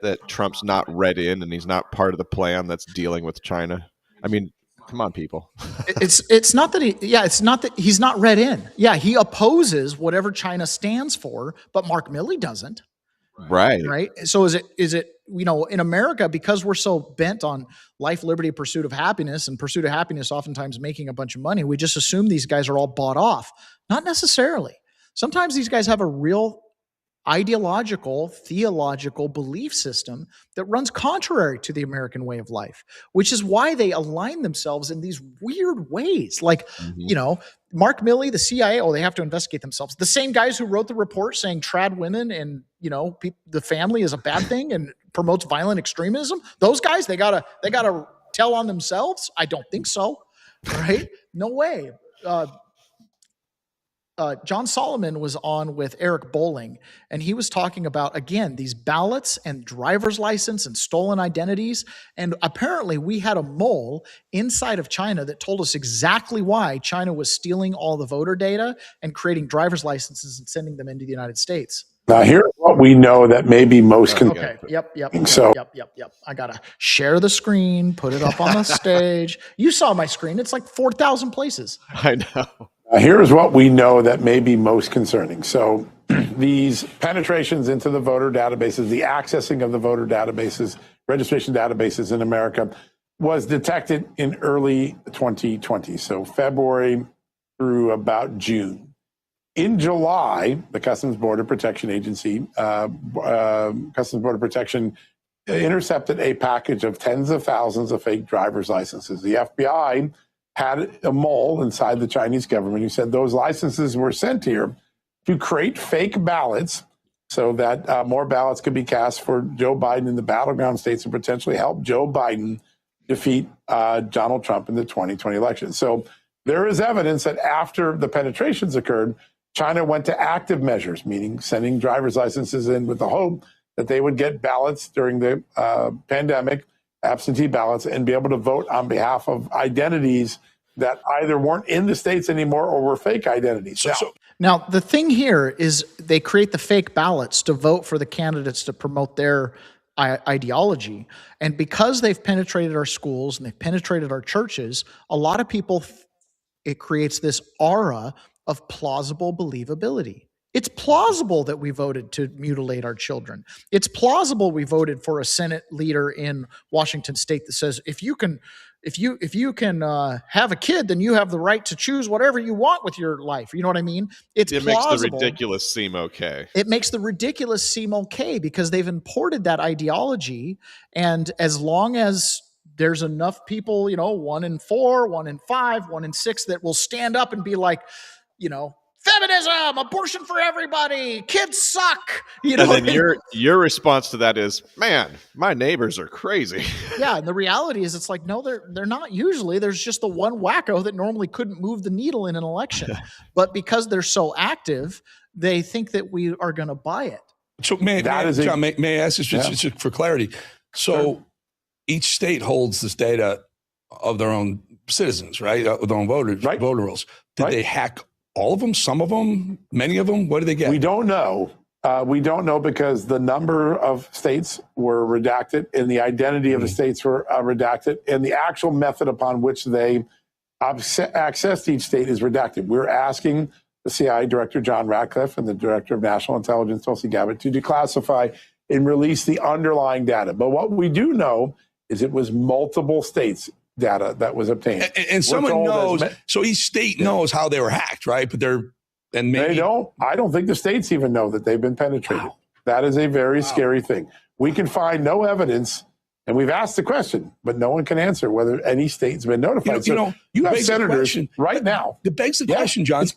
that Trump's not read in and he's not part of the plan that's dealing with China? I mean, come on, people. it's not that he's not read in. Yeah, he opposes whatever China stands for, but Mark Milley doesn't. Right. So is it in America, because we're so bent on life, liberty, pursuit of happiness, and pursuit of happiness oftentimes making a bunch of money, we just assume these guys are all bought off. Not necessarily. Sometimes these guys have a real ideological, theological belief system that runs contrary to the American way of life, which is why they align themselves in these weird ways. Like, Mark Milley, the CIA, they have to investigate themselves. The same guys who wrote the report saying trad women and, the family is a bad thing and promotes violent extremism. Those guys, they gotta tell on themselves. I don't think so. Right? No way. John Solomon was on with Eric Bolling, and he was talking about, again, these ballots and driver's license and stolen identities. And apparently we had a mole inside of China that told us exactly why China was stealing all the voter data and creating driver's licenses and sending them into the United States. Now, here's what we know that may be most Okay. Yep. I gotta share the screen, put it up on the stage. You saw my screen. It's like 4,000 places. I know. Here's what we know that may be most concerning. So these penetrations into the voter databases, the accessing of the voter databases, registration databases in America was detected in early 2020. So February through about June. In July, the Customs Border Protection Agency, Customs Border Protection intercepted a package of tens of thousands of fake driver's licenses. The FBI had a mole inside the Chinese government who said those licenses were sent here to create fake ballots so that more ballots could be cast for Joe Biden in the battleground states and potentially help Joe Biden defeat Donald Trump in the 2020 election. So there is evidence that after the penetrations occurred, China went to active measures, meaning sending driver's licenses in with the hope that they would get ballots during the pandemic, absentee ballots, and be able to vote on behalf of identities that either weren't in the States anymore or were fake identities. Now, the thing here is they create the fake ballots to vote for the candidates to promote their ideology. And because they've penetrated our schools and they've penetrated our churches, a lot of people, it creates this aura of plausible believability. It's plausible that we voted to mutilate our children. It's plausible we voted for a Senate leader in Washington State that says if you can have a kid, then you have the right to choose whatever you want with your life. You know what I mean? It makes the ridiculous seem okay. It makes the ridiculous seem okay because they've imported that ideology, and as long as there's enough people, 1 in 4, 1 in 5, 1 in 6 that will stand up and be like, feminism, abortion for everybody, kids suck. And then your response to that is, man, my neighbors are crazy. Yeah, and the reality is it's like, no, they're not usually. There's just the one wacko that normally couldn't move the needle in an election. But because they're so active, they think that we are going to buy it. So may I ask this just for clarity? So each state holds this data of their own citizens, right? Of their own voters, voter rolls. Did they hack all of them, some of them, many of them? What did they get? We don't know. We don't know because the number of states were redacted and the identity of the states were redacted, and the actual method upon which they accessed each state is redacted. We're asking the CIA Director John Ratcliffe and the Director of National Intelligence Tulsi Gabbard to declassify and release the underlying data. But what we do know is it was multiple states data that was obtained. And someone knows, so each state knows how they were hacked, right? But they don't. I don't think the states even know that they've been penetrated. Wow. That is a very scary thing. We can find no evidence, and we've asked the question, but no one can answer whether any state's been notified. You have senators right now. That begs the question, John.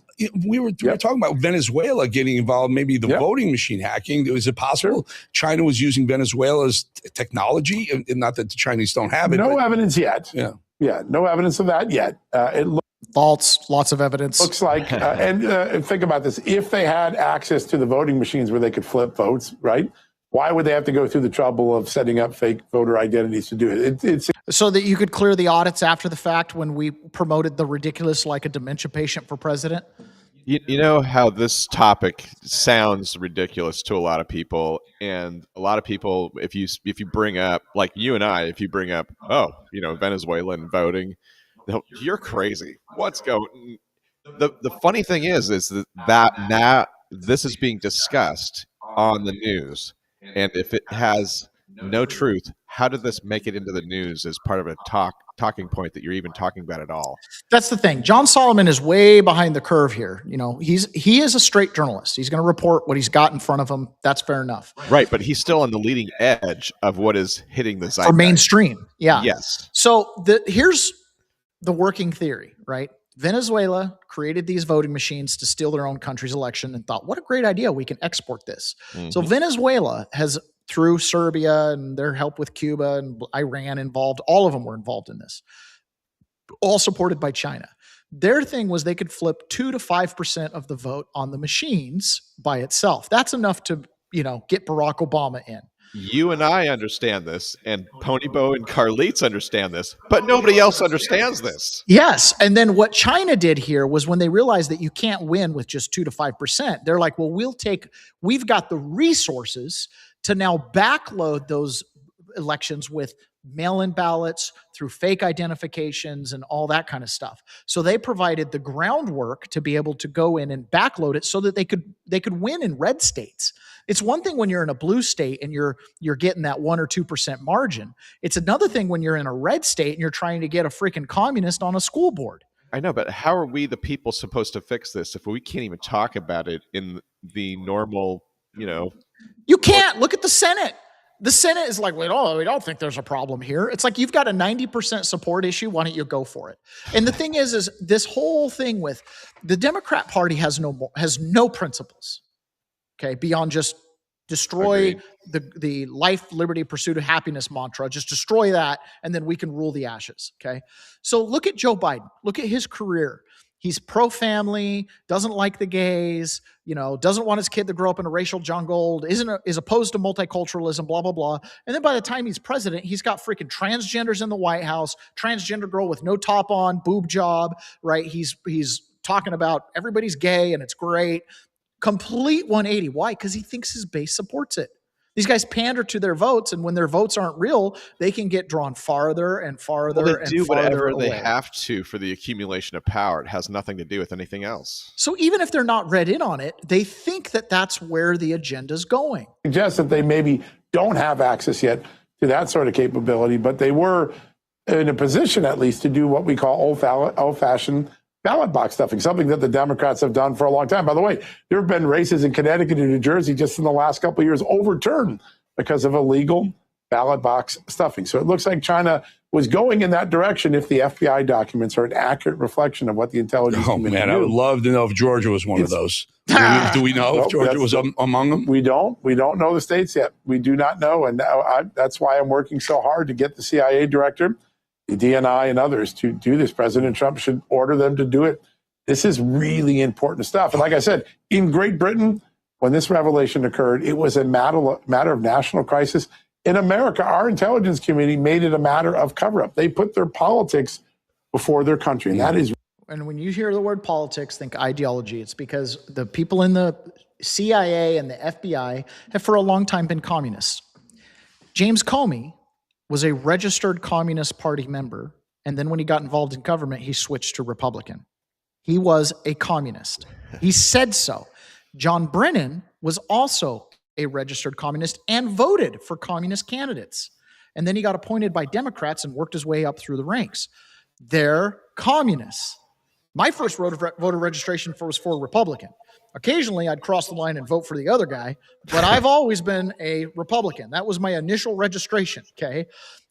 We were talking about Venezuela getting involved, maybe the voting machine hacking. Is it possible China was using Venezuela's technology? And not that the Chinese don't have it. No evidence yet. Yeah, no evidence of that yet. It false, lots of evidence. Looks like, and think about this. If they had access to the voting machines where they could flip votes, right? Why would they have to go through the trouble of setting up fake voter identities to do it? It's so that you could clear the audits after the fact when we promoted the ridiculous, like a dementia patient for president? You know how this topic sounds ridiculous to a lot of people, and a lot of people, if you bring up, like you and I, if you bring up, Venezuelan voting, you're crazy. What's going? The funny thing is that now this is being discussed on the news. And if it has no truth, how did this make it into the news as part of a talking point that you're even talking about at all? That's the thing. John Solomon is way behind the curve here. He is a straight journalist. He's going to report what he's got in front of him. That's fair enough. Right, but he's still on the leading edge of what is hitting the zeitgeist. For mainstream, yeah. Yes. So here's the working theory, right? Venezuela created these voting machines to steal their own country's election and thought, what a great idea. We can export this. Mm-hmm. So Venezuela has, through Serbia and their help with Cuba and Iran involved, all of them were involved in this, all supported by China. Their thing was they could flip 2 to 5% of the vote on the machines by itself. That's enough to, get Barack Obama in. You and I understand this, and Ponybo and Carlitos understand this, but nobody else understands this. Yes. And then what China did here was when they realized that you can't win with just 2 to 5%, they're like, well, we've got the resources to now backload those elections with mail-in ballots through fake identifications and all that kind of stuff. So they provided the groundwork to be able to go in and backload it so that they could win in red states. It's one thing when you're in a blue state and you're getting that 1 or 2% margin. It's another thing when you're in a red state and you're trying to get a freaking communist on a school board. I know, but how are we, the people, supposed to fix this if we can't even talk about it in the normal, You can't. Look at the Senate. The Senate is like, we don't think there's a problem here. It's like, you've got a 90% support issue. Why don't you go for it? And the thing is this whole thing with the Democrat Party has no principles, okay, beyond just destroy the life, liberty, pursuit of happiness mantra. Just destroy that, and then we can rule the ashes, okay? So look at Joe Biden. Look at his career. He's pro-family, doesn't like the gays, doesn't want his kid to grow up in a racial jungle, is opposed to multiculturalism, blah, blah, blah. And then by the time he's president, he's got freaking transgenders in the White House, transgender girl with no top on, boob job, right? He's talking about everybody's gay and it's great. Complete 180. Why? Because he thinks his base supports it. These guys pander to their votes, and when their votes aren't real, they can get drawn farther and farther and farther away. They do whatever they have to for the accumulation of power. It has nothing to do with anything else. So even if they're not read in on it, they think that that's where the agenda's going. Suggests that they maybe don't have access yet to that sort of capability, but they were in a position at least to do what we call old-fashioned ballot box stuffing, something that the Democrats have done for a long time. By the way, there have been races in Connecticut and New Jersey just in the last couple of years overturned because of illegal ballot box stuffing. So it looks like China was going in that direction if the FBI documents are an accurate reflection of what the intelligence community knew. I would love to know if Georgia was one of those. Do we know if Georgia was among them? We don't know the states yet. We do not know. And now that's why I'm working so hard to get the CIA director, the DNI, and others to do this. President Trump should order them to do it. This is really important stuff. And like I said, in Great Britain, when this revelation occurred, it was a matter of national crisis. In America, our intelligence community made it a matter of cover-up. They put their politics before their country, and that is. And when you hear the word politics, think ideology. It's because the people in the CIA and the FBI have for a long time been communists. James Comey was a registered Communist Party member, and then when he got involved in government, he switched to Republican. He was a communist. He said so. John Brennan was also a registered communist and voted for communist candidates. And then he got appointed by Democrats and worked his way up through the ranks. They're communists. My first voter registration was for Republican. Occasionally, I'd cross the line and vote for the other guy, but I've always been a Republican. That was my initial registration, okay?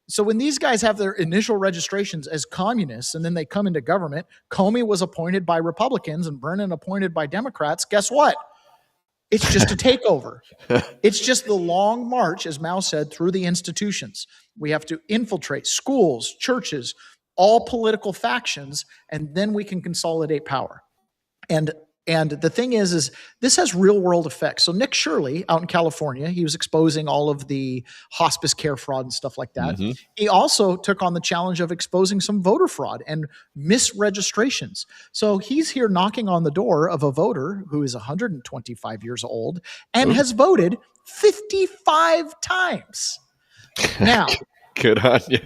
So when these guys have their initial registrations as communists and then they come into government, Comey was appointed by Republicans and Brennan appointed by Democrats, guess what? It's just a takeover. It's just the long march, as Mao said, through the institutions. We have to infiltrate schools, churches, all political factions, and then we can consolidate power. And the thing is this has real world effects. So Nick Shirley out in California, he was exposing all of the hospice care fraud and stuff like that. Mm-hmm. He also took on the challenge of exposing some voter fraud and misregistrations. So he's here knocking on the door of a voter who is 125 years old and has voted 55 times. Now, good on you.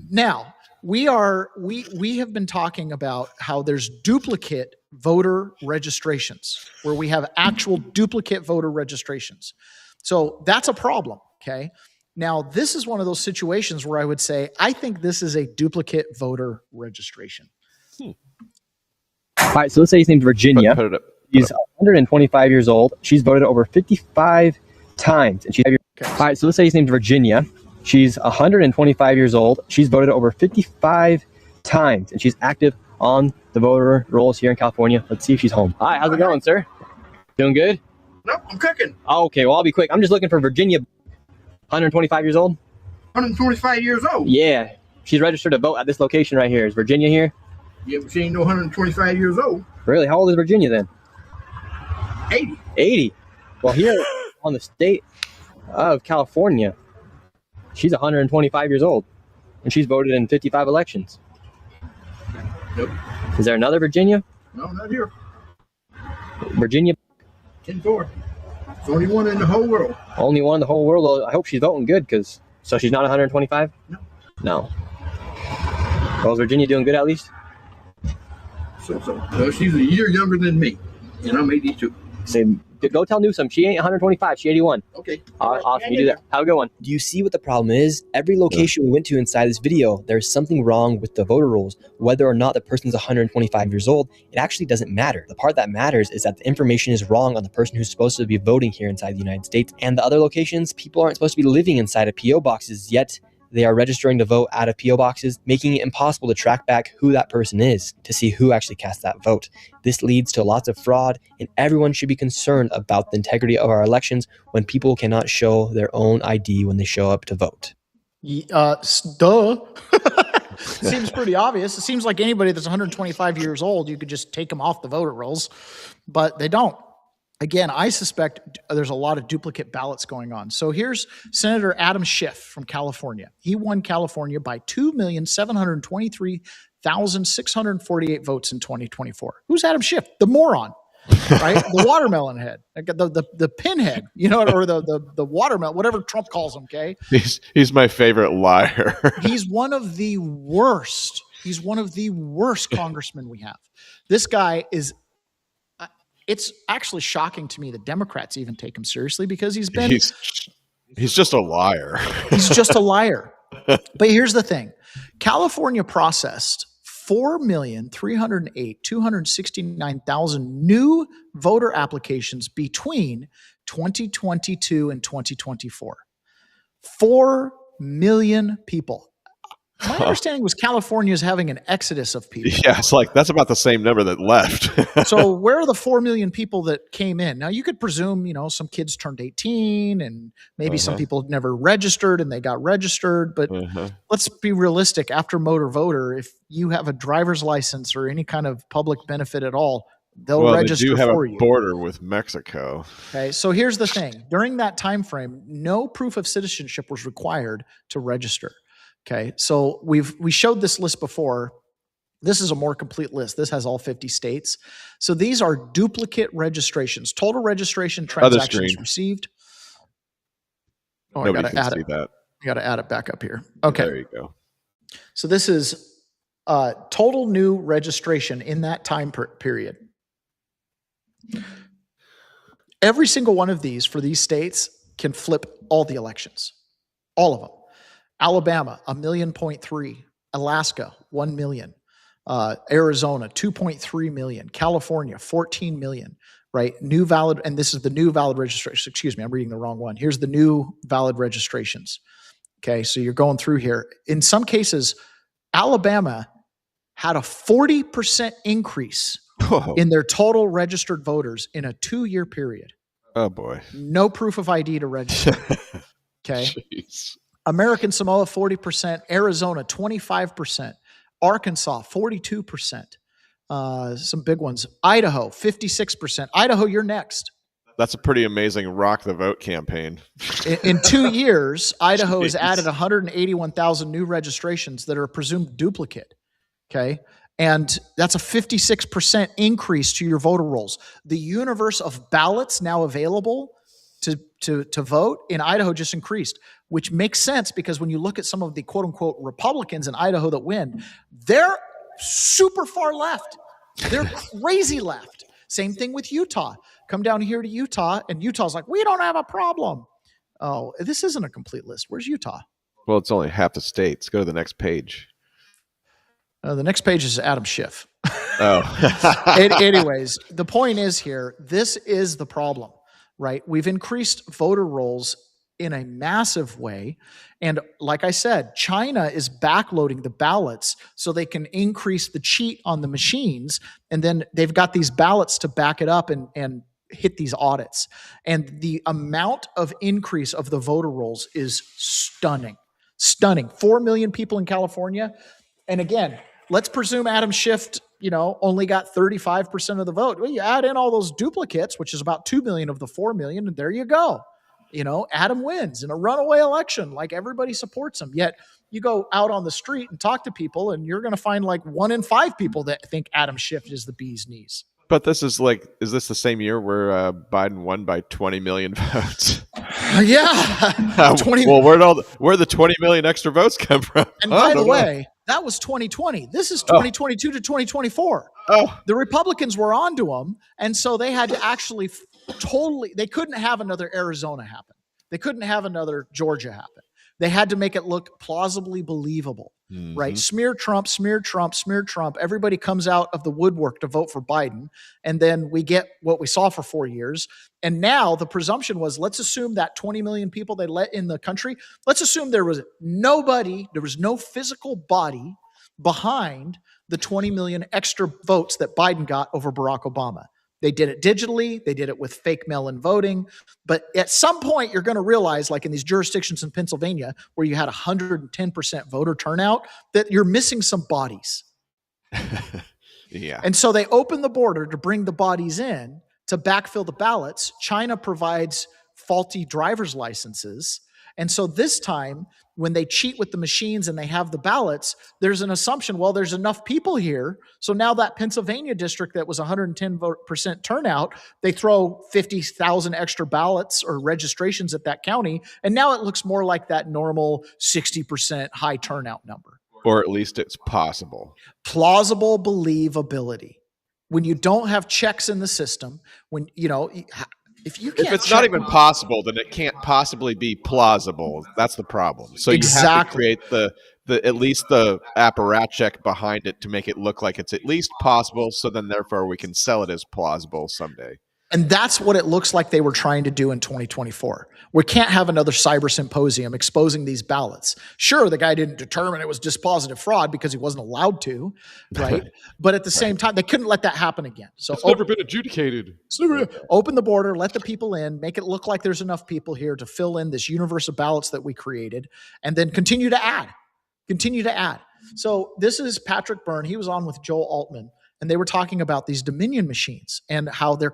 Now, we have been talking about how there's duplicate voter registrations where we have actual duplicate voter registrations. So that's a problem, okay? Now, this is one of those situations where I would say, I think this is a duplicate voter registration. All right, so let's say his name's Virginia. Put it up. She's 125 years old. She's voted over 55 times. And she's okay. All right, so let's say his name's Virginia. She's 125 years old. She's voted over 55 times, and she's active on the voter rolls here in California. Let's see if she's home. Hi, how's it going, sir? Doing good? No, I'm cooking. Oh, okay, well, I'll be quick. I'm just looking for Virginia, 125 years old. 125 years old? Yeah, she's registered to vote at this location right here. Is Virginia here? Yeah, but she ain't no 125 years old. Really? How old is Virginia then? 80. 80? Well, here on the state of California, She's 125 years old, and she's voted in 55 elections. Nope. Is there another Virginia? No, not here. Virginia? 10-4. It's only one in the whole world. Only one in the whole world. Well, I hope she's voting good, because so she's not 125? No. Well, is Virginia doing good at least? So. Well, she's a year younger than me, and I'm 82. Say, go tell Newsom she ain't 125, she's 81. Okay. Awesome, you do that. Have a good one. Do you see what the problem is? Every location we went to inside this video, there's something wrong with the voter rolls. Whether or not the person's 125 years old, it actually doesn't matter. The part that matters is that the information is wrong on the person who's supposed to be voting here inside the United States. And the other locations, people aren't supposed to be living inside of P.O. boxes, yet they are registering to vote out of P.O. boxes, making it impossible to track back who that person is to see who actually cast that vote. This leads to lots of fraud, and everyone should be concerned about the integrity of our elections when people cannot show their own ID when they show up to vote. Duh. Seems pretty obvious. It seems like anybody that's 125 years old, you could just take them off the voter rolls, but they don't. Again, I suspect there's a lot of duplicate ballots going on. So here's Senator Adam Schiff from California. He won California by 2,723,648 votes in 2024. Who's Adam Schiff? The moron, right? The watermelon head, the pinhead, you know, or the watermelon, whatever Trump calls him. Okay, he's my favorite liar. He's one of the worst. He's one of the worst congressmen we have. This guy is. It's actually shocking to me that Democrats even take him seriously because he's just a liar. He's just a liar. But here's the thing. California processed 4,308,269,000 new voter applications between 2022 and 2024. 4 million people. My understanding was California is having an exodus of people. Yeah, it's like that's about the same number that left. So where are the 4 million people that came in? Now you could presume, you know, some kids turned 18 and maybe some people never registered and they got registered. But let's be realistic. After motor voter, if you have a driver's license or any kind of public benefit at all, they'll register they do have for a you. border with Mexico. Okay, so here's the thing. During that time frame, no proof of citizenship was required to register. Okay, so we showed this list before. This is a more complete list. This has all 50 states. So these are duplicate registrations. Total registration transactions received. Oh, Nobody I got to add can see it. that. I got to add it back up here. Okay. There you go. So this is total new registration in that time period. Every single one of these for these states can flip all the elections. All of them. Alabama, 1.3 million. Alaska, 1 million. Arizona, 2.3 million. California, 14 million, right? New valid, and this is the new valid registration. Excuse me, I'm reading the wrong one. Here's the new valid registrations. Okay, so you're going through here. In some cases, Alabama had a 40% increase in their total registered voters in a 2-year period. Oh, boy. No proof of ID to register. Okay. Jeez. American Samoa, 40%. Arizona, 25%. Arkansas, 42%. Some big ones. Idaho, 56%. Idaho, you're next. That's a pretty amazing rock the vote campaign. In 2 years, Idaho has added 181,000 new registrations that are presumed duplicate. Okay. And that's a 56% increase to your voter rolls. The universe of ballots now available to vote in Idaho just increased, which makes sense because when you look at some of the quote unquote Republicans in Idaho that win, they're super far left. They're crazy left. Same thing with Utah. Come down here to Utah and Utah's like, we don't have a problem. Oh, this isn't a complete list. Where's Utah? Well, it's only half the states. Go to the next page. The next page is Adam Schiff. Oh. Anyways, the point is here, this is the problem. Right? We've increased voter rolls in a massive way. And like I said, China is backloading the ballots so they can increase the cheat on the machines. And then they've got these ballots to back it up and hit these audits. And the amount of increase of the voter rolls is stunning. Stunning. 4 million people in California. And again, let's presume Adam Schiff, only got 35% of the vote. Well, you add in all those duplicates, which is about 2 million of the 4 million, and there you go. Adam wins in a runaway election. Like everybody supports him. Yet you go out on the street and talk to people, and you're going to find like 1 in 5 people that think Adam Schiff is the bee's knees. But this is this the same year where Biden won by 20 million votes? Yeah. 20. Well, where'd the 20 million extra votes come from? And by the way, that was 2020. This is 2022 to 2024. Oh, the Republicans were onto them, and so they had to actually they couldn't have another Arizona happen. They couldn't have another Georgia happen. They had to make it look plausibly believable, right? Smear Trump, smear Trump, smear Trump. Everybody comes out of the woodwork to vote for Biden. And then we get what we saw for 4 years. And now the presumption was, let's assume that 20 million people they let in the country, let's assume there was no physical body behind the 20 million extra votes that Biden got over Barack Obama. They did it digitally. They did it with fake mail-in voting. But at some point, you're going to realize, like in these jurisdictions in Pennsylvania, where you had 110% voter turnout, that you're missing some bodies. Yeah. And so they open the border to bring the bodies in to backfill the ballots. China provides faulty driver's licenses. And so this time, when they cheat with the machines and they have the ballots, there's an assumption, well, there's enough people here. So now that Pennsylvania district that was 110% turnout, they throw 50,000 extra ballots or registrations at that county. And now it looks more like that normal 60% high turnout number. Or at least it's possible. Plausible believability. When you don't have checks in the system, when, if it's not even possible, then it can't possibly be plausible. That's the problem. So you have to create the at least the apparatchik behind it to make it look like it's at least possible. So then therefore we can sell it as plausible someday. And that's what it looks like they were trying to do in 2024. We can't have another cyber symposium exposing these ballots. Sure, the guy didn't determine it was dispositive fraud because he wasn't allowed to, right? But at the same time, they couldn't let that happen again. So it's never been adjudicated. Open the border, let the people in, make it look like there's enough people here to fill in this universe of ballots that we created, and then continue to add. So this is Patrick Byrne. He was on with Joel Altman. And they were talking about these Dominion machines and how they're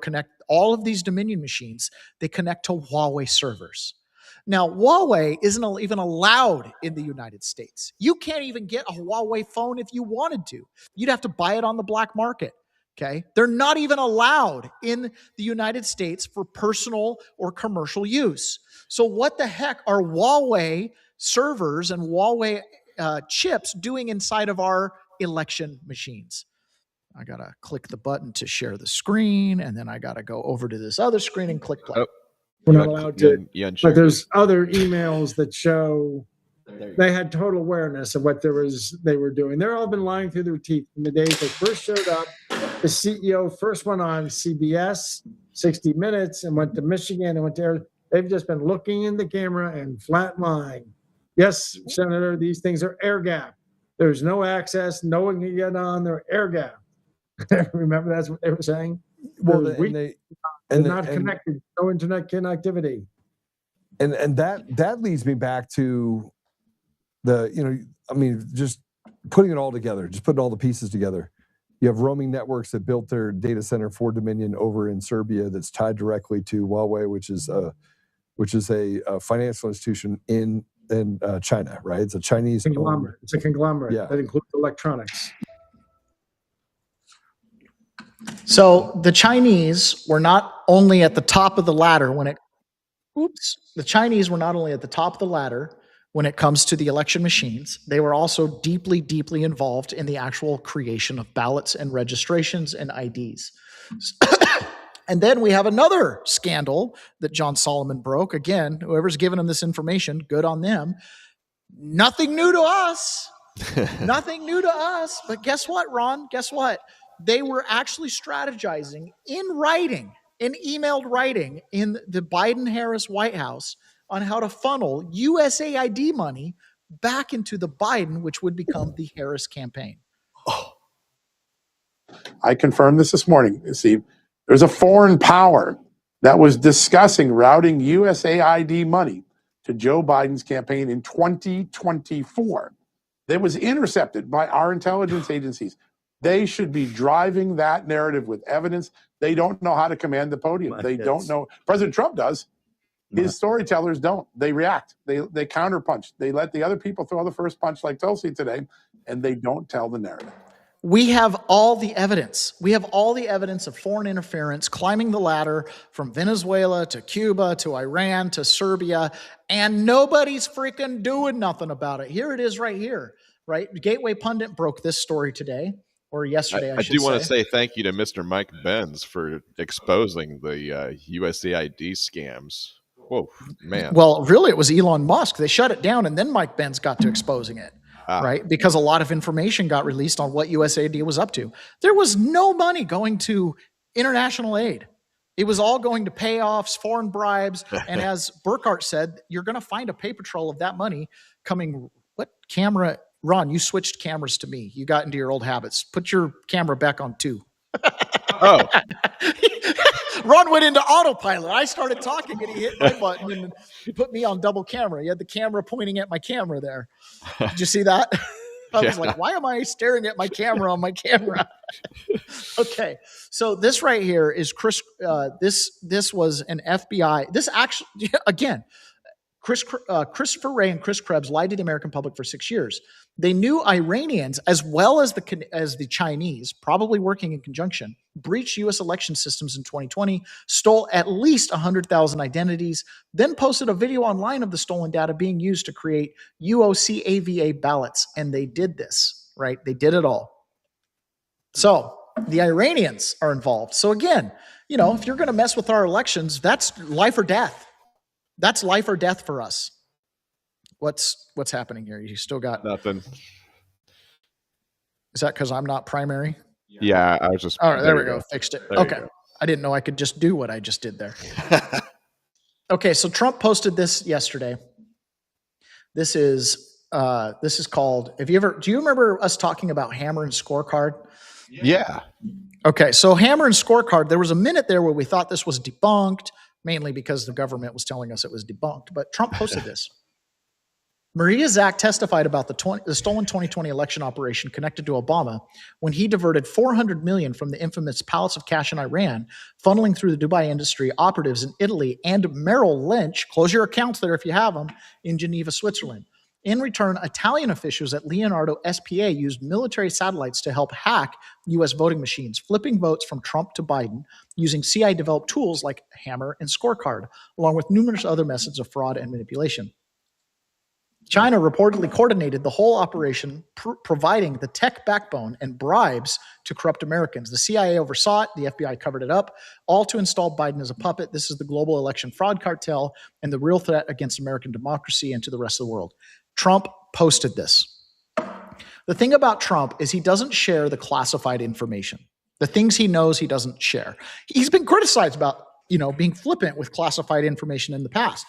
all of these Dominion machines, they connect to Huawei servers. Now, Huawei isn't even allowed in the United States. You can't even get a Huawei phone if you wanted to. You'd have to buy it on the black market. Okay. They're not even allowed in the United States for personal or commercial use. So what the heck are Huawei servers and Huawei chips doing inside of our election machines? I got to click the button to share the screen, and then I got to go over to this other screen and click play. We're not allowed to, but there's other emails that show they had total awareness of what they were doing. They're all been lying through their teeth from the days they first showed up. The CEO first went on CBS, 60 Minutes, and went to Michigan and went there. They've just been looking in the camera and flat lying. Yes, Senator, these things are air gap. There's no access. No one can get on. They're air gap. Remember, that's what they were saying. Well, they're not connected. No internet connectivity. And that leads me back to just putting it all together, just putting all the pieces together. You have roaming networks that built their data center for Dominion over in Serbia that's tied directly to Huawei, which is a financial institution in China, right? It's a Chinese conglomerate. It's a conglomerate that includes electronics. So the Chinese were not only at the top of the ladder when it comes to the election machines. They were also deeply, deeply involved in the actual creation of ballots and registrations and IDs. And then we have another scandal that John Solomon broke. Again, whoever's given him this information, good on them. Nothing new to us. Nothing new to us. But guess what, Ron? Guess what? They were actually strategizing in writing, in emailed writing in the Biden-Harris White House on how to funnel USAID money back into the Biden, which would become the Harris campaign. I confirmed this morning. See, there's a foreign power that was discussing routing USAID money to Joe Biden's campaign in 2024. That was intercepted by our intelligence agencies. They should be driving that narrative with evidence. They don't know how to command the podium. They don't know. President Trump does. His storytellers don't. They react. They counterpunch. They let the other people throw the first punch, like Tulsi today, and they don't tell the narrative. We have all the evidence. We have all the evidence of foreign interference climbing the ladder from Venezuela to Cuba to Iran to Serbia, and nobody's freaking doing nothing about it. Here it is right here, right? Gateway Pundit broke this story today, or yesterday, I should do want to say. say thank you to Mr. Mike Benz for exposing the USAID scams. Whoa, man. Well, really, it was Elon Musk. They shut it down, and then Mike Benz got to exposing it. Right? Because a lot of information got released on what USAID was up to. There was no money going to international aid. It was all going to payoffs, foreign bribes. And as Burkhart said, you're going to find a paper trail of that money coming. What camera? Ron, you switched cameras to me. You got into your old habits. Put your camera back on 2. Oh. Ron went into autopilot. I started talking and he hit my button and he put me on double camera. He had the camera pointing at my camera there. Did you see that? I was like, why am I staring at my camera on my camera? Okay. So this right here is Chris. This was an FBI. This actually, again, Christopher Wray and Chris Krebs lied to the American public for 6 years. They knew Iranians, as well as the Chinese, probably working in conjunction, breached U.S. election systems in 2020, stole at least 100,000 identities, then posted a video online of the stolen data being used to create UOC AVA ballots. And they did this, right? They did it all. So the Iranians are involved. So again, if you're going to mess with our elections, that's life or death. That's life or death for us. What's happening here? You still got nothing. Is that because I'm not primary? Yeah, I was just. All right, there we go. Fixed it. There Okay. I didn't know I could just do what I just did there. Okay, so Trump posted this yesterday. This is called. Do you remember us talking about Hammer and Scorecard? Yeah. Okay, so Hammer and Scorecard, there was a minute there where we thought this was debunked, mainly because the government was telling us it was debunked, but Trump posted this. Maria Zack testified about the stolen 2020 election operation connected to Obama when he diverted $400 million from the infamous Palace of Cash in Iran, funneling through the Dubai industry operatives in Italy and Merrill Lynch, close your accounts there if you have them, in Geneva, Switzerland. In return, Italian officials at Leonardo SPA used military satellites to help hack U.S. voting machines, flipping votes from Trump to Biden using CIA-developed tools like Hammer and Scorecard, along with numerous other methods of fraud and manipulation. China reportedly coordinated the whole operation, providing the tech backbone and bribes to corrupt Americans. The CIA oversaw it. The FBI covered it up, all to install Biden as a puppet. This is the global election fraud cartel and the real threat against American democracy and to the rest of the world. Trump posted this. The thing about Trump is he doesn't share the classified information. The things he knows, he doesn't share. He's been criticized about, being flippant with classified information in the past.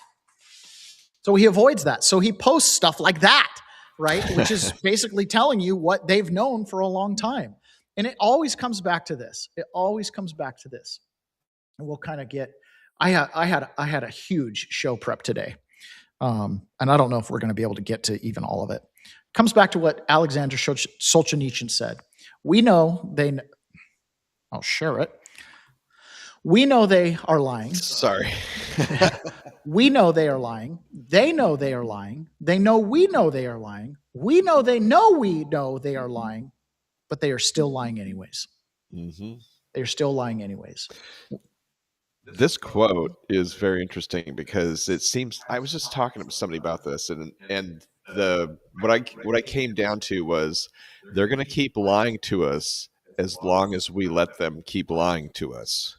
So he avoids that. So he posts stuff like that, right? Which is basically telling you what they've known for a long time. And it always comes back to this. It always comes back to this. And we'll kind of get, I had a huge show prep today. And I don't know if we're going to be able to get to even all of it. Comes back to what Alexander Solzhenitsyn said. I'll share it. We know they are lying. Sorry. We know they are lying. They know they are lying. They know we know they are lying. We know they are lying, but they are still lying anyways. Mm-hmm. They're still lying anyways. This quote is very interesting because it seems I was just talking to somebody about this, and what I came down to was they're going to keep lying to us as long as we let them keep lying to us.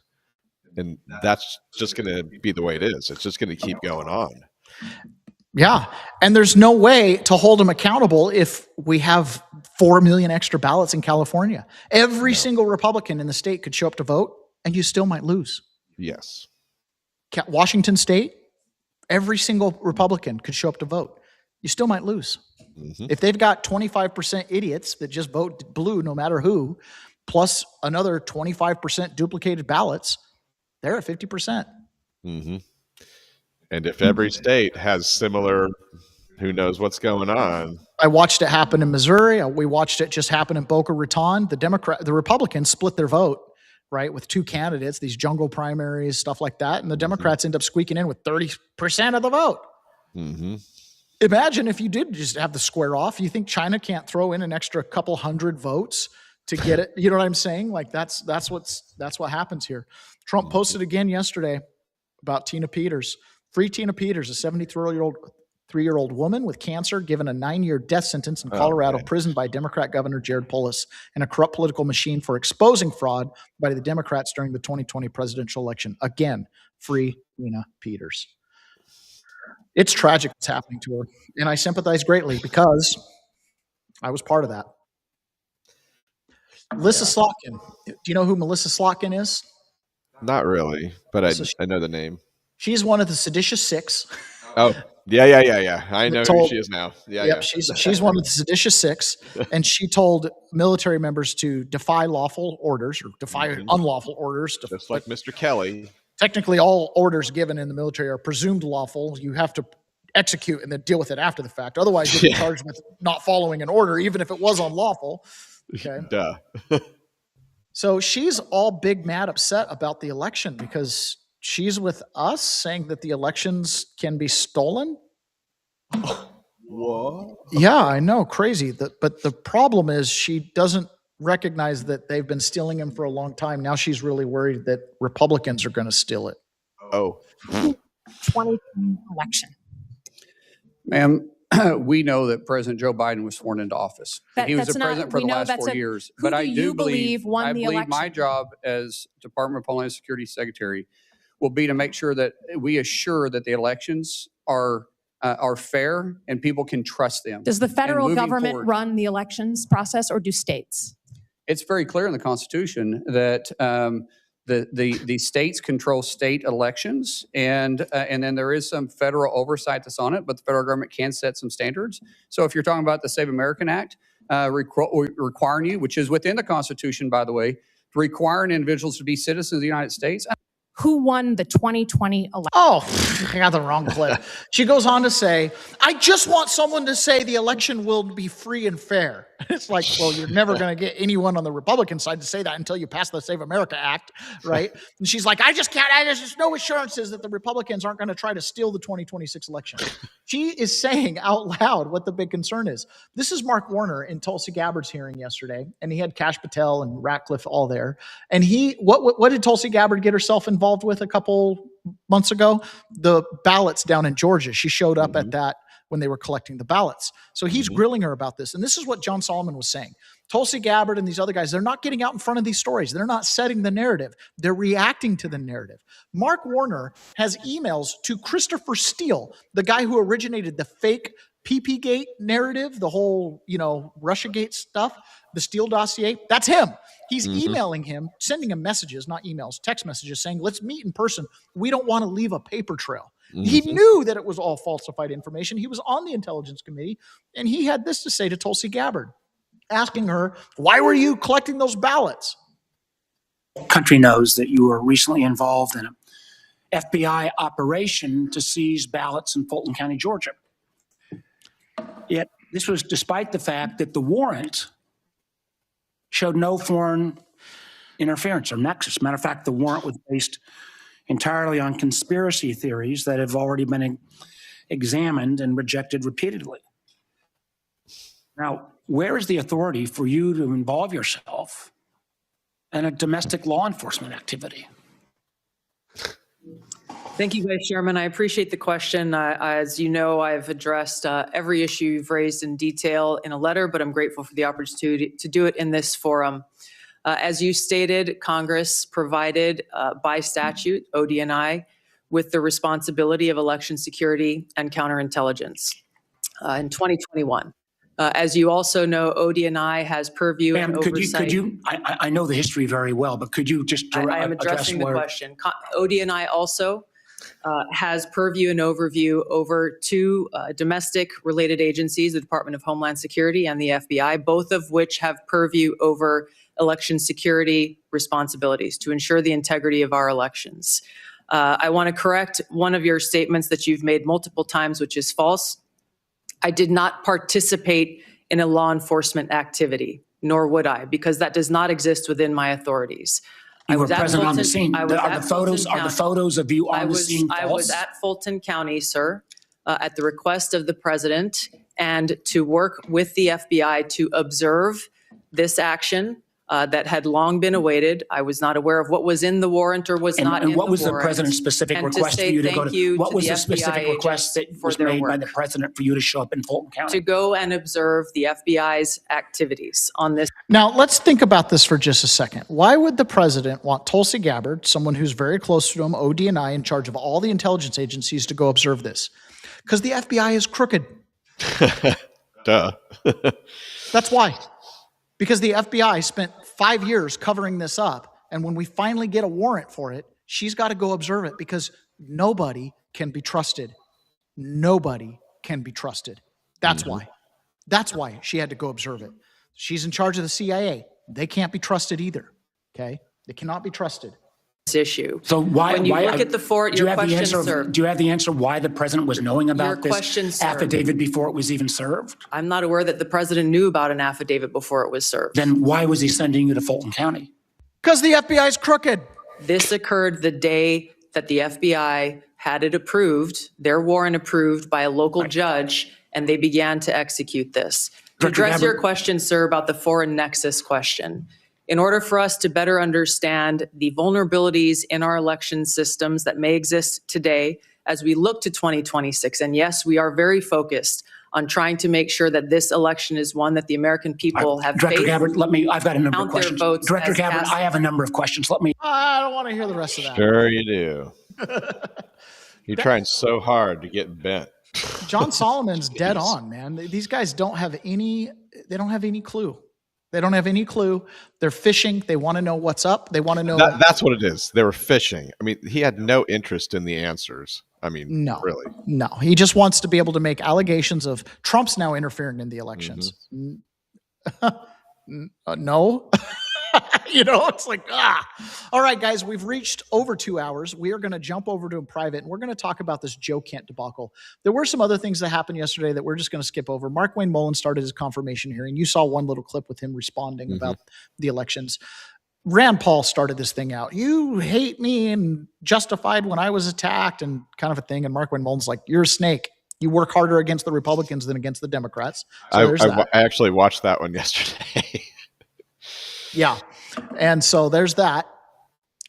And that's just going to be the way it is. It's just going to keep going on. Yeah. And there's no way to hold them accountable if we have 4 million extra ballots in California. Every single Republican in the state could show up to vote and you still might lose. Yes. Washington State, every single Republican could show up to vote. You still might lose. Mm-hmm. If they've got 25% idiots that just vote blue no matter who, plus another 25% duplicated ballots, they're at 50%. Mm-hmm. And if every state has similar, who knows what's going on. I watched it happen in Missouri. We watched it just happen in Boca Raton. The Republicans split their vote. right, with 2 candidates, these jungle primaries, stuff like that, and the Democrats end up squeaking in with 30% of the vote. Mm-hmm. Imagine if you did just have the square off. You think China can't throw in an extra couple hundred votes to get it? You know what I'm saying? Like that's what happens here. Trump posted again yesterday about Tina Peters. Free Tina Peters, a 73-year-old woman with cancer, given a 9-year death sentence in Colorado prison by Democrat Governor Jared Polis and a corrupt political machine for exposing fraud by the Democrats during the 2020 presidential election. Again, free Tina Peters. It's tragic what's happening to her, and I sympathize greatly because I was part of that. Melissa Slotkin. Do you know who Melissa Slotkin is? Not really, but I know the name. She's one of the seditious 6. Oh, yeah. I know who she is now. Yeah. She's one of the seditious 6, and she told military members to defy lawful orders or defy unlawful orders. Just like Mr. Kelly. Technically, all orders given in the military are presumed lawful. You have to execute and then deal with it after the fact. Otherwise, you're charged with not following an order, even if it was unlawful. Okay. Duh. So she's all big, mad, upset about the election because she's with us saying that the elections can be stolen. What? Yeah, I know. Crazy. But the problem is she doesn't recognize that they've been stealing him for a long time. Now she's really worried that Republicans are going to steal it. Oh. 2020 election. Ma'am, we know that President Joe Biden was sworn into office. He was the president for the last 4 years. But I do believe my job as Department of Homeland Security Secretary will be to make sure that we assure that the elections are fair and people can trust them. Does the federal government run the elections process, or do states? It's very clear in the Constitution that the states control state elections, and then there is some federal oversight that's on it, but the federal government can set some standards. So if you're talking about the Save American Act, requiring you, which is within the Constitution, by the way, requiring individuals to be citizens of the United States. Who won the 2020 election? Oh, I got the wrong clip. She goes on to say, I just want someone to say the election will be free and fair. It's like, well, you're never going to get anyone on the Republican side to say that until you pass the Save America Act, right? And she's like, there's just no assurances that the Republicans aren't going to try to steal the 2026 election. She is saying out loud what the big concern is. This is Mark Warner in Tulsi Gabbard's hearing yesterday, and he had Kash Patel and Ratcliffe all there. And what did Tulsi Gabbard get herself involved with a couple months ago? The ballots down in Georgia. She showed up at that when they were collecting the ballots. So he's grilling her about this. And this is what John Solomon was saying. Tulsi Gabbard and these other guys, they're not getting out in front of these stories. They're not setting the narrative. They're reacting to the narrative. Mark Warner has emails to Christopher Steele, the guy who originated the fake PP-Gate narrative, the whole, Russiagate stuff, the Steele dossier. That's him. He's emailing him, sending him messages, not emails, text messages saying, let's meet in person. We don't want to leave a paper trail. He knew that it was all falsified information. He was on the Intelligence Committee, and he had this to say to Tulsi Gabbard, asking her, why were you collecting those ballots? Country knows that you were recently involved in an FBI operation to seize ballots in Fulton County, Georgia. Yet this was despite the fact that the warrant showed no foreign interference or nexus. Matter of fact, the warrant was based entirely on conspiracy theories that have already been examined and rejected repeatedly. Now, where is the authority for you to involve yourself in a domestic law enforcement activity? Thank you, Vice Chairman. I appreciate the question. As you know, I've addressed every issue you've raised in detail in a letter, but I'm grateful for the opportunity to do it in this forum. As you stated, Congress provided by statute, ODNI, with the responsibility of election security and counterintelligence in 2021. As you also know, ODNI has purview and oversight. I know the history very well, but could you just I am addressing the question. ODNI also has purview and overview over 2 domestic related agencies, the Department of Homeland Security and the FBI, both of which have purview over election security responsibilities to ensure the integrity of our elections. I want to correct one of your statements that you've made multiple times, which is false. I did not participate in a law enforcement activity, nor would I, because that does not exist within my authorities. You were present on the scene. Are the photos of you on the scene false? I was at Fulton County, sir, at the request of the president, and to work with the FBI to observe this action that had long been awaited. I was not aware of what was in the warrant or was not in the warrant. And what was the president's specific request for you to go to? What was the specific request that was made by the president for you to show up in Fulton County? To go and observe the FBI's activities on this. Now, let's think about this for just a second. Why would the president want Tulsi Gabbard, someone who's very close to him, OD&I, in charge of all the intelligence agencies, to go observe this? Because the FBI is crooked. Duh. That's why. Because the FBI spent 5 years covering this up, and when we finally get a warrant for it, she's got to go observe it because nobody can be trusted. Nobody can be trusted. That's why. That's why she had to go observe it. She's in charge of the CIA. They can't be trusted either. Okay? They cannot be trusted. Issue. So when you look at the fort, your question, sir. Do you have the answer why the president was knowing about this question, affidavit before it was even served? I'm not aware that the president knew about an affidavit before it was served. Then why was he sending you to Fulton County? Because the FBI is crooked. This occurred the day that the FBI had it approved, their warrant approved by a local judge, and they began to execute this. To address your question, sir, about the foreign nexus question. In order for us to better understand the vulnerabilities in our election systems that may exist today as we look to 2026, and yes, we are very focused on trying to make sure that this election is one that the American people have Director faith. Gabbard, I've got a number of questions. Director Gabbard, I have a number of questions. I don't want to hear the rest of that. Sure you do. You're trying so hard to get bent. John Solomon's dead on, man. These guys don't have any clue. They don't have any clue. They're fishing. They want to know what's up. They want to know. That's what it is. They were fishing. I mean, he had no interest in the answers. I mean, no, really. No, he just wants to be able to make allegations of Trump's now interfering in the elections. No. It's like, All right, guys, we've reached over 2 hours. We are going to jump over to a private, and we're going to talk about this Joe Kent debacle. There were some other things that happened yesterday that we're just going to skip over. Mark Wayne Mullen started his confirmation hearing. You saw one little clip with him responding about the elections. Rand Paul started this thing out. You hate me and justified when I was attacked and kind of a thing. And Mark Wayne Mullen's like, you're a snake. You work harder against the Republicans than against the Democrats. So I actually watched that one yesterday. Yeah. And so there's that.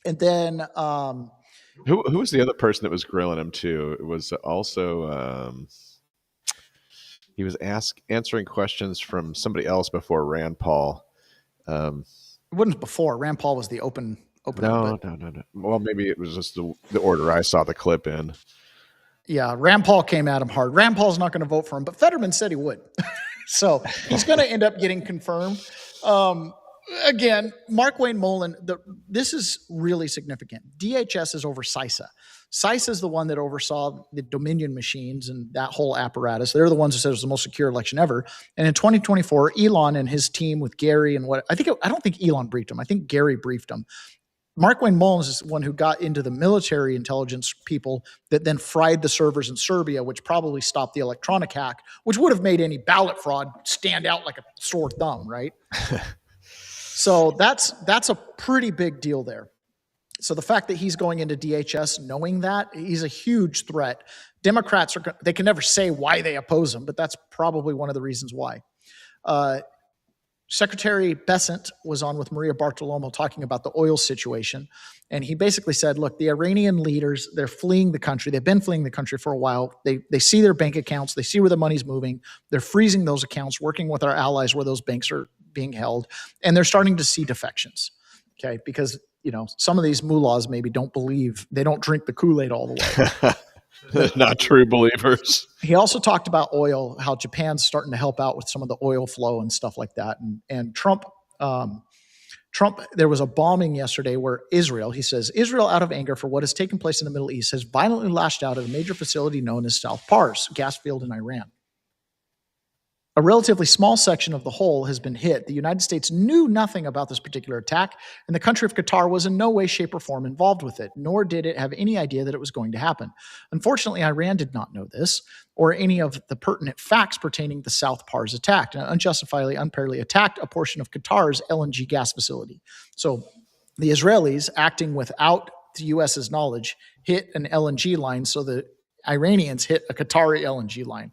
And then who was the other person that was grilling him too? It was also he was answering questions from somebody else before Rand Paul. It wasn't before. Rand Paul was the open. No. Well, maybe it was just the order I saw the clip in. Yeah, Rand Paul came at him hard. Rand Paul's not going to vote for him, but Fetterman said he would. So he's going to end up getting confirmed. Again, Mark Wayne Mullen, this is really significant. DHS is over CISA. CISA is the one that oversaw the Dominion machines and that whole apparatus. They're the ones who said it was the most secure election ever. And in 2024, Elon and his team with Gary and I don't think Elon briefed him. I think Gary briefed him. Mark Wayne Mullen is the one who got into the military intelligence people that then fried the servers in Serbia, which probably stopped the electronic hack, which would have made any ballot fraud stand out like a sore thumb, right? So that's a pretty big deal there. So the fact that he's going into DHS knowing that, he's a huge threat. Democrats they can never say why they oppose him, but that's probably one of the reasons why. Secretary Peasants was on with Maria Bartiromo talking about the oil situation. And he basically said, look, the Iranian leaders, they're fleeing the country. They've been fleeing the country for a while. They see their bank accounts. They see where the money's moving. They're freezing those accounts, working with our allies where those banks are being held. And they're starting to see defections, okay? Because, some of these mullahs maybe don't drink the Kool-Aid all the way. Not true believers. He also talked about oil, how Japan's starting to help out with some of the oil flow and stuff like that. And Trump, there was a bombing yesterday where Israel out of anger for what has taken place in the Middle East has violently lashed out at a major facility known as South Pars, gas field in Iran. A relatively small section of the whole has been hit. The United States knew nothing about this particular attack, and the country of Qatar was in no way, shape, or form involved with it, nor did it have any idea that it was going to happen. Unfortunately, Iran did not know this, or any of the pertinent facts pertaining to the South Pars attack, and unjustifiably, unfairly attacked a portion of Qatar's LNG gas facility. So the Israelis, acting without the U.S.'s knowledge, hit an LNG line, so the Iranians hit a Qatari LNG line.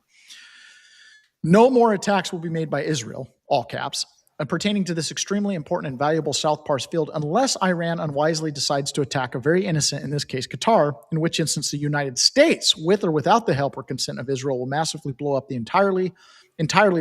No more attacks will be made by Israel, all caps, and pertaining to this extremely important and valuable South Pars field, unless Iran unwisely decides to attack a very innocent, in this case Qatar, in which instance the United States, with or without the help or consent of Israel, will massively blow up the entirely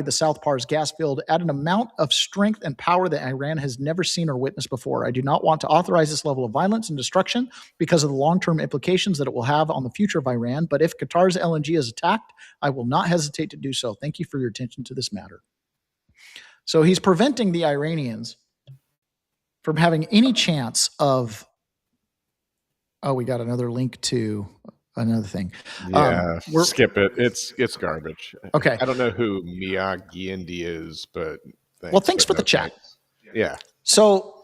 the South Pars gas field at an amount of strength and power that Iran has never seen or witnessed before. I do not want to authorize this level of violence and destruction because of the long-term implications that it will have on the future of Iran, but if Qatar's LNG is attacked, I will not hesitate to do so. Thank you for your attention to this matter. So he's preventing the Iranians from having any chance of, oh, we got another link to another thing. Yeah, skip it. It's garbage. Okay. I don't know who Miyagi is, but thanks for the chat. Yeah. So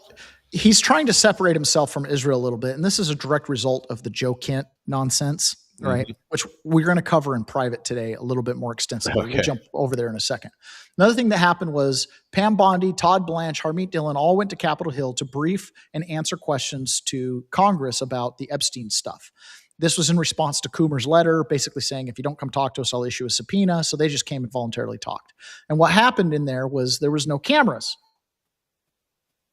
he's trying to separate himself from Israel a little bit, and this is a direct result of the Joe Kent nonsense, right? Which we're going to cover in private today a little bit more extensively. Okay. We'll jump over there in a second. Another thing that happened was Pam Bondi, Todd Blanche, Harmeet Dillon all went to Capitol Hill to brief and answer questions to Congress about the Epstein stuff. This was in response to Coomer's letter, basically saying, if you don't come talk to us, I'll issue a subpoena. So they just came and voluntarily talked. And what happened in there was no cameras.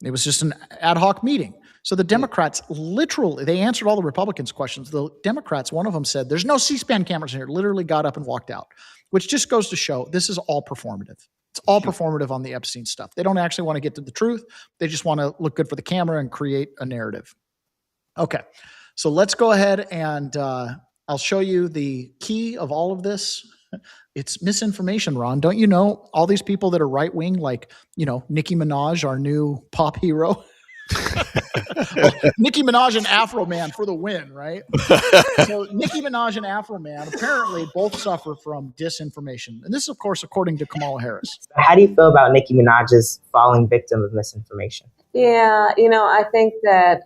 It was just an ad hoc meeting. So the Democrats literally, they answered all the Republicans' questions. The Democrats, one of them said, there's no C-SPAN cameras in here, literally got up and walked out, which just goes to show this is all performative. It's all performative on the Epstein stuff. They don't actually want to get to the truth. They just want to look good for the camera and create a narrative. Okay. So let's go ahead and I'll show you the key of all of this. It's misinformation, Ron. Don't you know all these people that are right-wing, like, Nicki Minaj, our new pop hero? Nicki Minaj and Afroman for the win, right? So Nicki Minaj and Afroman apparently both suffer from disinformation. And this is, of course, according to Kamala Harris. How do you feel about Nicki Minaj's falling victim of misinformation? Yeah, I think that...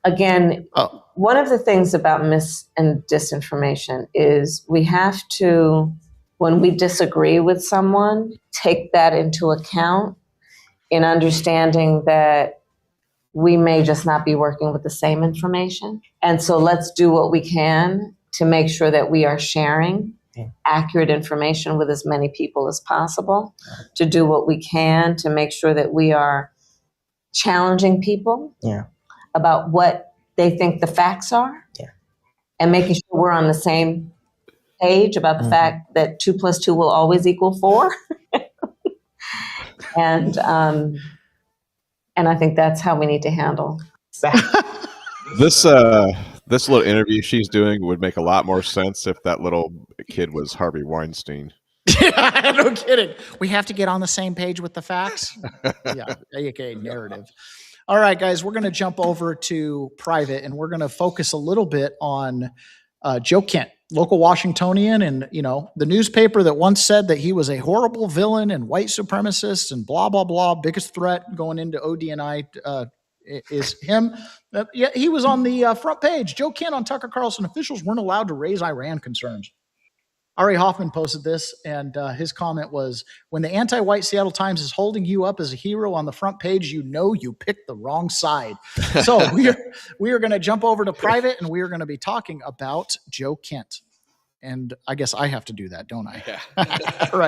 Again, one of the things about mis and disinformation is we have to, when we disagree with someone, take that into account in understanding that we may just not be working with the same information. And so let's do what we can to make sure that we are sharing accurate information with as many people as possible, to do what we can to make sure that we are challenging people. About what they think the facts are, and making sure we're on the same page about the fact that 2 + 2 will always equal 4. And I think that's how we need to handle This little interview she's doing would make a lot more sense if that little kid was Harvey Weinstein. No kidding. We have to get on the same page with the facts. Yeah, aka narrative. All right, guys, we're going to jump over to private, and we're going to focus a little bit on Joe Kent, local Washingtonian, and the newspaper that once said that he was a horrible villain and white supremacist and blah blah blah. Biggest threat going into ODNI is him. Yeah, he was on the front page. Joe Kent on Tucker Carlson. Officials weren't allowed to raise Iran concerns. Ari Hoffman posted this, and his comment was, when the anti-white Seattle Times is holding you up as a hero on the front page, you picked the wrong side. So we are going to jump over to private, and we are going to be talking about Joe Kent. And I guess I have to do that, don't I? Yeah. All right.